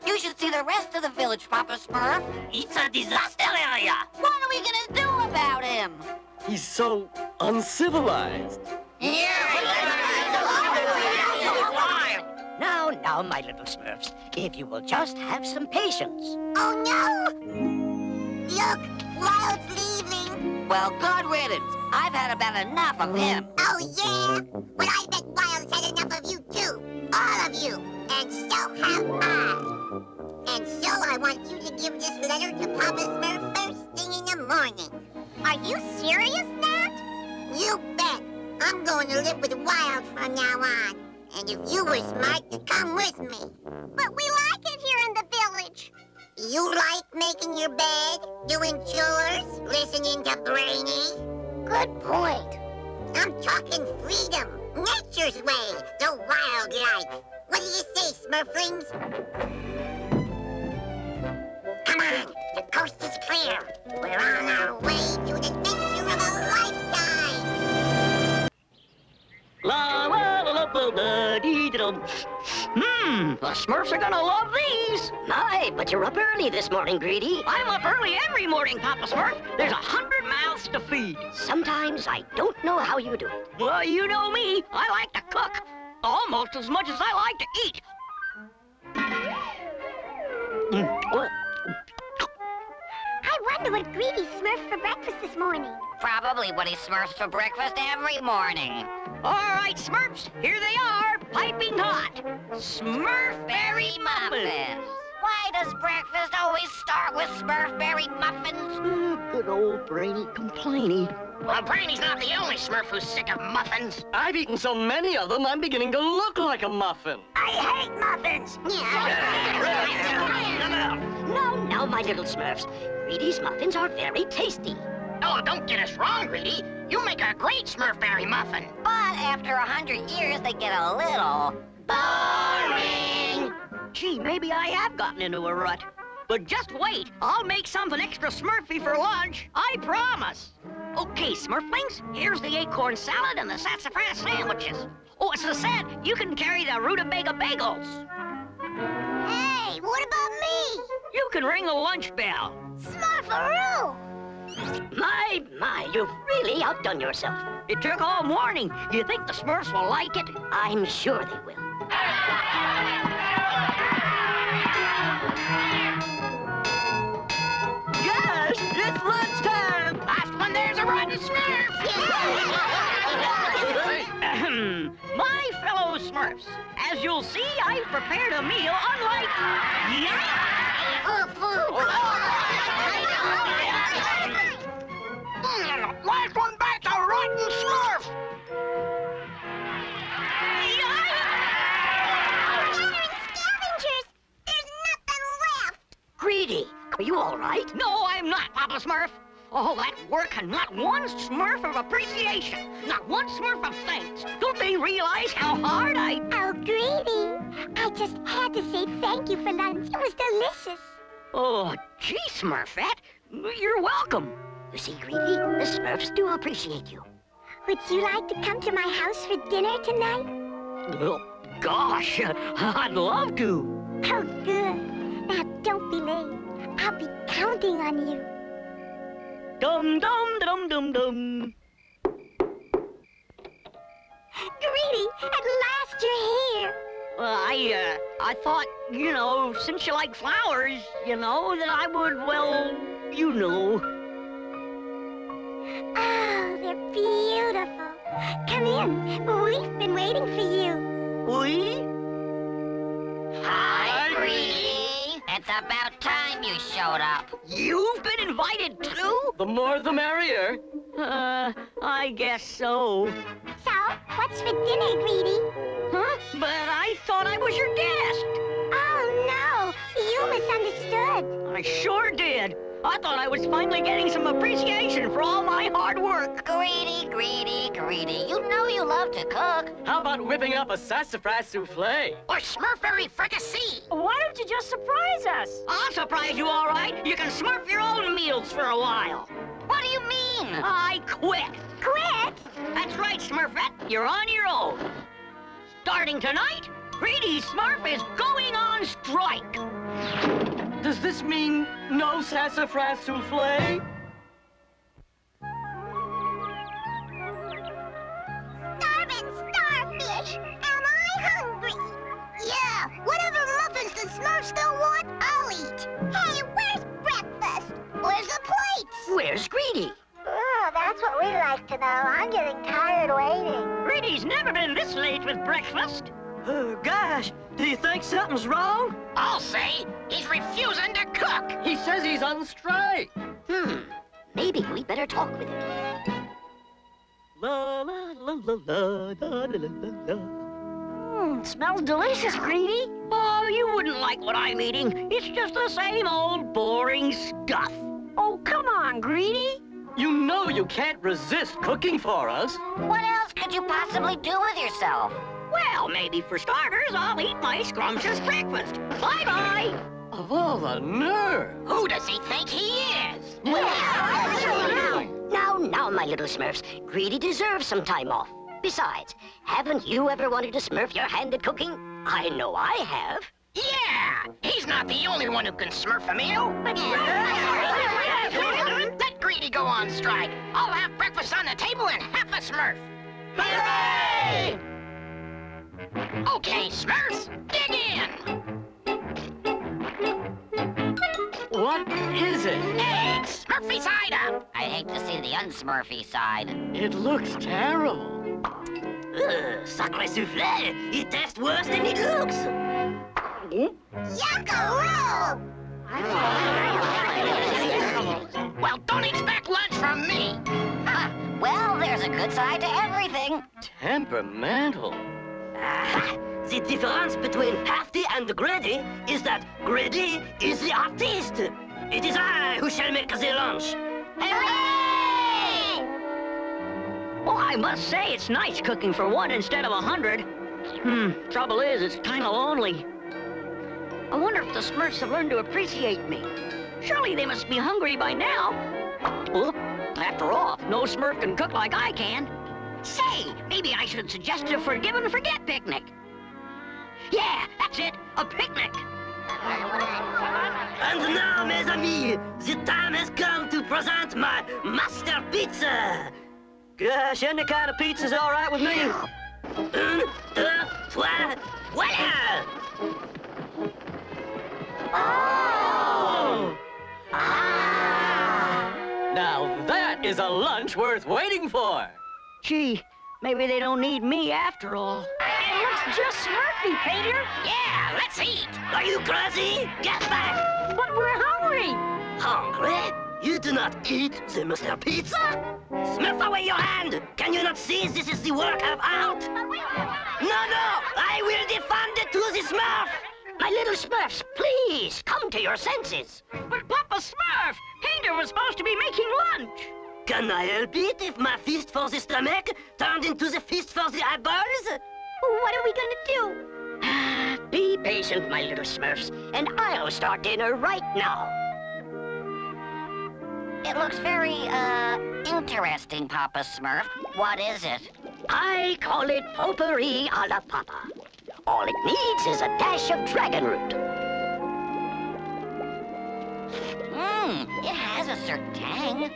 You should see the rest of the village, Papa Smurf. It's a disaster area. What are we gonna do about him? He's so uncivilized. Now, my little Smurfs, if you will just have some patience. Oh, no! Look, Wild's leaving. Well, good riddance. I've had about enough of him. Oh, yeah? But I bet Wild's had enough of you, too. All of you. And so have I. And so I want you to give this letter to Papa Smurf first thing in the morning. Are you serious, Nat? You bet. I'm going to live with Wild from now on. And if you were smart, you'd come with me. But we like it here in the village. You like making your bed, doing chores, listening to Brainy? Good point. I'm talking freedom, nature's way, the wild life. What do you say, Smurflings? Come on, the coast is clear. We're on our way to an adventure of a lifetime. La la la la la la dee da dum. The Smurfs are gonna love these. My, but you're up early this morning, Greedy. I'm up early every morning, Papa Smurf. There's 100 mouths to feed. Sometimes I don't know how you do it. Well, you know me. I like to cook. Almost as much as I like to eat. I wonder what Greedy smurfed for breakfast this morning. Probably what he smurfs for breakfast every morning. All right, Smurfs, here they are, piping hot. Smurf berry muffins. Why does breakfast always start with Smurfberry muffins? Good old Brainy complaining. Well, Brainy's not the only Smurf who's sick of muffins. I've eaten so many of them, I'm beginning to look like a muffin. I hate muffins. No, my little Smurfs. Greedy's muffins are very tasty. Oh, don't get us wrong, Greedy. You make a great Smurfberry muffin. But after 100 years, they get a little boring. Gee, maybe I have gotten into a rut. But just wait, I'll make something extra Smurfy for lunch. I promise. Okay, Smurflings, here's the acorn salad and the sassafras sandwiches. Oh, it's a set. You can carry the rutabaga bagels. Hey, what about me? You can ring the lunch bell. Smurfaroo! My, you've really outdone yourself. It took all morning. Do you think the Smurfs will like it? I'm sure they will. Guys, it's lunchtime! That's when there's a rotten Smurf! My fellow Smurfs, as you'll see, I've prepared a meal unlike... Last one back's a rotten Smurf! Scavengers! There's nothing left! Greedy, are you all right? No, I'm not, Papa Smurf. All that work and not one Smurf of appreciation. Not one Smurf of thanks. Don't they realize how hard I... Oh, Greedy! I just had to say thank you for lunch. It was delicious. Oh, gee, Smurfette. You're welcome. You see, Greedy, the Smurfs do appreciate you. Would you like to come to my house for dinner tonight? Oh, gosh, I'd love to. Oh, good. Now, don't be late. I'll be counting on you. Dum-dum-dum-dum-dum. Greedy, at last you're here. Well, I thought, since you like flowers, that I would, Oh, they're beautiful. Come in. We've been waiting for you. We? Hi, Greedy. It's about time you showed up. You've been invited too? The more the merrier. I guess so. So, what's for dinner, Greedy? Huh? But I thought I was your guest. Oh, no. You misunderstood. I sure did. I thought I was finally getting some appreciation for all my hard work. Greedy, Greedy, Greedy. You know you love to cook. How about whipping up a sassafras souffle? Or Smurfberry fricassee. Why don't you just surprise us? I'll surprise you, all right. You can Smurf your own meals for a while. What do you mean? I quit. Quit? That's right, Smurfette. You're on your own. Starting tonight, Greedy Smurf is going on strike. Does this mean no sassafras souffle? Starving starfish! Am I hungry? Yeah, whatever muffins the Smurfs still want, I'll eat. Hey, where's breakfast? Where's the plates? Where's Greedy? Oh, that's what we like to know. I'm getting tired waiting. Greedy's never been this late with breakfast. Oh, gosh, do you think something's wrong? I'll say he's refusing to cook. He says he's on strike. Maybe we better talk with him. La la la la la la la la. Smells delicious, Greedy. Oh, you wouldn't like what I'm eating. It's just the same old boring stuff. Oh, come on, Greedy. You know you can't resist cooking for us. What else could you possibly do with yourself? Well, maybe for starters, I'll eat my scrumptious breakfast. Bye-bye. Of all the nerve. Who does he think he is? Now, my little Smurfs, Greedy deserves some time off. Besides, haven't you ever wanted to Smurf your hand at cooking? I know I have. Yeah, he's not the only one who can Smurf a meal. Let Greedy go on strike. I'll have breakfast on the table and half a Smurf. Hooray! Okay, Smurfs, dig in. What is it? Eggs, Smurfy side up. I hate to see the unsmurfy side. It looks terrible. Sacre souffle! It tastes worse than it looks. Yuckaroo! Well, don't expect lunch from me. Well, there's a good side to everything. Temperamental. The difference between Hefty and Greedy is that Greedy is the artist. It is I who shall make the lunch. Hooray! Well, I must say it's nice cooking for 1 instead of 100. Trouble is, it's kind of lonely. I wonder if the Smurfs have learned to appreciate me. Surely they must be hungry by now. Well, after all, no Smurf can cook like I can. Say, maybe I should suggest a forgive and forget picnic. Yeah, that's it, a picnic. And now, mes amis, the time has come to present my master pizza. Gosh, any kind of pizza's all right with me. 1, 2, 3, voila! Oh! Now that is a lunch worth waiting for. Gee, maybe they don't need me after all. It looks just Smurfy, Peter. Yeah, let's eat. Are you crazy? Get back! But we're hungry. Hungry? You do not eat the master pizza? Smurf away your hand! Can you not see this is the work of art? No, I will defend it to the Smurf! My little Smurfs, please, come to your senses. But Papa Smurf, Peter was supposed to be making lunch. Can I help it if my feast for the stomach turned into the feast for the eyeballs? What are we gonna do? Be patient, my little Smurfs, and I'll start dinner right now. It looks very, interesting, Papa Smurf. What is it? I call it potpourri a la Papa. All it needs is a dash of dragon root. It has a certain tang.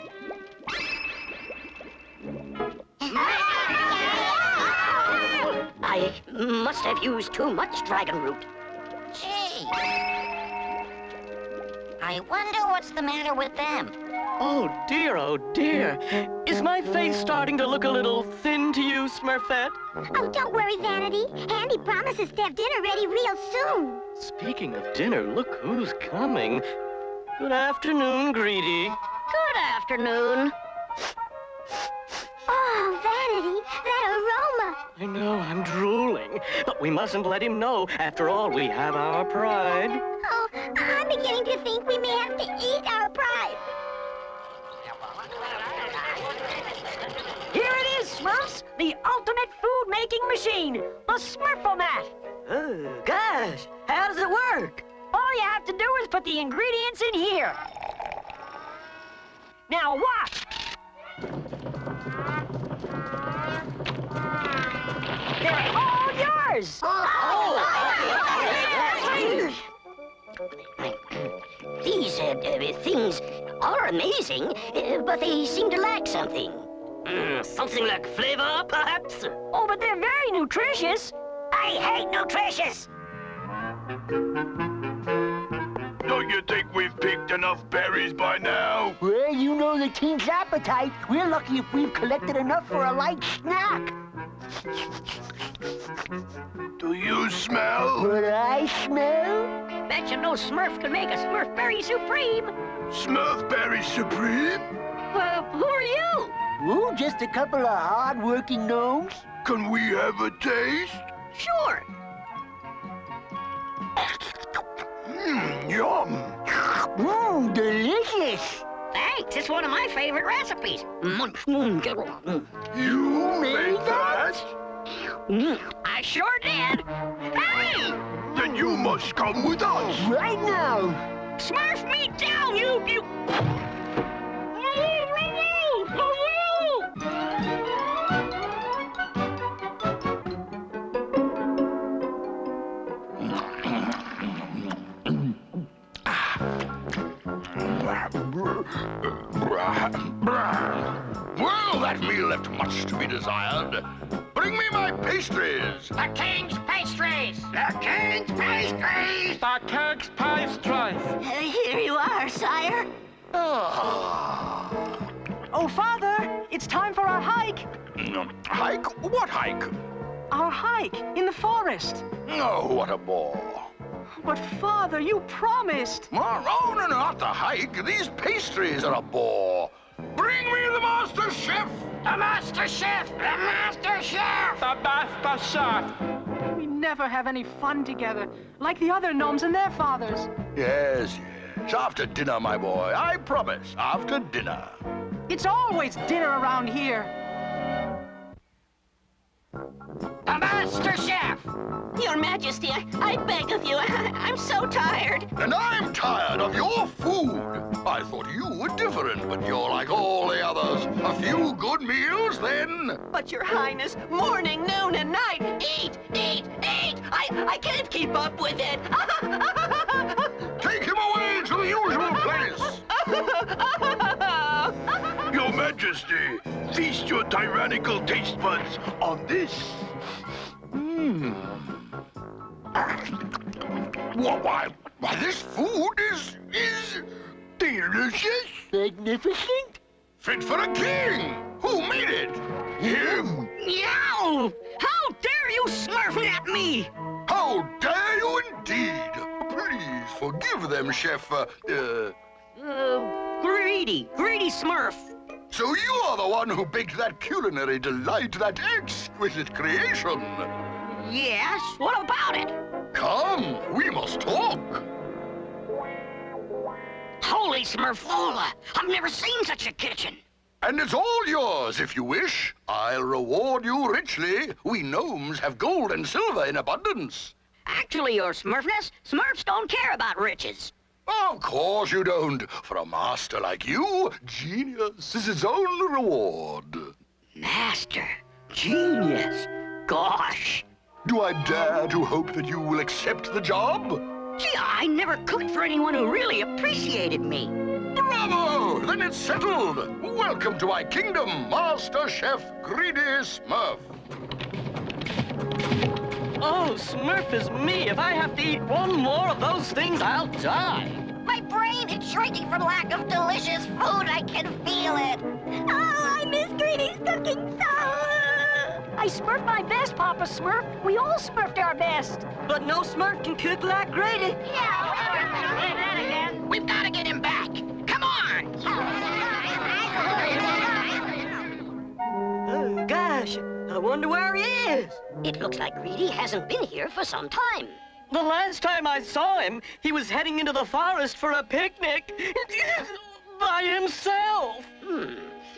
I must have used too much dragon root. Gee. I wonder what's the matter with them. Oh dear. Is my face starting to look a little thin to you, Smurfette? Oh, don't worry, Vanity. Andy promises to have dinner ready real soon. Speaking of dinner, look who's coming. Good afternoon, Greedy. Good afternoon. Oh, Vanity, that aroma. I know, I'm drooling. But we mustn't let him know. After all, we have our pride. Oh, I'm beginning to think we may have to eat our pride. Here it is, Smurfs, the ultimate food-making machine, the Smurfomat. Oh, gosh, how does it work? All you have to do is put the ingredients in here. Now watch. They're all yours. These things are amazing, but they seem to lack something. Something like flavor, perhaps? Oh, but they're very nutritious. I hate nutritious. Don't you think we've picked enough berries by now? Well, you know the king's appetite. We're lucky if we've collected enough for a light snack. Do you smell? What I smell? Bet you no Smurf can make a Smurfberry Supreme. Smurfberry Supreme? Well, who are you? Oh, just a couple of hard-working gnomes. Can we have a taste? Sure. Yum. Delicious. Thanks, it's one of my favorite recipes. You made that? I sure did. Hey! Then you must come with us. Right now. Smurf me down, you... Well, that meal left much to be desired. Bring me my pastries. The king's pastries. The king's pastries. The king's pastries. Here you are, sire. Oh, Father, it's time for our hike. Hike? What hike? Our hike in the forest. Oh, what a bore. But, Father, you promised. Oh, no, not the hike. These pastries are a bore. Bring me the Master Chef! The Master Chef! The Master Chef! The Master Chef! We never have any fun together, like the other gnomes and their fathers. Yes, yes. After dinner, my boy. I promise. After dinner. It's always dinner around here. The Master Chef! Your Majesty, I beg of you, I'm so tired. And I'm tired of your food. I thought you were different, but you're like all the others. A few good meals, then. But Your Highness, morning, noon, and night, eat, eat, eat! I can't keep up with it. Take him away to the usual place. Your Majesty, feast your tyrannical taste buds on this. Why, this food is delicious. Magnificent? Fit for a king. Who made it? Him. Yow! How dare you smurf at me? How dare you indeed. Please forgive them, Chef, Greedy Smurf. So you're the one who baked that culinary delight, that exquisite creation. Yes, what about it? Come, we must talk. Holy Smurfola! I've never seen such a kitchen. And it's all yours, if you wish. I'll reward you richly. We gnomes have gold and silver in abundance. Actually, Your Smurfness, Smurfs don't care about riches. Of course you don't. For a master like you, genius is its own reward. Master, genius, gosh. Do I dare to hope that you will accept the job? Gee, I never cooked for anyone who really appreciated me. Bravo! Then it's settled. Welcome to my kingdom, Master Chef Greedy Smurf. Oh, Smurf is me. If I have to eat one more of those things, I'll die. My brain is shrinking from lack of delicious food. I can feel it. Oh, I miss Greedy's cooking so. I smurfed my best, Papa Smurf. We all smurfed our best. But no Smurf can cook like Grady. Yeah, We've got to get him back. Come on! Oh, gosh. I wonder where he is. It looks like Greedy hasn't been here for some time. The last time I saw him, he was heading into the forest for a picnic. By himself.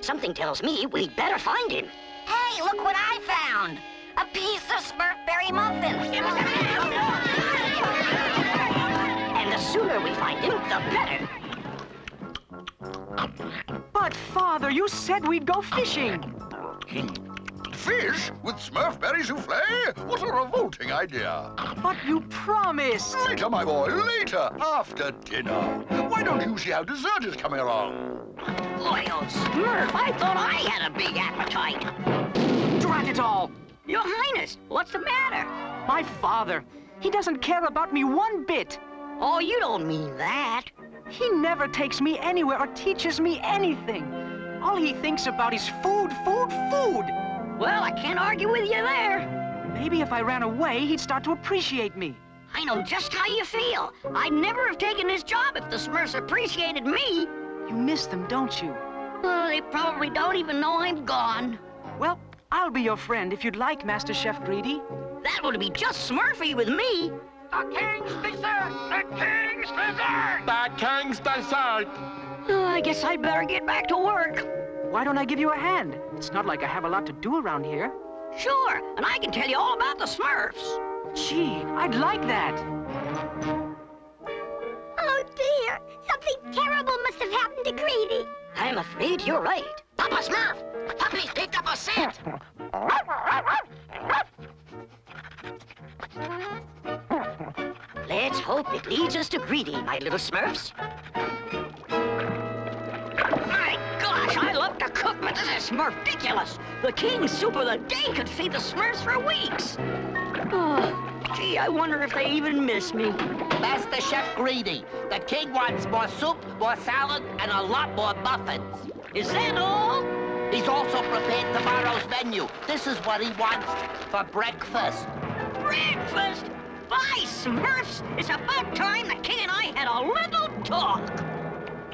Something tells me we'd better find him. Hey, look what I found. A piece of Smurfberry muffin. And the sooner we find him, the better. But, Father, you said we'd go fishing. Fish with Smurfberry souffle? What a revolting idea. But you promised. Later, my boy, later, after dinner. Why don't you see how dessert is coming along? Loyal Smurf, I thought I had a big appetite. Drat it all. Your Highness, what's the matter? My father, he doesn't care about me one bit. Oh, you don't mean that. He never takes me anywhere or teaches me anything. All he thinks about is food, food, food. Well, I can't argue with you there. Maybe if I ran away, he'd start to appreciate me. I know just how you feel. I'd never have taken this job if the Smurfs appreciated me. You miss them, don't you? They probably don't even know I'm gone. Well, I'll be your friend if you'd like, Master Chef Greedy. That would be just Smurfy with me. The King's dessert! The King's dessert! The King's dessert! I guess I'd better get back to work. Why don't I give you a hand? It's not like I have a lot to do around here. Sure, and I can tell you all about the Smurfs. Gee, I'd like that. Oh, dear. Something terrible must have happened to Greedy. I'm afraid you're right. Papa Smurf! Puppy's picked up a scent! Let's hope it leads us to Greedy, my little Smurfs. My gosh, I love to cook, but this is Smurf-ridiculous. The King's soup of the day could feed the Smurfs for weeks. Oh, gee, I wonder if they even miss me. Master Chef Greedy. The King wants more soup, more salad, and a lot more muffins. Is that all? He's also prepared tomorrow's menu. This is what he wants for breakfast. Breakfast? Goodbye, Smurfs! It's about time the king and I had a little talk.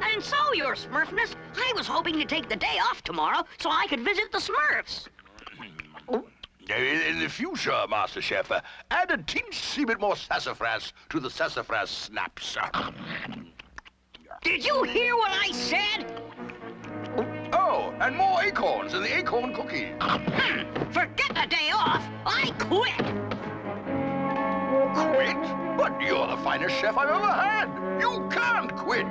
And so, your Smurfness, I was hoping to take the day off tomorrow so I could visit the Smurfs. In the future, Master Chef, add a teensy bit more sassafras to the sassafras snaps. Did you hear what I said? Oh, and more acorns in the acorn cookie. Forget the day off. I quit. Quit? But you're the finest chef I've ever had. You can't quit.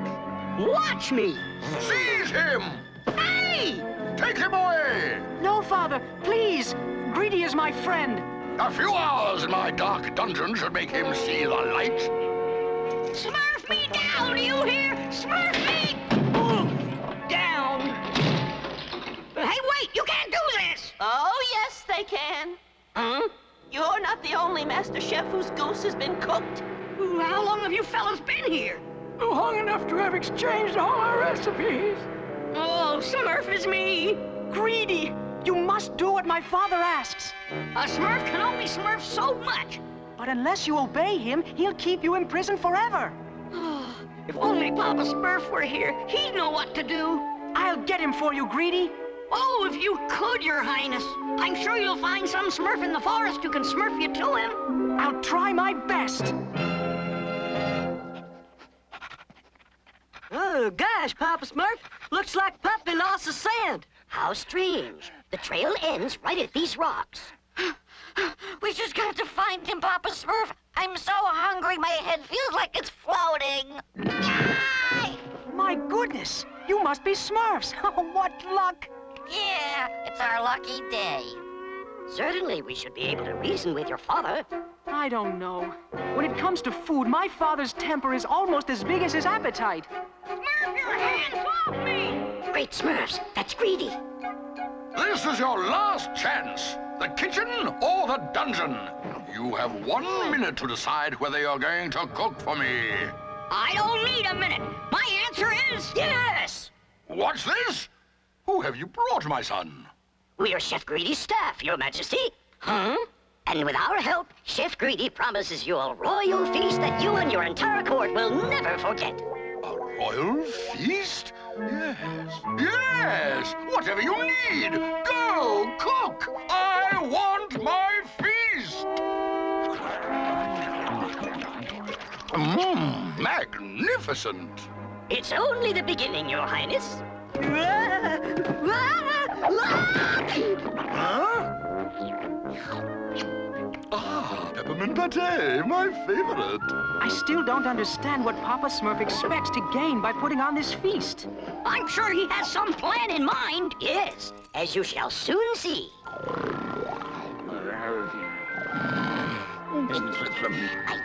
Watch me. Seize him. Hey! Take him away. No, Father, please. Greedy is my friend. A few hours in my dark dungeon should make him see the light. Smurf me down, you hear? Smurf me! Down. Hey, wait, you can't do this! Oh, yes, they can. Huh? You're not the only master chef whose goose has been cooked. How long have you fellas been here? Long enough to have exchanged all our recipes. Oh, Smurf is me. Greedy, you must do what my father asks. A Smurf can only Smurf so much. But unless you obey him, he'll keep you in prison forever. If only Papa Smurf were here, he'd know what to do. I'll get him for you, Greedy. Oh, if you could, Your Highness. I'm sure you'll find some Smurf in the forest who can Smurf you to him. I'll try my best. Oh, gosh, Papa Smurf. Looks like Puppy lost the scent. How strange. The trail ends right at these rocks. We just got to find him, Papa Smurf. I'm so hungry, my head feels like it's floating. My goodness, you must be Smurfs. What luck. Yeah, it's our lucky day. Certainly we should be able to reason with your father. I don't know. When it comes to food, my father's temper is almost as big as his appetite. Smurf your hands off me! Great Smurfs, that's Greedy. This is your last chance. The kitchen or the dungeon. You have 1 minute to decide whether you're going to cook for me. I don't need a minute. My answer is yes. What's this? Who have you brought, my son? We are Chef Greedy's staff, Your Majesty. Huh? And with our help, Chef Greedy promises you a royal feast that you and your entire court will never forget. A royal feast? Yes. Yes! Whatever you need! Go, cook! I want my feast! Magnificent! It's only the beginning, Your Highness. Ah, peppermint pate, my favorite. I still don't understand what Papa Smurf expects to gain by putting on this feast. I'm sure he has some plan in mind. Yes, as you shall soon see. I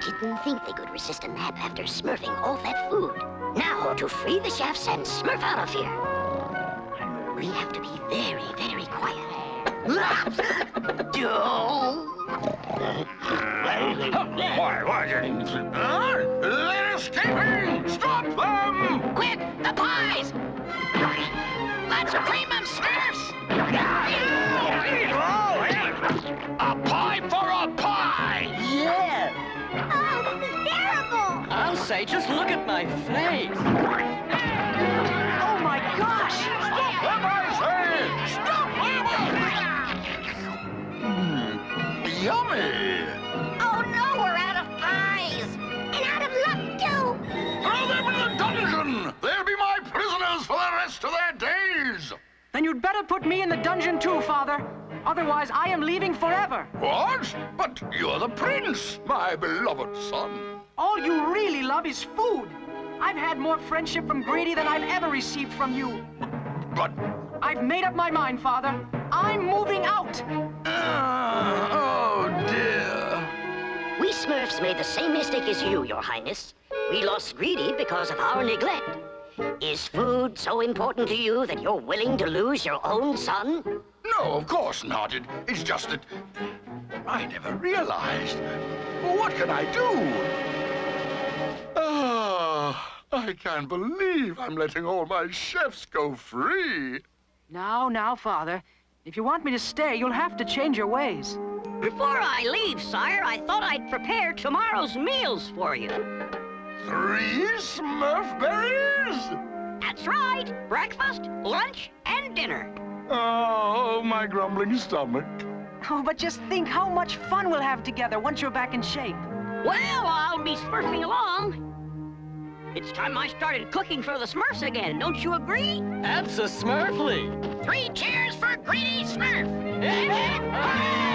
didn't think they could resist a nap after smurfing all that food. Now, to free the chefs and smurf out of here. We have to be very, very quiet. They're escaping! Stop them! Quick, the pies! Let's cream them, Smurfs! A pie for a pie! Yeah. Oh, this is terrible. I'll say, just look at my face. Oh, my gosh! Stop them, I say! Stop them! Yummy! Oh no, we're out of pies! And out of luck, too. Throw them in the dungeon! They'll be my prisoners for the rest of their days! Then you'd better put me in the dungeon too, Father. Otherwise, I am leaving forever. What? But you're the prince, my beloved son. All you really love is food. I've had more friendship from Greedy than I've ever received from you. But... I've made up my mind, Father. I'm moving out. Oh, dear. We Smurfs made the same mistake as you, Your Highness. We lost Greedy because of our neglect. Is food so important to you that you're willing to lose your own son? No, of course not. It's just that I never realized. What can I do? Ah, I can't believe I'm letting all my chefs go free. Now, Father. If you want me to stay, you'll have to change your ways. Before I leave, sire, I thought I'd prepare tomorrow's meals for you. 3 Smurf berries? That's right. Breakfast, lunch, and dinner. Oh, my grumbling stomach. Oh, but just think how much fun we'll have together once you're back in shape. Well, I'll be smurfing along. It's time I started cooking for the Smurfs again, don't you agree? Abso-Smurfly. 3 cheers for Greedy Smurf! Hip, hip, hooray!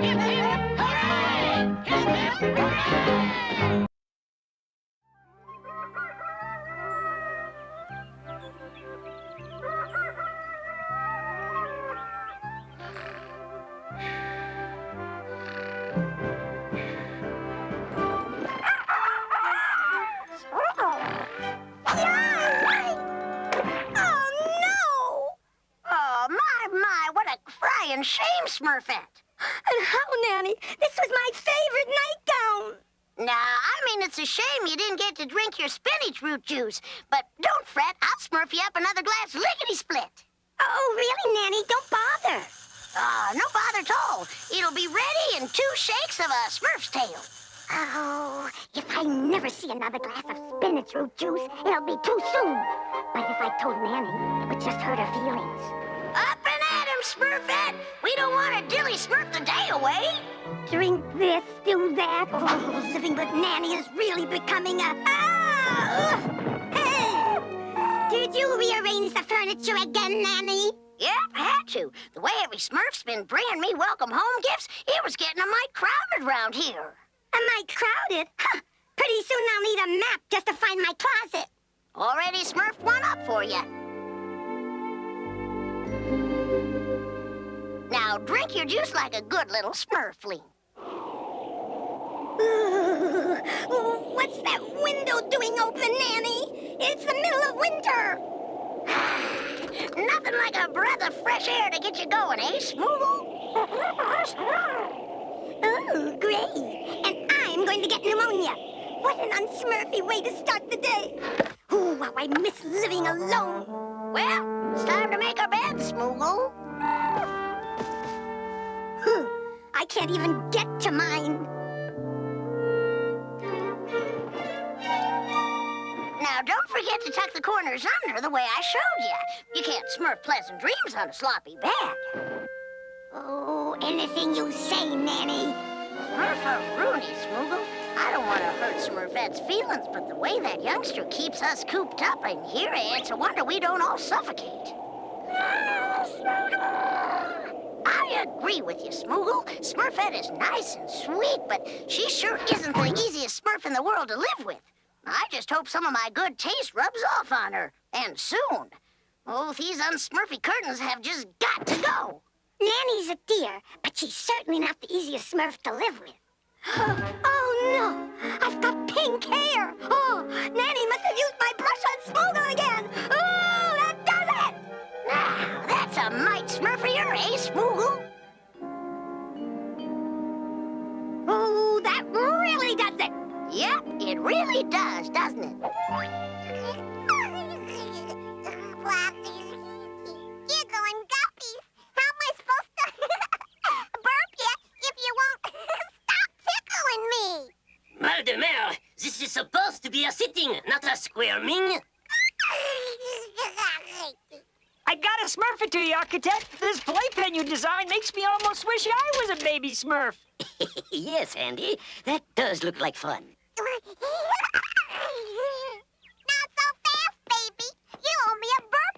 Hip, hip, hooray! Hip, hip, hooray! And shame, Smurfette. And how, Nanny? This was my favorite nightgown. Nah, I mean, it's a shame you didn't get to drink your spinach root juice. But don't fret, I'll smurf you up another glass lickety-split. Oh, really, Nanny? Don't bother. No bother at all. It'll be ready in 2 shakes of a Smurf's tail. Oh, if I never see another glass of spinach root juice, it'll be too soon. But if I told Nanny, it would just hurt her feelings. Up and at him, Smurfette! We don't want to dilly Smurf the day away. Drink this, do that. Oh, living with Nanny is really becoming a... Hey! Did you rearrange the furniture again, Nanny? Yep, had to. The way every Smurf's been bringing me welcome home gifts, it was getting a mite crowded round here. A mite crowded? Huh. Pretty soon I'll need a map just to find my closet. Already smurfed one up for you. Now, drink your juice like a good little Smurfling. What's that window doing open, Nanny? It's the middle of winter. Nothing like a breath of fresh air to get you going, eh, Smoogle? Oh, great. And I'm going to get pneumonia. What an unsmurfy way to start the day. Ooh, how I miss living alone. Well, it's time to make our bed, Smoogle. I can't even get to mine. Now, don't forget to tuck the corners under the way I showed you. You can't smurf pleasant dreams on a sloppy bed. Oh, anything you say, Nanny. Smurf are Rooney, Smoogle. I don't want to hurt Smurfette's feelings, but the way that youngster keeps us cooped up in here, it's a wonder we don't all suffocate. I agree with you, Smoogle. Smurfette is nice and sweet, but she sure isn't the easiest Smurf in the world to live with. I just hope some of my good taste rubs off on her, and soon. Oh, these unsmurfy curtains have just got to go. Nanny's a dear, but she's certainly not the easiest Smurf to live with. Oh, no! I've got pink hair! Oh, Nanny must have used my brush on Smoogle again! Oh, that does it! Now, that's a mite smurfier, eh, Smoogle? Oh, that really does it! Yep, it really does, doesn't it? Jiggle and guppies, how am I supposed to burp you if you won't stop tickling me? Maldemer, this is supposed to be a sitting, not a squirming. I gotta smurf it to you, architect. This playpen you designed makes me almost wish I was a baby Smurf. Yes, Andy, that does look like fun. Not so fast, baby. You owe me a burp,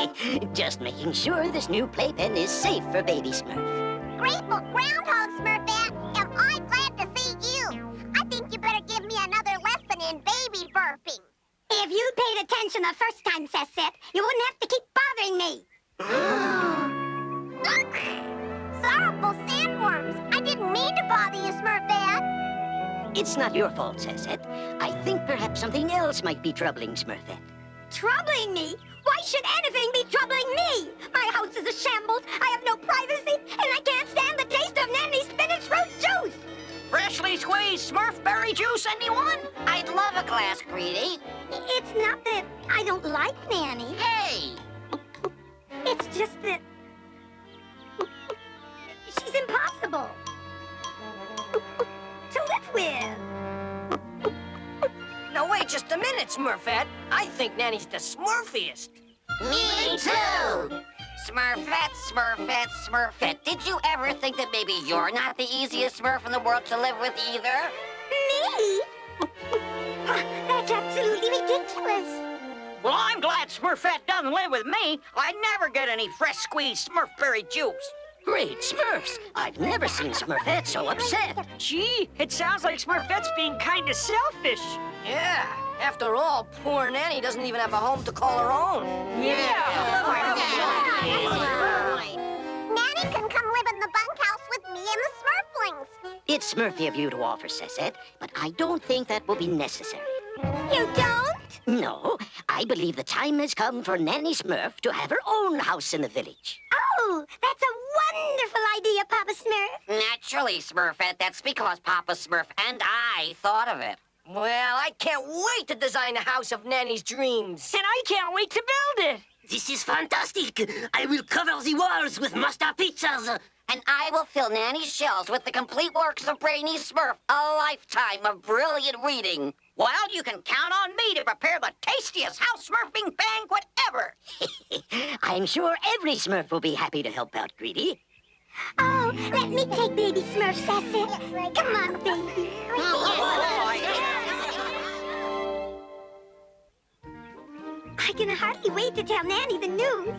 remember? Just making sure this new playpen is safe for baby Smurf. Grateful groundhog, Smurfette. Am I glad to see you? I think you better give me another lesson in baby burping. If you'd paid attention the first time, Seth, you wouldn't have to keep bothering me. Sorrowful sandworms. I didn't mean to bother you, Smurfette. It's not your fault, Sessette. I think perhaps something else might be troubling Smurfette. Troubling me? Why should anything be troubling me? My house is a shambles, I have no privacy, and I can't stand the taste of Nanny's spinach root juice! Freshly squeezed Smurf berry juice, anyone? I'd love a glass, Greedy. It's not that I don't like Nanny. Hey! just that... she's impossible to live with. Now, wait just a minute, Smurfette. I think Nanny's the smurfiest. Me too! Smurfette, Smurfette, Smurfette. Did you ever think that maybe you're not the easiest Smurf in the world to live with either? Me? That's absolutely ridiculous. Well, I'm glad Smurfette doesn't live with me. I'd never get any fresh squeezed Smurfberry juice. Great Smurfs! I've never seen Smurfette so upset. Gee, it sounds like Smurfette's being kind of selfish. Yeah. After all, poor Nanny doesn't even have a home to call her own. Nanny can come live in the bunkhouse with me and the Smurflings. It's Smurfy of you to offer, Sassette, but I don't think that will be necessary. You don't? No, I believe the time has come for Nanny Smurf to have her own house in the village. Oh, that's a wonderful idea, Papa Smurf. Naturally, Smurfette. That's because Papa Smurf and I thought of it. Well, I can't wait to design a house of Nanny's dreams. And I can't wait to build it. This is fantastic. I will cover the walls with master pizzas. And I will fill Nanny's shelves with the complete works of Brainy Smurf. A lifetime of brilliant reading. Well, you can count on me to prepare the tastiest house smurfing banquet ever. I'm sure every Smurf will be happy to help out, Greedy. Oh, let me take baby Smurf, Sassette. Come on, baby. I can hardly wait to tell Nanny the news.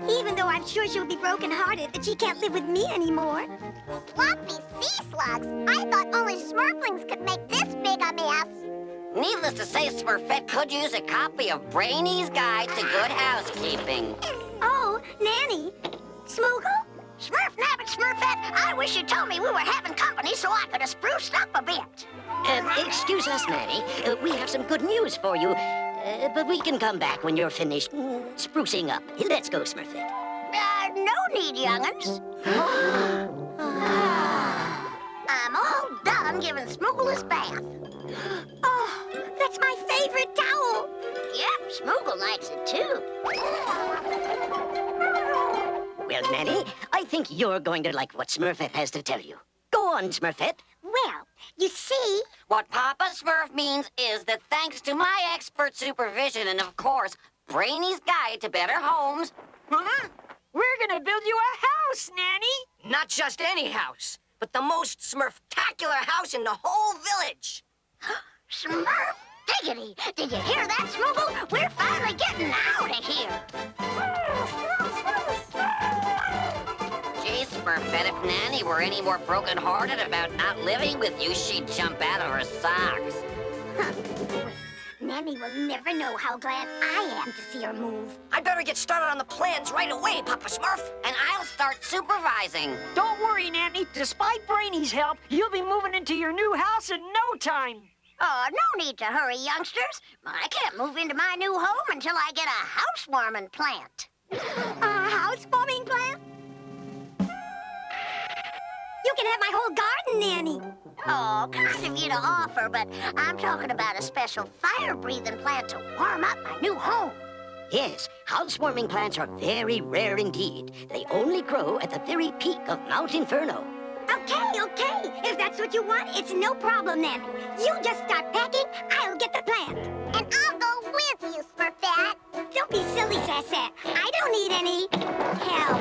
Even though I'm sure she'll be broken-hearted that she can't live with me anymore. Sloppy sea slugs. I thought only Smurflings could make this big a mess. Needless to say, Smurfette could use a copy of Brainy's Guide to Good Housekeeping. Oh, Nanny. Smoogle? Smurf, nabbit, Smurfette, I wish you told me we were having company so I could have spruced up a bit. Excuse us, Nanny. We have some good news for you. But we can come back when you're finished sprucing up. Let's go, Smurfette. No need, young'uns. I'm all done giving Smoogle his bath. Oh, that's my favorite towel. Yep, Smoogle likes it too. Well, Nanny, I think you're going to like what Smurfette has to tell you. Go on, Smurfette. Well, you see... What Papa Smurf means is that thanks to my expert supervision and, of course, Brainy's Guide to Better Homes... We're gonna build you a house, Nanny. Not just any house, but the most Smurftacular house in the whole village. Smurf? Diggity! Did you hear that, Smoogle? We're finally getting out of here. Gee, Smurfette, if Nanny were any more broken-hearted about not living with you, she'd jump out of her socks. Nanny will never know how glad I am to see her move. I better get started on the plans right away, Papa Smurf. And I'll start supervising. Don't worry, Nanny. Despite Brainy's help, you'll be moving into your new house in no time. Oh, no need to hurry, youngsters. I can't move into my new home until I get a housewarming plant. A housewarming plant? You can have my whole garden, Nanny. Oh, kind of you to offer, but I'm talking about a special fire-breathing plant to warm up my new home. Yes, housewarming plants are very rare indeed. They only grow at the very peak of Mount Inferno. Okay. If that's what you want, it's no problem, Nanny. You just start packing, I'll get the plant. And I'll go with you, Smurfette. Don't be silly, Sassette. I don't need any help.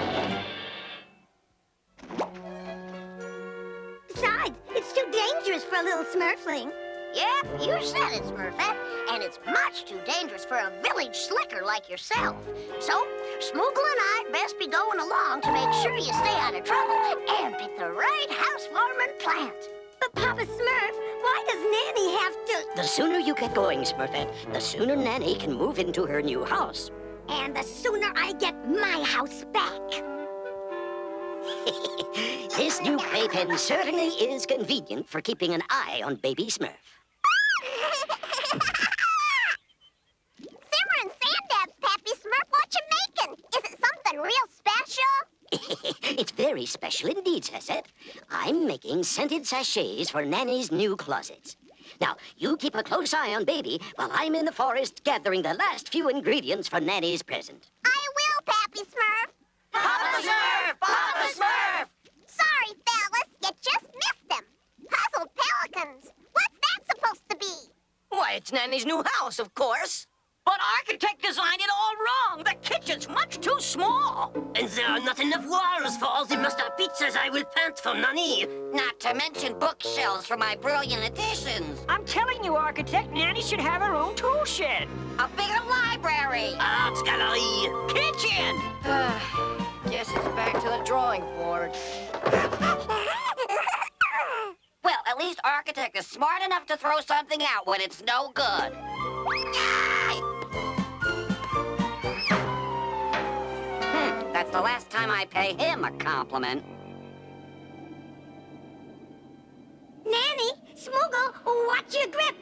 Besides, it's too dangerous for a little Smurfling. Yep, you said it, Smurfette. And it's much too dangerous for a village slicker like yourself. So, Smoogle and I'd best be going along to make sure you stay out of trouble and pick the right housewarming plant. But Papa Smurf, why does Nanny have to... The sooner you get going, Smurfette, the sooner Nanny can move into her new house. And the sooner I get my house back. This new playpen certainly is convenient for keeping an eye on baby Smurf. Simmer and Sandabs, Pappy Smurf, what you making? Is it something real special? It's very special indeed, Sassette. I'm making scented sachets for Nanny's new closets. Now, you keep a close eye on baby while I'm in the forest gathering the last few ingredients for Nanny's present. I will, Pappy Smurf. Americans. What's that supposed to be? Why, it's Nanny's new house, of course. But architect designed it all wrong. The kitchen's much too small. And there are not enough walls for all the masterpizzas I will paint for Nanny. Not to mention bookshelves for my brilliant additions. I'm telling you, architect, Nanny should have her own tool shed. A bigger library. Art gallery. Kitchen! Guess it's back to the drawing board. Well, at least architect is smart enough to throw something out when it's no good. That's the last time I pay him a compliment. Nanny, Smoogle, watch your grip.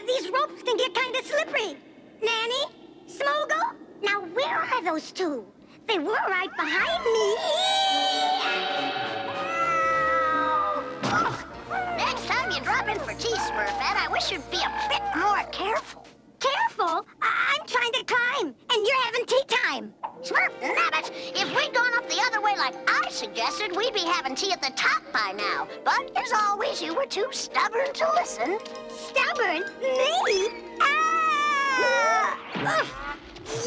These ropes can get kind of slippery. Nanny, Smoogle, now where are those two? They were right behind me. Next time you drop in for tea, Smurfette, I wish you'd be a bit more careful. Careful, I'm trying to climb, and you're having tea time. Smurf, nabbit, if we'd gone up the other way like I suggested, we'd be having tea at the top by now. But as always, you were too stubborn to listen. Stubborn? Me? Ah! Oof.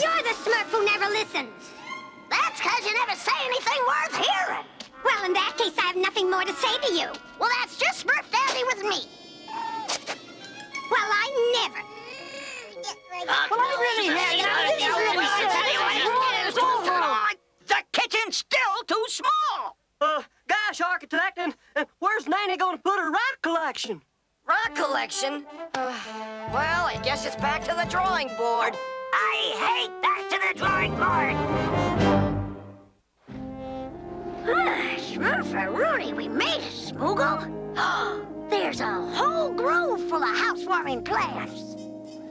You're the Smurf who never listens. That's because you never say anything worth hearing. Well, in that case, I have nothing more to say to you. Well, that's just Smurf Dandy with me. Well, I never. Well, I really had The kitchen's still too small. Gosh, architect, and where's Nanny gonna put her rock collection? Rock collection? Well, I guess it's back to the drawing board. I hate back to the drawing board. Smurfaroonie, we made it, Smoogle. There's a whole grove full of housewarming plants.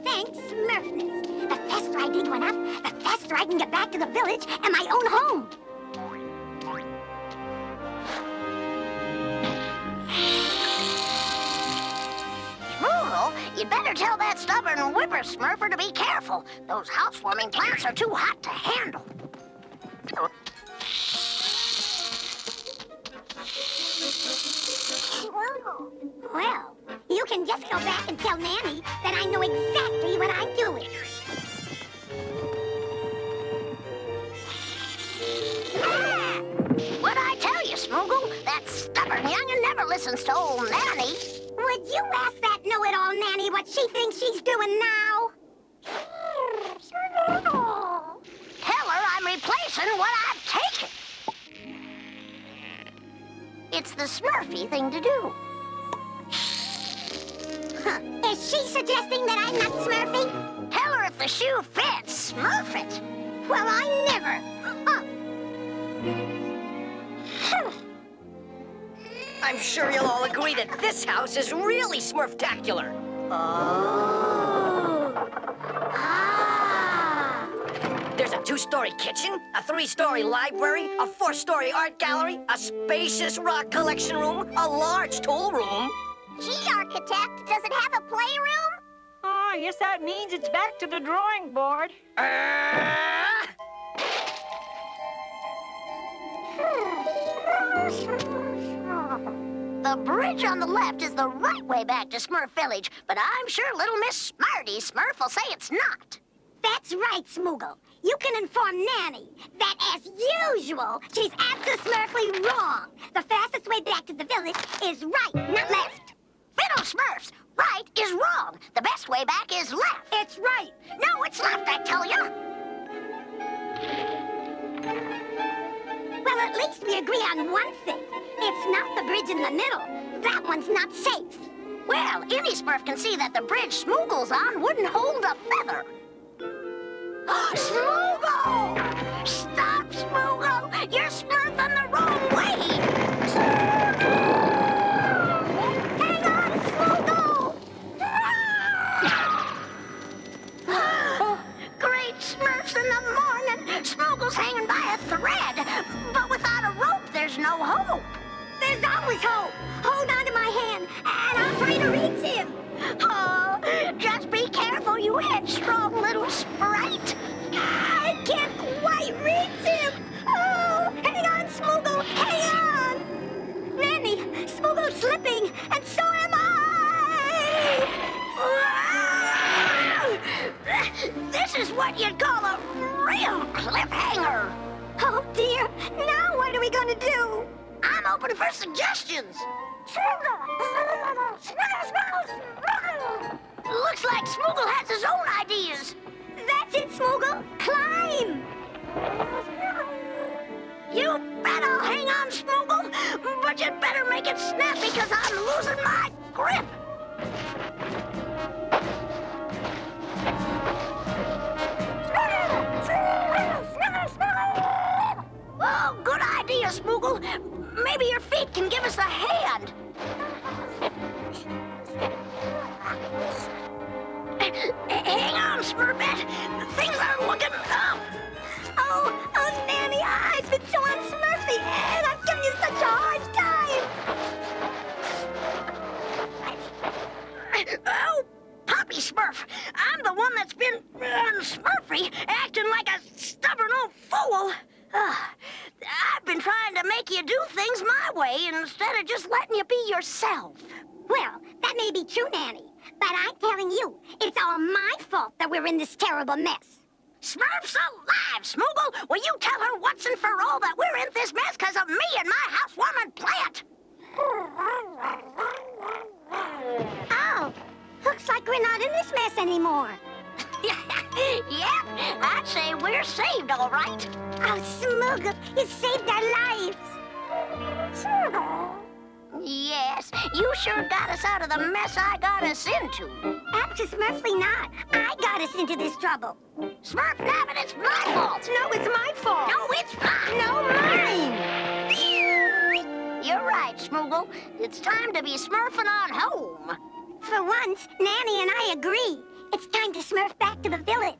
Thanks, Smurfness. The faster I dig one up, the faster I can get back to the village and my own home. Smoogle, you'd better tell that stubborn whippersmurfer to be careful. Those housewarming plants are too hot to handle. Well, you can just go back and tell Nanny that I know exactly what I'm doing. What'd I tell you, Smoogle? That stubborn young'un never listens to old Nanny. Would you ask that know-it-all Nanny what she thinks she's doing now? Tell her I'm replacing what I've taken. It's the Smurfy thing to do. Is she suggesting that I'm not Smurfy? Tell her if the shoe fits, Smurf it. Well, I never. I'm sure you'll all agree that this house is really Smurftacular. There's a 2-story kitchen, a 3-story library, a 4-story art gallery, a spacious rock collection room, a large tool room. Gee, architect, does it have a playroom? Oh, I guess that means it's back to the drawing board. The bridge on the left is the right way back to Smurf Village, but I'm sure little Miss Smarty Smurf will say it's not. That's right, Smoogle. You can inform Nanny that, as usual, she's absolutely wrong. The fastest way back to the village is right, not left. Fiddle Smurfs, right is wrong. The best way back is left. It's right. No, it's left, I tell you. Well, at least we agree on one thing. It's not the bridge in the middle. That one's not safe. Well, any Smurf can see that the bridge Smoogle's on wouldn't hold a feather. Smoogle! Stop, Smoogle! You're Smurfing the wrong way! Hang on, Smoogle! Great Smurfs in the morning! Smoogle's hanging by a thread, but without a rope, there's no hope. There's always hope. Hold on to my hand, and I'll try to reach him. Oh, just be careful, you headstrong little sprite. I can't quite reach him. Oh, hang on, Smoogle, hang on. Nanny, Smoogle's slipping, and so am I. what you'd call a real cliffhanger. Oh, dear. Now what are we going to do? I'm open for suggestions. Looks like Smoogle has his own ideas. That's it, Smoogle. Climb! You bet I'll hang on, Smoogle, but you'd better make it snappy because I'm losing my grip. Oh, good idea, Smoogle. Maybe your feet can give us a hand. Hang on, Smurfette. Things are looking up. Oh, Nanny, I've been so unsmurfy, and I've given you such a hard time. Oh, Poppy Smurf, I'm the one that's been unsmurfy, acting like a stubborn old fool. I've been trying to make you do things my way instead of just letting you be yourself. Well, that may be true, Nanny, but I'm telling you, it's all my fault that we're in this terrible mess. Smurfs alive, Smoogle! Will you tell her once and for all that we're in this mess because of me and my housewarming plant? Oh, looks like we're not in this mess anymore. Yep, I'd say we're saved, all right. Oh, Smoogle, you saved our lives. Yes, you sure got us out of the mess I got us into. Absolutely not. I got us into this trouble. Smurf Nabbit, it's my fault. No, it's my fault. No, it's mine. No, mine. You're right, Smoogle. It's time to be smurfing on home. For once, Nanny and I agree. It's time to smurf back to the village.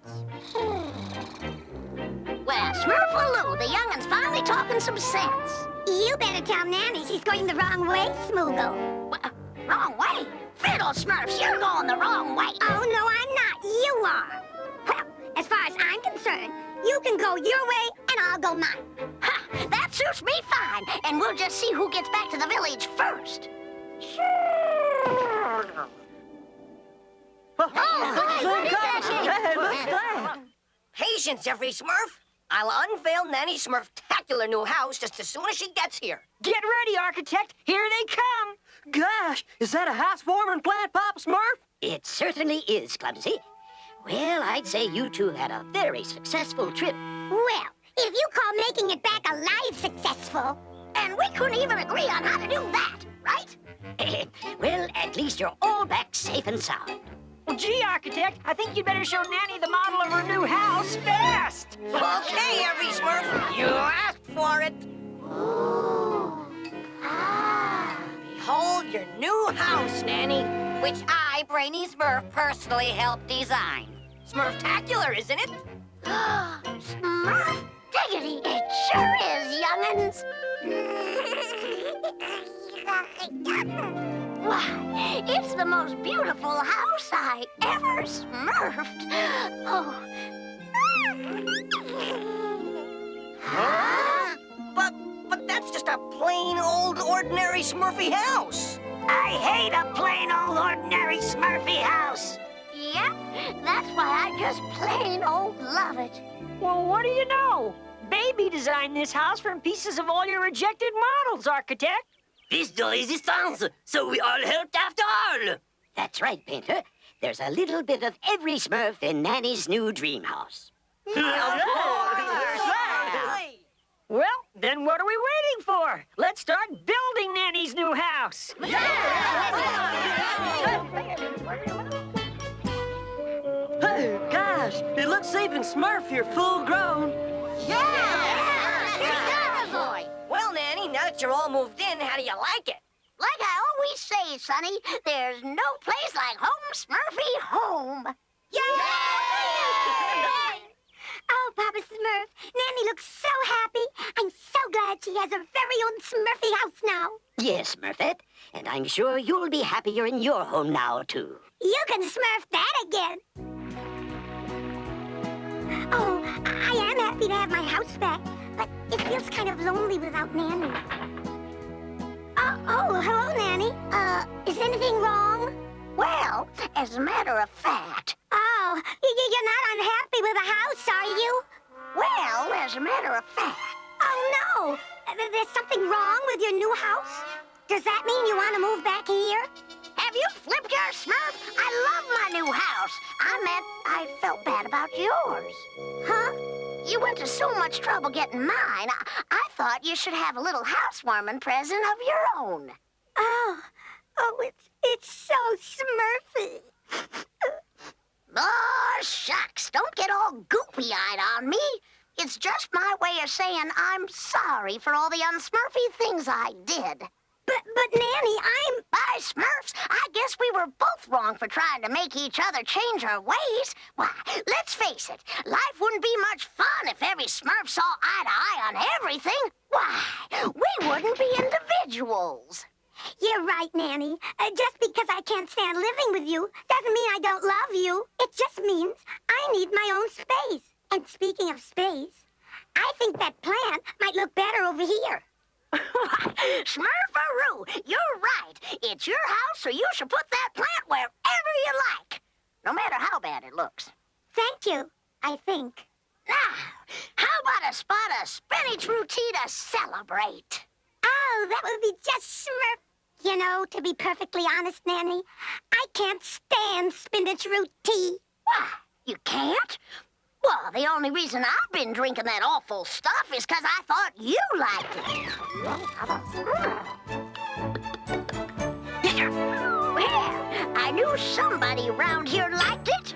Well, Smurfaloo, the youngin's finally talking some sense. You better tell Nanny she's going the wrong way, Smoogle. Wrong way? Fiddle Smurfs, you're going the wrong way. Oh, no, I'm not. You are. Well, as far as I'm concerned, you can go your way and I'll go mine. Ha! That suits me fine, and we'll just see who gets back to the village first. Patience, every Smurf. I'll unveil Nanny's Smurftacular new house just as soon as she gets here. Get ready, Architect. Here they come. Gosh, is that a housewarming plant, Papa Smurf? It certainly is, Clumsy. Well, I'd say you two had a very successful trip. Well, if you call making it back alive successful. And we couldn't even agree on how to do that, right? Well, at least you're all back safe and sound. Well, gee, Architect, I think you'd better show Nanny the model of her new house fast. Okay, every Smurf, you asked for it. Behold your new house, Nanny, which I, Brainy Smurf, personally helped design. Smurftacular, isn't it? Smurf diggity, it sure is, young'uns. Why, it's the most beautiful house I ever smurfed. Oh. Huh? But that's just a plain old ordinary Smurfy house. I hate a plain old ordinary Smurfy house. Yep, that's why I just plain old love it. Well, what do you know? Baby designed this house from pieces of all your rejected models, Architect. Piece de resistance, so we all helped after all. That's right, Painter. There's a little bit of every Smurf in Nanny's new dream house. Well, then what are we waiting for? Let's start building Nanny's new house. Hey, gosh, it looks safe and Smurf here, full grown. Well, Nanny, now that you're all moved in, how do you like it? Like I always say, Sonny, there's no place like home, Smurfy home. Yay! Oh, Papa Smurf, Nanny looks so happy. I'm so glad she has her very own Smurfy house now. Yes, Smurfette, and I'm sure you'll be happier in your home now, too. You can Smurf that again. Oh, I am happy to have my house back, but it feels kind of lonely without Nanny. Oh, hello, Nanny. Is anything wrong? Well, as a matter of fact. Oh. Oh, you're not unhappy with the house, are you? Well, as a matter of fact. Oh, no. There's something wrong with your new house? Does that mean you want to move back here? Have you flipped your Smurf? I love my new house. I meant I felt bad about yours. Huh? You went to so much trouble getting mine. I thought you should have a little housewarming present of your own. Oh, it's so Smurfy. Oh, shucks. Don't get all goopy-eyed on me. It's just my way of saying I'm sorry for all the unsmurfy things I did. But Nanny, By Smurfs, I guess we were both wrong for trying to make each other change our ways. Why, let's face it, life wouldn't be much fun if every Smurf saw eye to eye on everything. Why, we wouldn't be individuals. You're right, Nanny. Just because I can't stand living with you doesn't mean I don't love you. It just means I need my own space. And speaking of space, I think that plant might look better over here. Smurfaroo, you're right. It's your house, so you should put that plant wherever you like, no matter how bad it looks. Thank you, I think. Now, how about a spot of spinach rooty to celebrate? Oh, that would be just Smurf. You know, to be perfectly honest, Nanny, I can't stand spinach root tea. Why, you can't? Well, the only reason I've been drinking that awful stuff is because I thought you liked it. Well, I knew somebody around here liked it.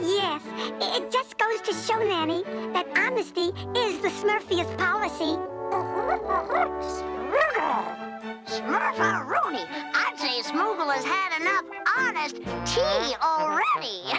Yes, it just goes to show, Nanny, that honesty is the Smurfiest policy. Smurfaroonie, I'd say Smoogle has had enough honest tea already.